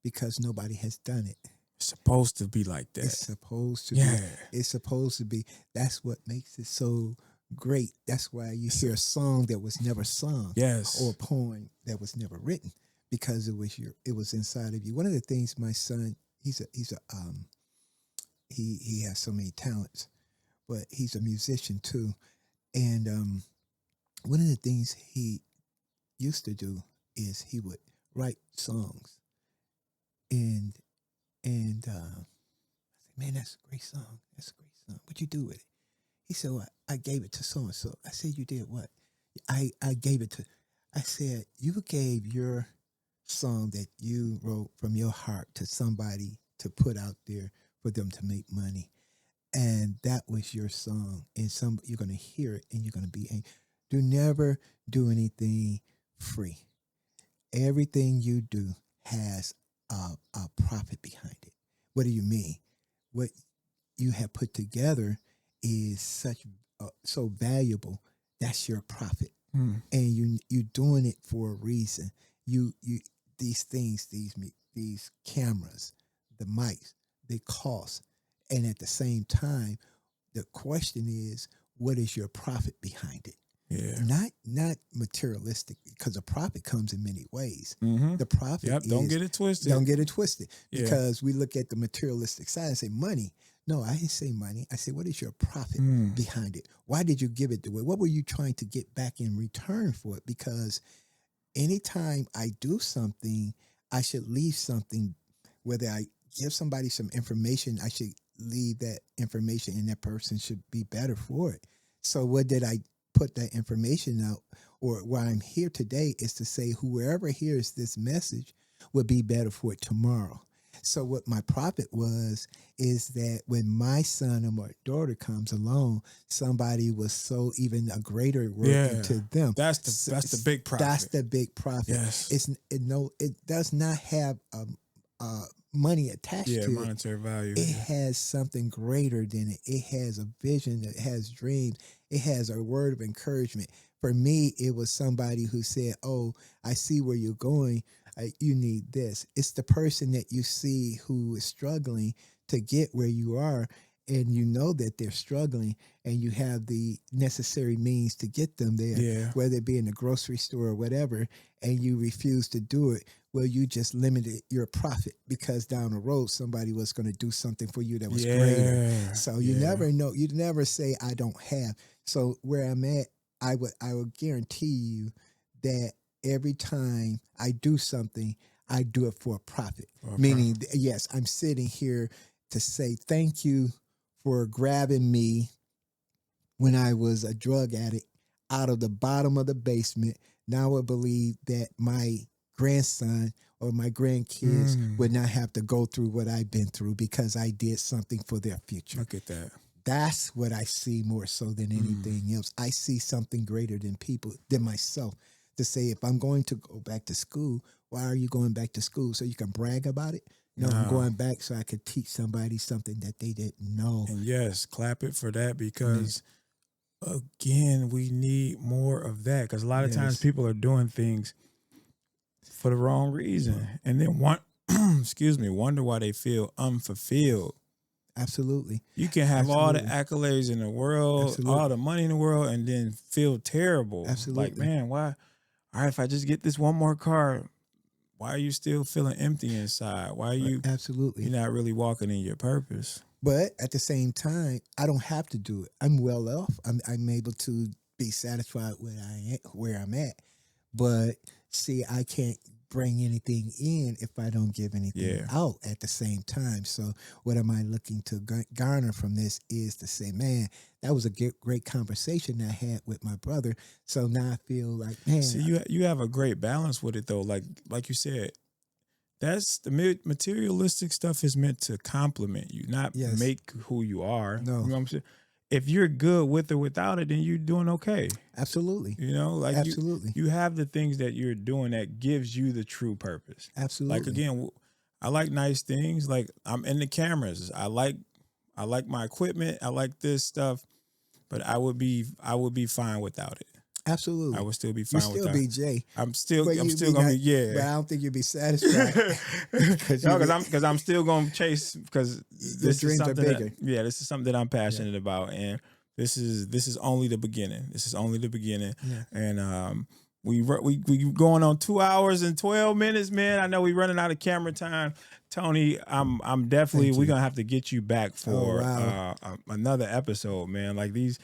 because nobody has done it. It's supposed to be like that. It's supposed to be. It's supposed to be. That's what makes it so great. That's why you hear a song that was never sung. Yes. Or a poem that was never written, because it was inside of you. One of the things my son, he has so many talents, but he's a musician too. And one of the things he used to do is he would write songs, and I said, man, that's a great song. That's a great song. What'd you do with it? He said, well, I gave it to so and so. I said, you did what? I gave it to. I said, you gave your song that you wrote from your heart to somebody to put out there for them to make money, and that was your song. And you're going to hear it, and you're going to be angry. Do never do anything free. Everything you do has a profit behind it. What do you mean? What you have put together is so valuable. That's your profit, and you're doing it for a reason. These things, these cameras, the mics, they cost, and at the same time, the question is, what is your profit behind it? Yeah. Not materialistic, because the profit comes in many ways. Mm-hmm. The profit don't get it twisted. Don't get it twisted. Because we look at the materialistic side and say money. No, I didn't say money. I said, what is your profit behind it? Why did you give it away? What were you trying to get back in return for it? Because anytime I do something, I should leave something. Whether I give somebody some information, I should leave that information, and that person should be better for it. So what did I put that information out? Or why I'm here today is to say whoever hears this message would be better for it tomorrow. So what my profit is that when my son or my daughter comes along, somebody will sow even a greater work into them. That's the big profit. That's the big profit. Yes. It does not have money attached to it. Monetary value. It has something greater than it. It has a vision. It has dreams. It has a word of encouragement. For me, it was somebody who said, "Oh, I see where you're going. You need this." It's the person that you see who is struggling to get where you are, and you know that they're struggling, and you have the necessary means to get them there, whether it be in the grocery store or whatever, and you refuse to do it. Well, you just limited your profit because down the road somebody was going to do something for you that was greater. So you never know. You never say I don't have. So where I'm at, I would guarantee you that every time I do something, I do it for a profit. Meaning, yes, I'm sitting here to say thank you for grabbing me when I was a drug addict out of the bottom of the basement. Now I believe that my grandson or my grandkids would not have to go through what I've been through because I did something for their future. Look at that. That's what I see more so than anything else. I see something greater than people, than myself. To say, if I'm going to go back to school, why are you going back to school? So you can brag about it? No, I'm going back so I could teach somebody something that they didn't know. And yes, clap it for that because, again, we need more of that because a lot of times people are doing things for the wrong reason and then wonder why they feel unfulfilled. Absolutely. You can have all the accolades in the world, all the money in the world, and then feel terrible. Absolutely. Like, man, why? All right, if I just get this one more car, why are you still feeling empty inside? Why are you? Absolutely. You're not really walking in your purpose. But at the same time, I don't have to do it. I'm well off. I'm able to be satisfied where I'm at. But see, I can't bring anything in if I don't give anything out at the same time. So what am I looking to garner from this is to say, man, that was a great conversation I had with my brother. So now I feel like, man. See, you have a great balance with it though. Like you said, that's the materialistic stuff is meant to complement you, not make who you are. No. You know what I'm saying? If you're good with or without it, then you're doing okay. Absolutely. You know, like absolutely. You have the things that you're doing that gives you the true purpose. Absolutely. Like again, I like nice things. Like I'm into cameras. I like my equipment. I like this stuff, but I would be fine without it. Absolutely. I would still be fine without it. You still be Jay. I'm still gonna be But I don't think you'll be satisfied. because I'm still gonna chase because this dreams are bigger. This is something that I'm passionate about, and this is only the beginning. This is only the beginning, and we going on 2 hours and 12 minutes, man. I know we running out of camera time. Tony, I'm definitely we're gonna have to get you back for another episode, man. Like these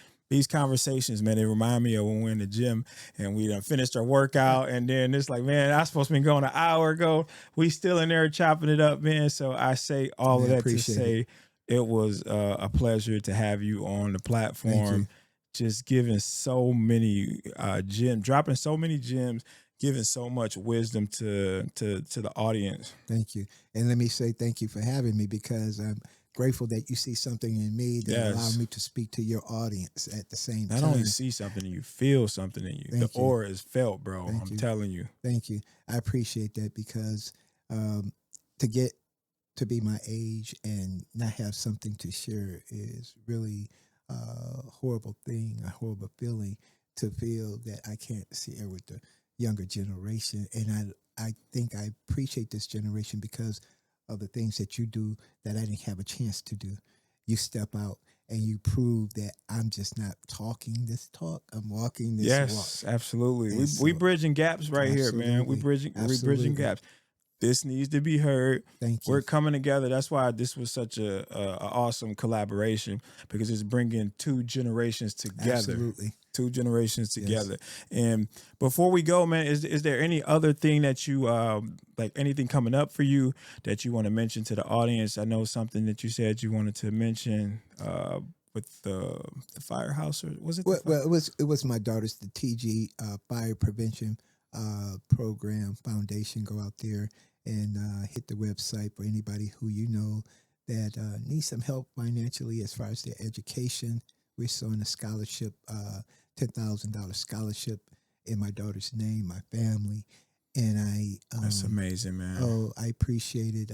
conversations, man, they remind me of when we're in the gym and we done finished our workout and then it's like, man, I was supposed to be going an hour ago. We still in there chopping it up, man. So I say all of that to say it was a pleasure to have you on the platform, just giving so many dropping so many gems, giving so much wisdom to the audience. Thank you. And let me say thank you for having me because I'm grateful that you see something in me that allows me to speak to your audience at the same time. Not only see something in you, feel something in you. The aura is felt, bro. I'm telling you. Thank you. I appreciate that because to get to be my age and not have something to share is really a horrible thing, a horrible feeling to feel that I can't share with the younger generation. And I think I appreciate this generation because of the things that you do that I didn't have a chance to do. You step out and you prove that I'm just not talking this talk. I'm walking this walk. Yes, absolutely. We bridging gaps right here, man. We bridging gaps. This needs to be heard. Thank you. We're coming together. That's why this was such a awesome collaboration because it's bringing two generations together. Absolutely. Two generations together. Yes. And before we go, man, is there any other thing that you like anything coming up for you that you want to mention to the audience? I know something that you said you wanted to mention with the firehouse, or was it? Well, it was my daughter's the TG fire prevention program foundation. Go out there and hit the website for anybody who you know that needs some help financially as far as their education. We're showing a scholarship, $10,000 scholarship in my daughter's name, my family, and that's amazing, man. Oh, I appreciate it.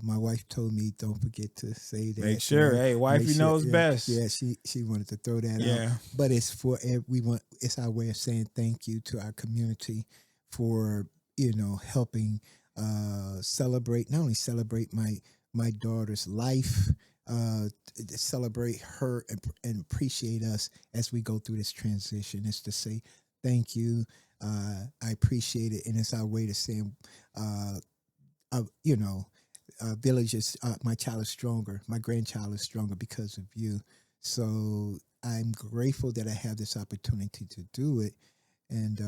My wife told me don't forget to say that. Make sure, hey, wifey knows best. Yeah, she wanted to throw that Yeah. out. But it's for it's our way of saying thank you to our community for helping celebrate, not only celebrate my daughter's life, celebrate her and appreciate us as we go through this transition. It's to say thank you. I appreciate it, and it's our way to say, villages. My child is stronger. My grandchild is stronger because of you. So I'm grateful that I have this opportunity to do it, and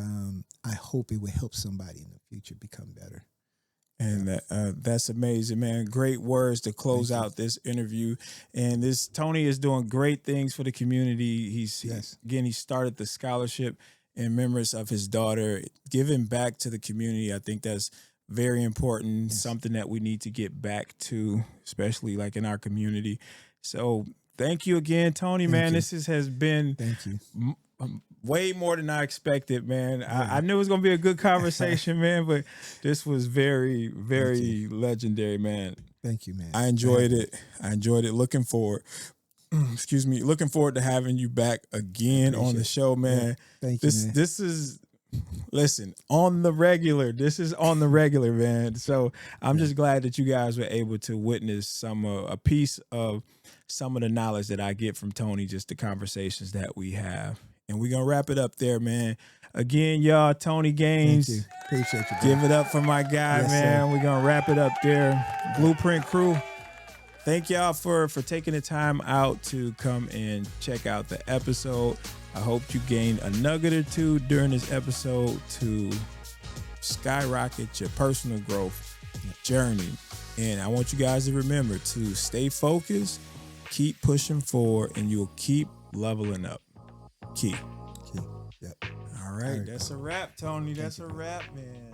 I hope it will help somebody in the future become better. And that's amazing, man. Great words to close out this interview. And Tony is doing great things for the community. He started the scholarship in memories of his daughter, giving back to the community. I think that's very important, something that we need to get back to, especially like in our community. So thank you again, Tony, man. This has been way more than I expected, man. Yeah. I knew it was going to be a good conversation, man, but this was very, very legendary, man. Thank you, man. I enjoyed it. Looking forward to having you back again on the show, man. Yeah. Thank you, man. This is, listen, on the regular. This is on the regular, man. So I'm just glad that you guys were able to witness a piece of some of the knowledge that I get from Tony, just the conversations that we have. And we're going to wrap it up there, man. Again, y'all, Tony Gaines. Thank you. Appreciate you, bro. Give it up for my guy, man. We're going to wrap it up there. Blueprint Crew, thank y'all for taking the time out to come and check out the episode. I hope you gained a nugget or two during this episode to skyrocket your personal growth journey. And I want you guys to remember to stay focused, keep pushing forward, and you'll keep leveling up. Key. Yep. All right. That's a wrap, Tony. That's a wrap, man.